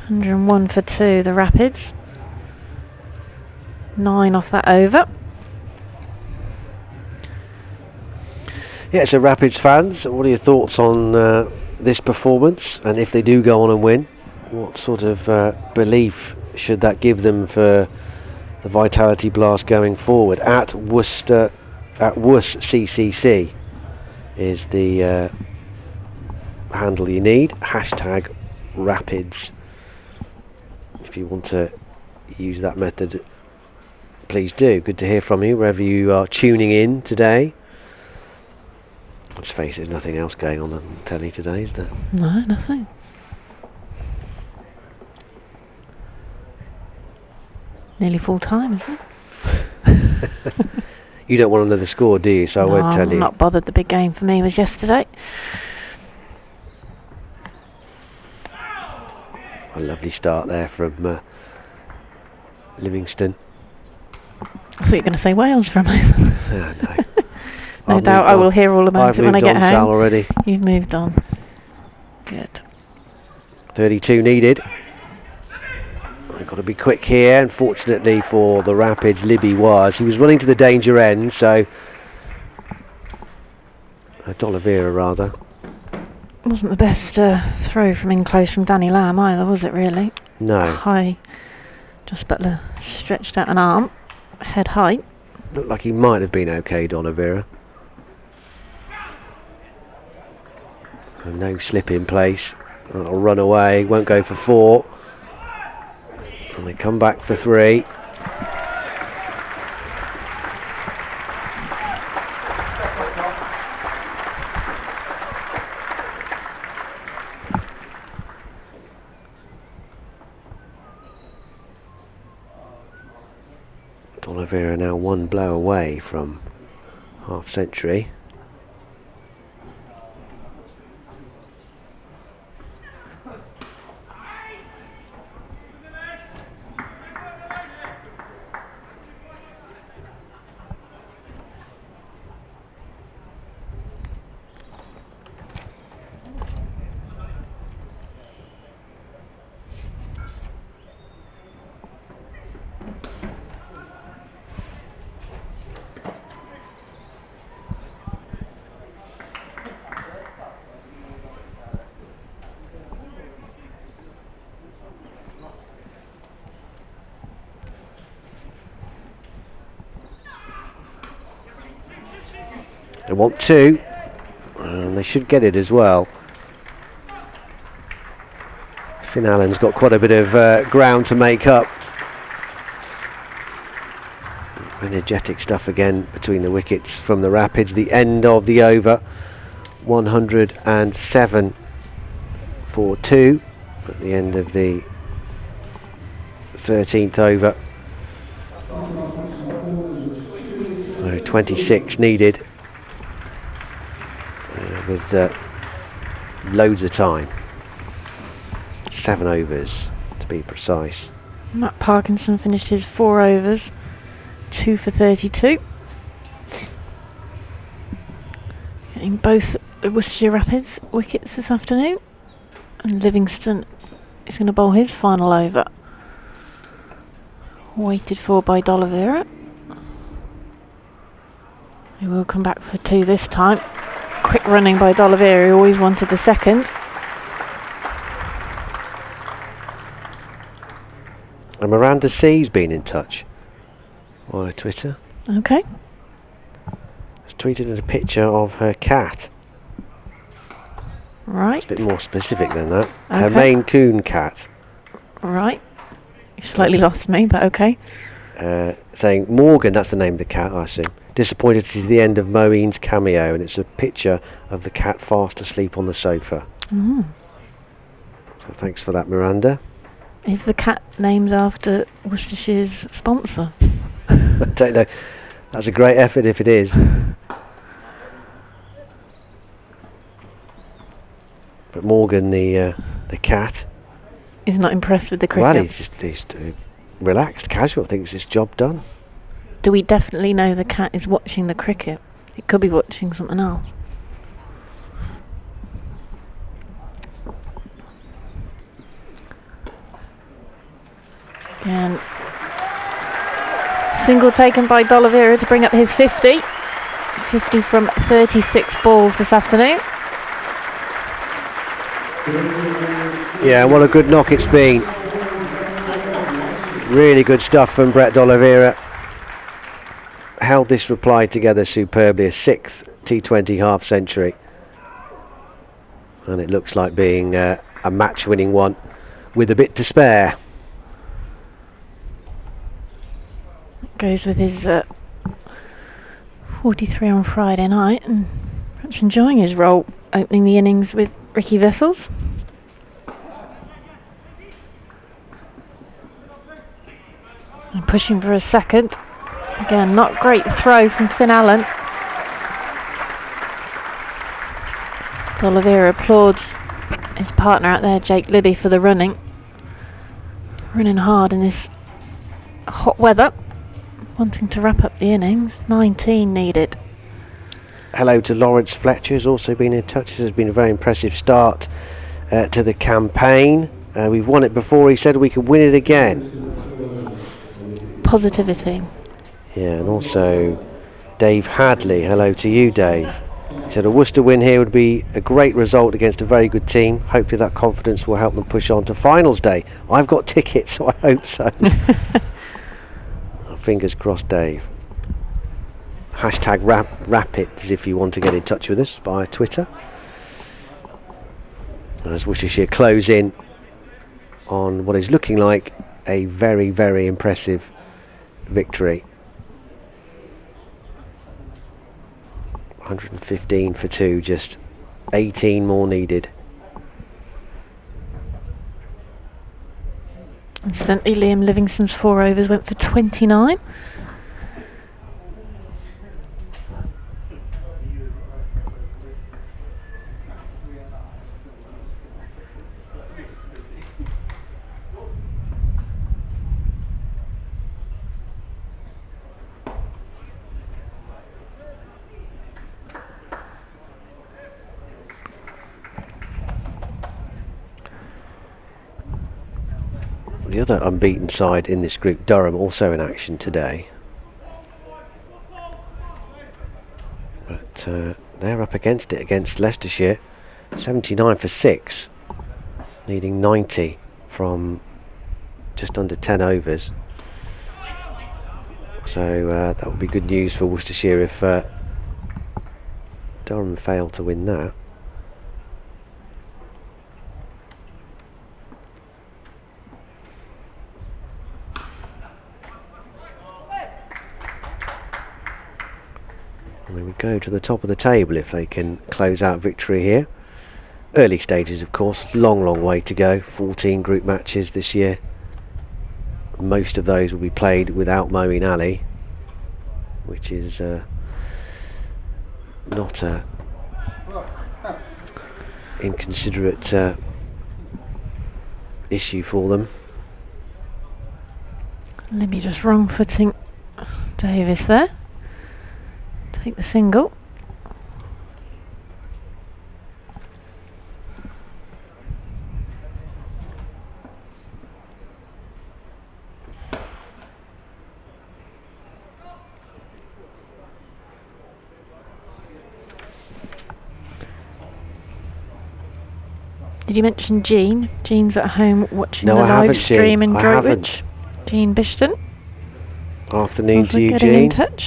101 for 2 the Rapids. 9 off that over. Yeah, so Rapids fans, what are your thoughts on this performance? And if they do go on and win, what sort of belief should that give them for the Vitality Blast going forward? At Worcester, at Worc CCC is the handle you need. Hashtag Rapids. If you want to use that method, please do. Good to hear from you wherever you are tuning in today. Let's face it, there's nothing else going on telly today, is there? No, nothing. Nearly full time, isn't it? You don't want to know the score, do you? So no, I won't tell you. I'm not bothered. The big game for me was yesterday. A lovely start there from Livingston. I thought you were going to say Wales for a moment. No. No doubt I will hear all about it when I get home. Sal, already. You've moved on. Good. 32 needed. I've got to be quick here. Unfortunately for the Rapids, Libby was. He was running to the danger end, so D'Oliveira rather. Wasn't the best throw from in close from Danny Lamb either, was it really? No. High. Just Butler stretched out an arm, head height. Looked like he might have been okay, D'Oliveira. And no slip in place. That'll run away, won't go for 4. And they come back for 3. D'Oliveira now 1 blow away from half century. They want 2, and they should get it as well. Finn Allen's got quite a bit of ground to make up. Energetic stuff again between the wickets from the Rapids. The end of the over, 107 for 2 at the end of the 13th over. So 26 needed with loads of time. 7 overs to be precise. Matt Parkinson finished his 4 overs, 2 for 32. Getting both the Worcestershire Rapids wickets this afternoon, and Livingston is going to bowl his final over. Waited for by D'Oliveira, who will come back for 2 this time. Quick running by D'Oliveira, who always wanted the second. And Miranda C's been in touch via Twitter. Okay. Has tweeted a picture of her cat. Right. It's a bit more specific than that. Okay. Her Maine Coon cat. Right. You slightly lost me, but okay. Saying Morgan, that's the name of the cat, I assume. Disappointed to see the end of Moeen's cameo, and it's a picture of the cat fast asleep on the sofa. Mm. So thanks for that, Miranda. Is the cat named after Worcestershire's sponsor? I don't know. That's a great effort if it is. But Morgan, the cat, is not impressed with the cricket. well, he's relaxed, casual, thinks his job done. Do we definitely know the cat is watching the cricket? It could be watching something else. And single taken by D'Oliveira to bring up his 50. 50 from 36 balls this afternoon. Yeah, what a good knock it's been. Really good stuff from Brett D'Oliveira. Held this reply together superbly, a 6th T20 half century. And it looks like being a match-winning one with a bit to spare. Goes with his 43 on Friday night, and perhaps enjoying his role opening the innings with Ricky Vessels. And pushing for a second. Again, not great throw from Finn Allen. D'Oliveira applauds his partner out there, Jake Libby, for the running. Running hard in this hot weather. Wanting to wrap up the innings. 19 needed. Hello to Lawrence Fletcher, who's also been in touch. This has been a very impressive start to the campaign. We've won it before. He said we could win it again. Positivity. Yeah, and also Dave Hadley. Hello to you, Dave. He said a Worcester win here would be a great result against a very good team. Hopefully that confidence will help them push on to finals day. I've got tickets, so I hope so. Fingers crossed, Dave. Hashtag Rapids if you want to get in touch with us via Twitter. As Worcestershire close in on what is looking like a very, very impressive victory. 115 for 2, just 18 more needed. Incidentally, Liam Livingston's 4 overs went for 29. The other unbeaten side in this group, Durham, also in action today. But they're up against it against Leicestershire. 79 for 6, needing 90 from just under 10 overs. So that would be good news for Worcestershire if Durham failed to win that. And we would go to the top of the table if they can close out victory here. Early stages, of course, long way to go. 14 group matches this year. Most of those will be played without Moeen Ali, which is not a inconsiderate issue for them. Libby just wrong footing Davis there. Take the single. Did you mention Jean? Jean's at home watching the live stream in Droitwich. Jean Bishton. Afternoon to you, getting Jean. in touch.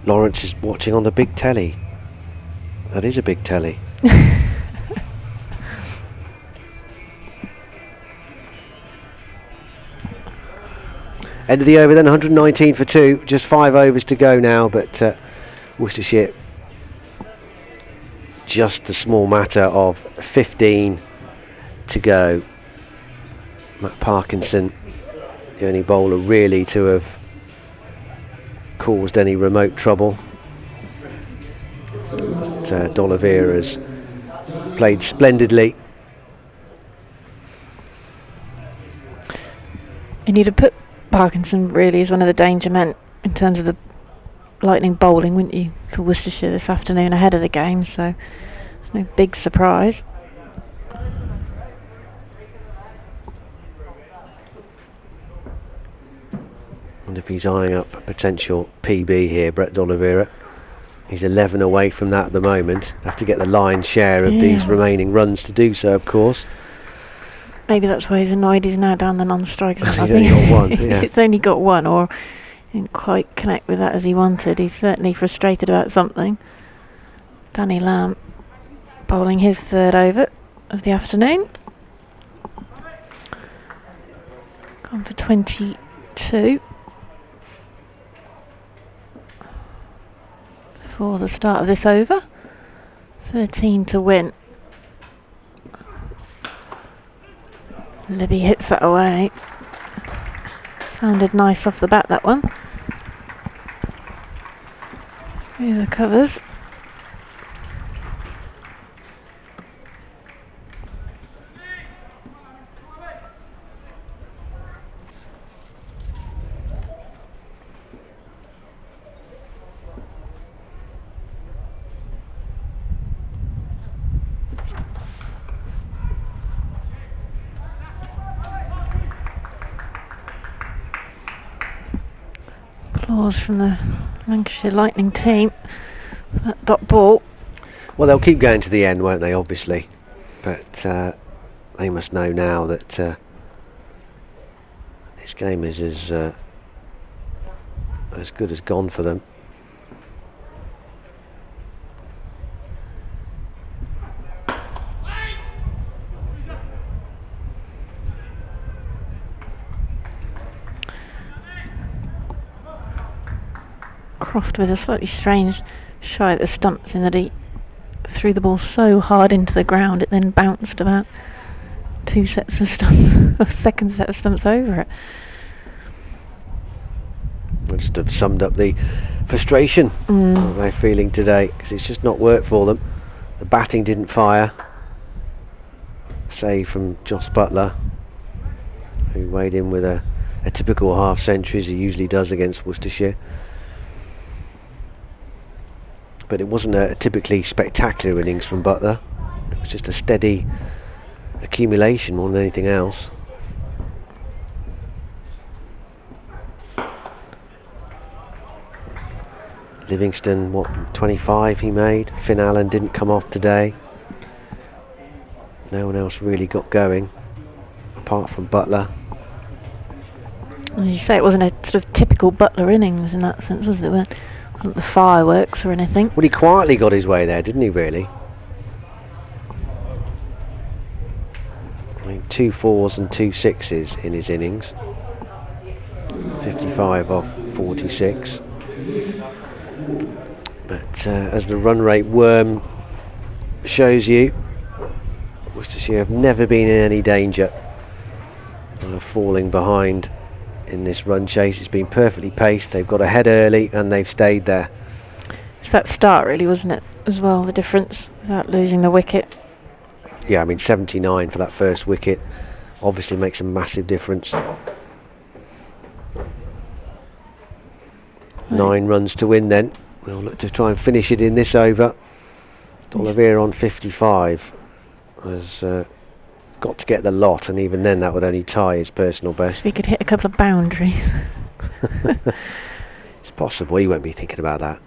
Lawrence is watching on the big telly. That is a big telly. End of the over then, 119 for 2. Just 5 overs to go now, but Worcestershire just a small matter of 15 to go. Matt Parkinson, the only bowler really to have caused any remote trouble. But D'Oliveira's played splendidly. And you'd have put Parkinson really as one of the danger men in terms of the Lightning bowling, wouldn't you, for Worcestershire this afternoon ahead of the game, so it's no big surprise. And if he's eyeing up a potential PB here, Brett D'Oliveira, he's 11 away from that at the moment. Have to get the lion's share of these remaining runs to do so, of course. Maybe that's why he's annoyed he's now down the non-strikers. He's only got one, yeah. It's only got one, or didn't quite connect with that as he wanted. He's certainly frustrated about something. Danny Lamb bowling his third over of the afternoon. Gone for 22 for the start of this over. 13 to win. Libby hits that away. Sounded nice off the bat, that one. Through the covers. Applause from the Lancashire Lightning team. That dot ball. Well, they'll keep going to the end, won't they, obviously, but they must know now that this game is as good as gone for them. Croft with a slightly strange shy at the stumps in that he threw the ball so hard into the ground it then bounced about 2 sets of stumps, a second set of stumps over it. Just have summed up the frustration that they're feeling today, because it's just not worked for them. The batting didn't fire, save from Joss Butler, who weighed in with a typical half century as he usually does against Worcestershire. But it wasn't a typically spectacular innings from Butler. It was just a steady accumulation more than anything else. Livingston, what, 25 he made? Finn Allen didn't come off today. No one else really got going apart from Butler. As you say, it wasn't a sort of typical Butler innings in that sense, was it? It wasn't the fireworks or anything. Well, he quietly got his way there, didn't he, really? I mean, 2 4s and 2 6s in his innings. 55 off 46. But as the run rate worm shows you, Worcestershire have never been in any danger of falling behind in this run chase. It's been perfectly paced. They've got ahead early and they've stayed there. It's that start, really, wasn't it, as well, the difference, without losing the wicket. Yeah, I mean, 79 for that first wicket obviously makes a massive difference. 9 runs to win then. We'll look to try and finish it in this over. D'Oliveira on 55 has got to get the lot, and even then that would only tie his personal best. If he could hit a couple of boundaries. It's possible. He won't be thinking about that,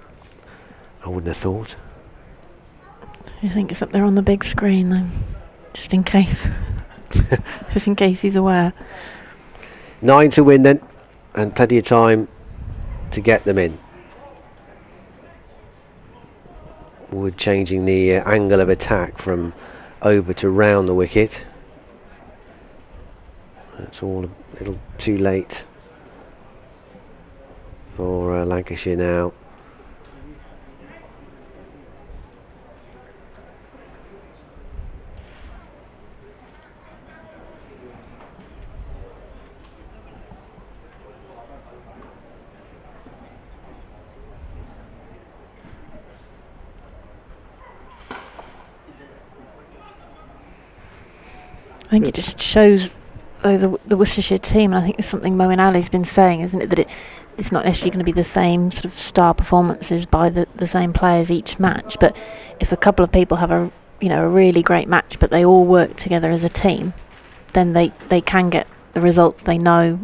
I wouldn't have thought. I think it's up there on the big screen then, just in case. Just in case he's aware. 9 to win then, and plenty of time to get them in. Wood changing the angle of attack from over to round the wicket. That's all a little too late for Lancashire now. I think it just shows the Worcestershire team, and I think it's something Moeen Ali's been saying, isn't it, that it's not necessarily going to be the same sort of star performances by the same players each match, but if a couple of people have a really great match but they all work together as a team, then they can get the results. They know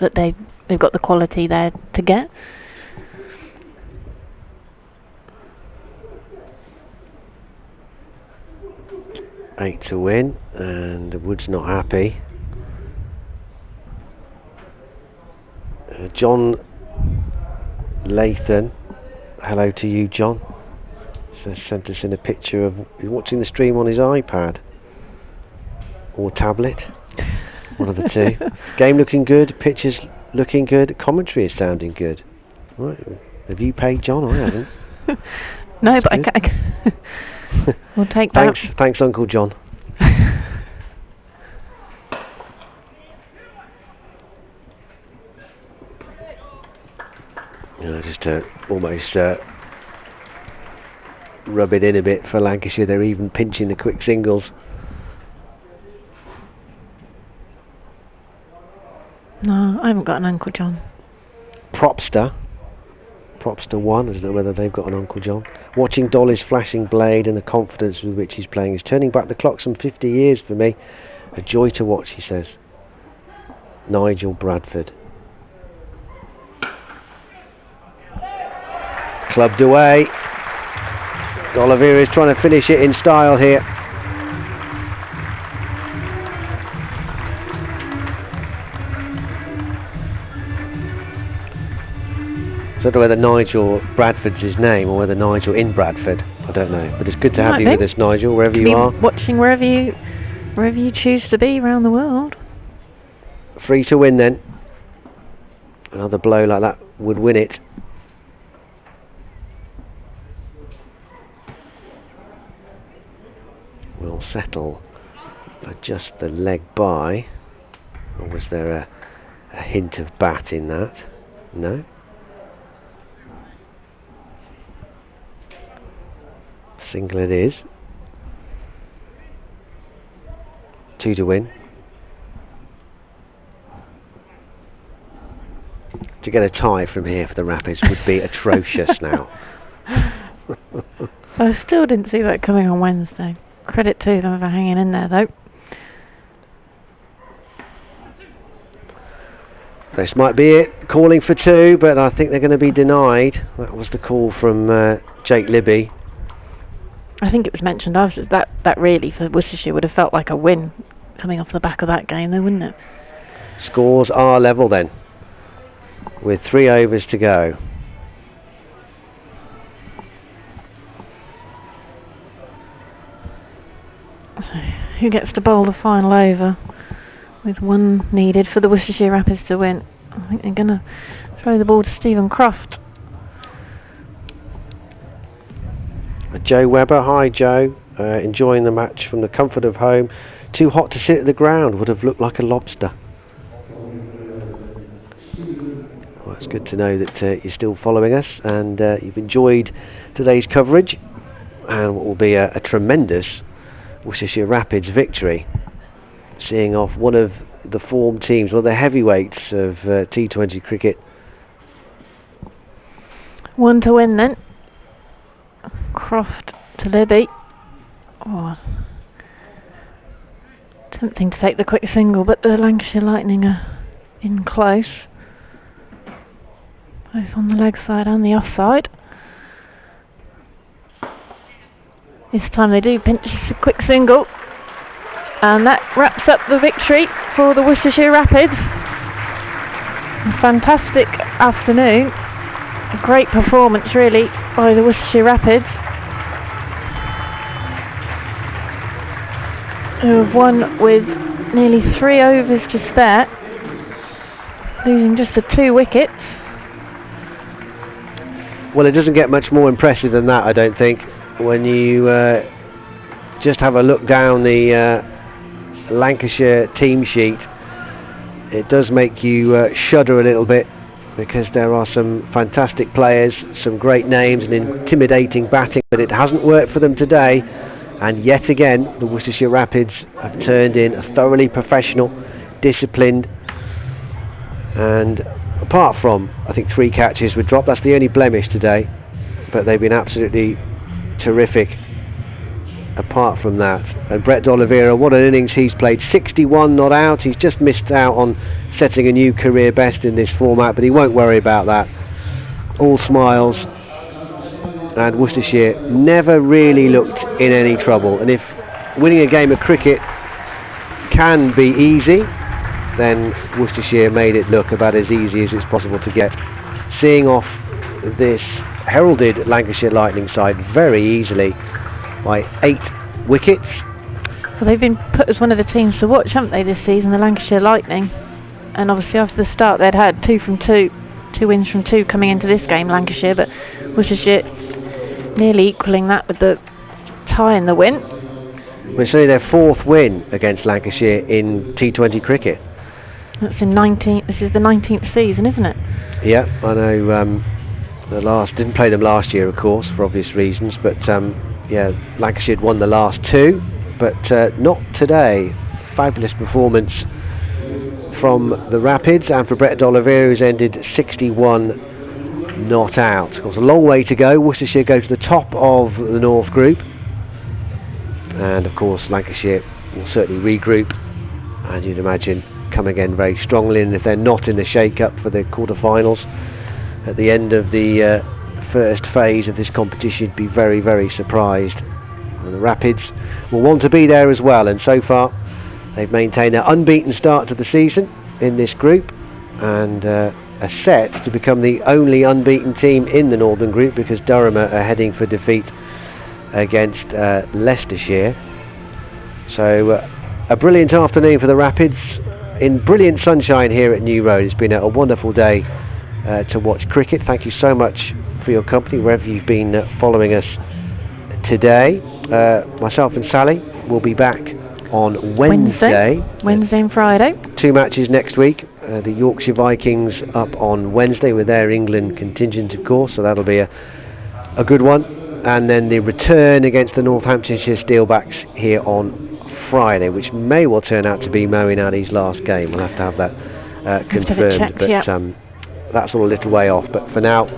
that they've got the quality there to get. Eight to win, and Wood's not happy. John Lathan, hello to you, John. Sent us in a picture of he's watching the stream on his iPad or tablet, one of the two. Game looking good, pictures looking good, commentary is sounding good. Right, have you paid John? I haven't. No, but I we'll take that. Thanks, Uncle John. Just almost rub it in a bit for Lancashire. They're even pinching the quick singles. No, I haven't got an Uncle John. Propster 1, I don't know whether they've got an Uncle John. Watching Dolly's flashing blade and the confidence with which he's playing is turning back the clock some 50 years for me. A joy to watch, he says. Nigel Bradford. Clubbed away. D'Oliveira is trying to finish it in style here. I don't know whether Nigel Bradford's his name or whether Nigel in Bradford. I don't know, but it's good to have you with us, Nigel, wherever you are. Watching wherever you choose to be around the world. 3 to win then. Another blow like that would win it. Will settle by just the leg by. Or was there a hint of bat in that? No. Single it is. 2 to win. To get a tie from here for the Rapids would be atrocious now. I still didn't see that coming on Wednesday. Credit to them for hanging in there, though. This might be it. Calling for 2, but I think they're going to be denied. That was the call from Jake Libby. I think it was mentioned after that really for Worcestershire would have felt like a win coming off the back of that game, though, wouldn't it? Scores are level then, with 3 overs to go. Who gets to bowl the final over with 1 needed for the Worcestershire Rapids to win? I think they're going to throw the ball to Stephen Croft. Joe Webber, hi Joe, enjoying the match from the comfort of home. Too hot to sit at the ground, would have looked like a lobster. Well, it's good to know that you're still following us and you've enjoyed today's coverage and what will be a tremendous Worcestershire Rapids victory, seeing off one of the form teams, one of the heavyweights of T20 cricket. 1 to win then. Croft to Libby. Oh, tempting to take the quick single, but the Lancashire Lightning are in close, both on the leg side and the off side. This time they do pinch a quick single, and that wraps up the victory for the Worcestershire Rapids. A fantastic afternoon, a great performance really by the Worcestershire Rapids, who have won with nearly 3 overs to spare, losing just the 2 wickets. Well, it doesn't get much more impressive than that, I don't think, when you just have a look down the Lancashire team sheet. It does make you shudder a little bit, because there are some fantastic players, some great names and intimidating batting, but it hasn't worked for them today. And yet again, the Worcestershire Rapids have turned in a thoroughly professional, disciplined, and apart from, I think, 3 catches were dropped, that's the only blemish today, but they've been absolutely terrific apart from that. And Brett D'Oliveira, what an innings he's played, 61 not out. He's just missed out on setting a new career best in this format, but he won't worry about that. All smiles. And Worcestershire never really looked in any trouble, and if winning a game of cricket can be easy, then Worcestershire made it look about as easy as it's possible to get, seeing off this heralded Lancashire Lightning side very easily by 8 wickets. Well, they've been put as one of the teams to watch, haven't they, this season, the Lancashire Lightning, and obviously after the start they'd had 2 from 2, 2 wins from 2 coming into this game, Lancashire, but Worcestershire nearly equalling that with the tie in the win. It's only their 4th win against Lancashire in T20 cricket. That's in 19. This is the 19th season, isn't it? Yeah, I know. Didn't play them last year, of course, for obvious reasons. But yeah, Lancashire had won the last 2, but not today. Fabulous performance from the Rapids and for Brett D'Oliveira, who's ended 61 not out. Of course, a long way to go. Worcestershire go to the top of the North Group, and of course Lancashire will certainly regroup, and you'd imagine come again very strongly, and if they're not in the shake-up for the quarter-finals at the end of the first phase of this competition, be very, very surprised. And the Rapids will want to be there as well, and so far they've maintained their unbeaten start to the season in this group, and are set to become the only unbeaten team in the Northern Group, because Durham are heading for defeat against Leicestershire. So a brilliant afternoon for the Rapids in brilliant sunshine here at New Road. It's been a wonderful day to watch cricket. Thank you so much for your company wherever you've been following us today. Myself and Sally will be back on Wednesday and Friday. 2 matches next week. The Yorkshire Vikings up on Wednesday with their England contingent, of course, so that'll be a good one. And then the return against the Northamptonshire Steelbacks here on Friday, which may well turn out to be Moeen Ali's last game. We'll have to have that confirmed, checked, but yeah. That's all a little way off. But for now,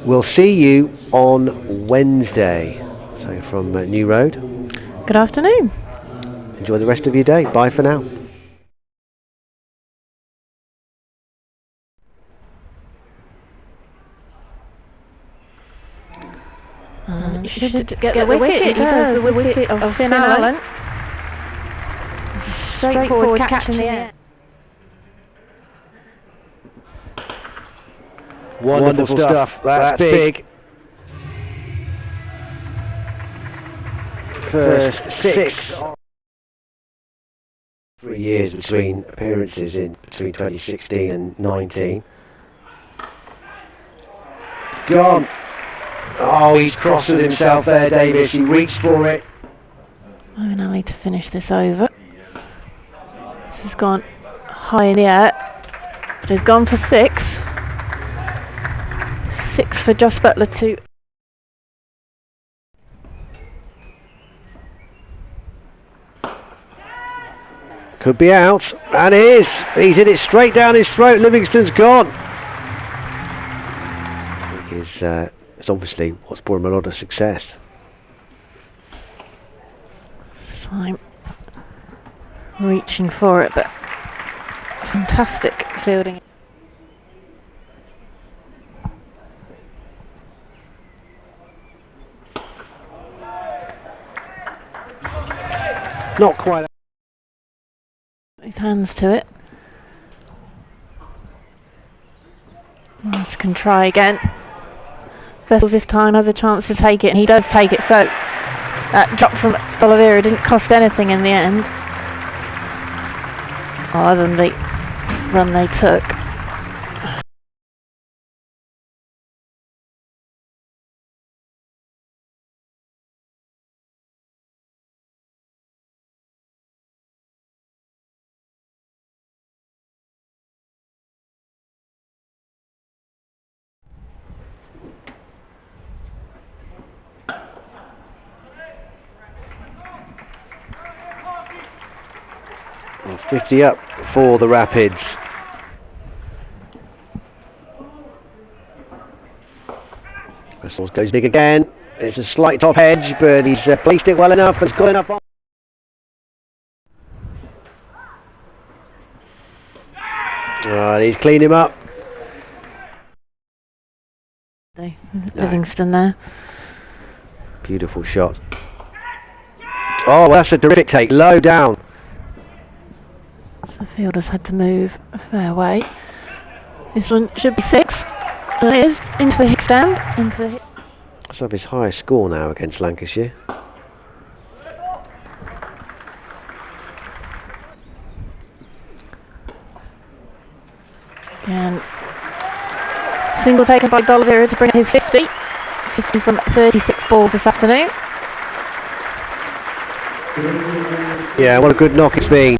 we'll see you on Wednesday. So from New Road, Good afternoon. enjoy the rest of your day. Bye for now. He should get the wicket. He does, the wicket of Finn Allen. Straightforward catch in the air. Wonderful stuff. That's big. First 6. 3 years between appearances between 2016 and 19. Gone. Oh, he's crossed with himself there, Davis. He reached for it. Moeen Ali to finish this over. This has gone high in the air. But he's gone for 6. 6 for Josh Butler to. Could be out, and is. He's hit it straight down his throat. Livingston's gone. I think it's obviously what's brought him a lot of success. I'm reaching for it, but fantastic fielding. Not quite. His hands to it. Ross can try again. Vessel this time has a chance to take it, and he does take it, so that drop from Oliveira didn't cost anything in the end, other than the run they took. And 50 up for the Rapids. Wessels goes big again. It's a slight top edge, but he's placed it well enough. It's got enough on. He's cleaned him up. Livingston there. Beautiful shot. Oh, well, that's a terrific take. Low down. The fielders had to move a fair way. This one should be 6. And it is into the hit stand. Into the hit. Let's have his highest score now against Lancashire. And single taken by Oliveira to bring his 50. 50 from 36 balls this afternoon. Yeah, what a good knock it's been.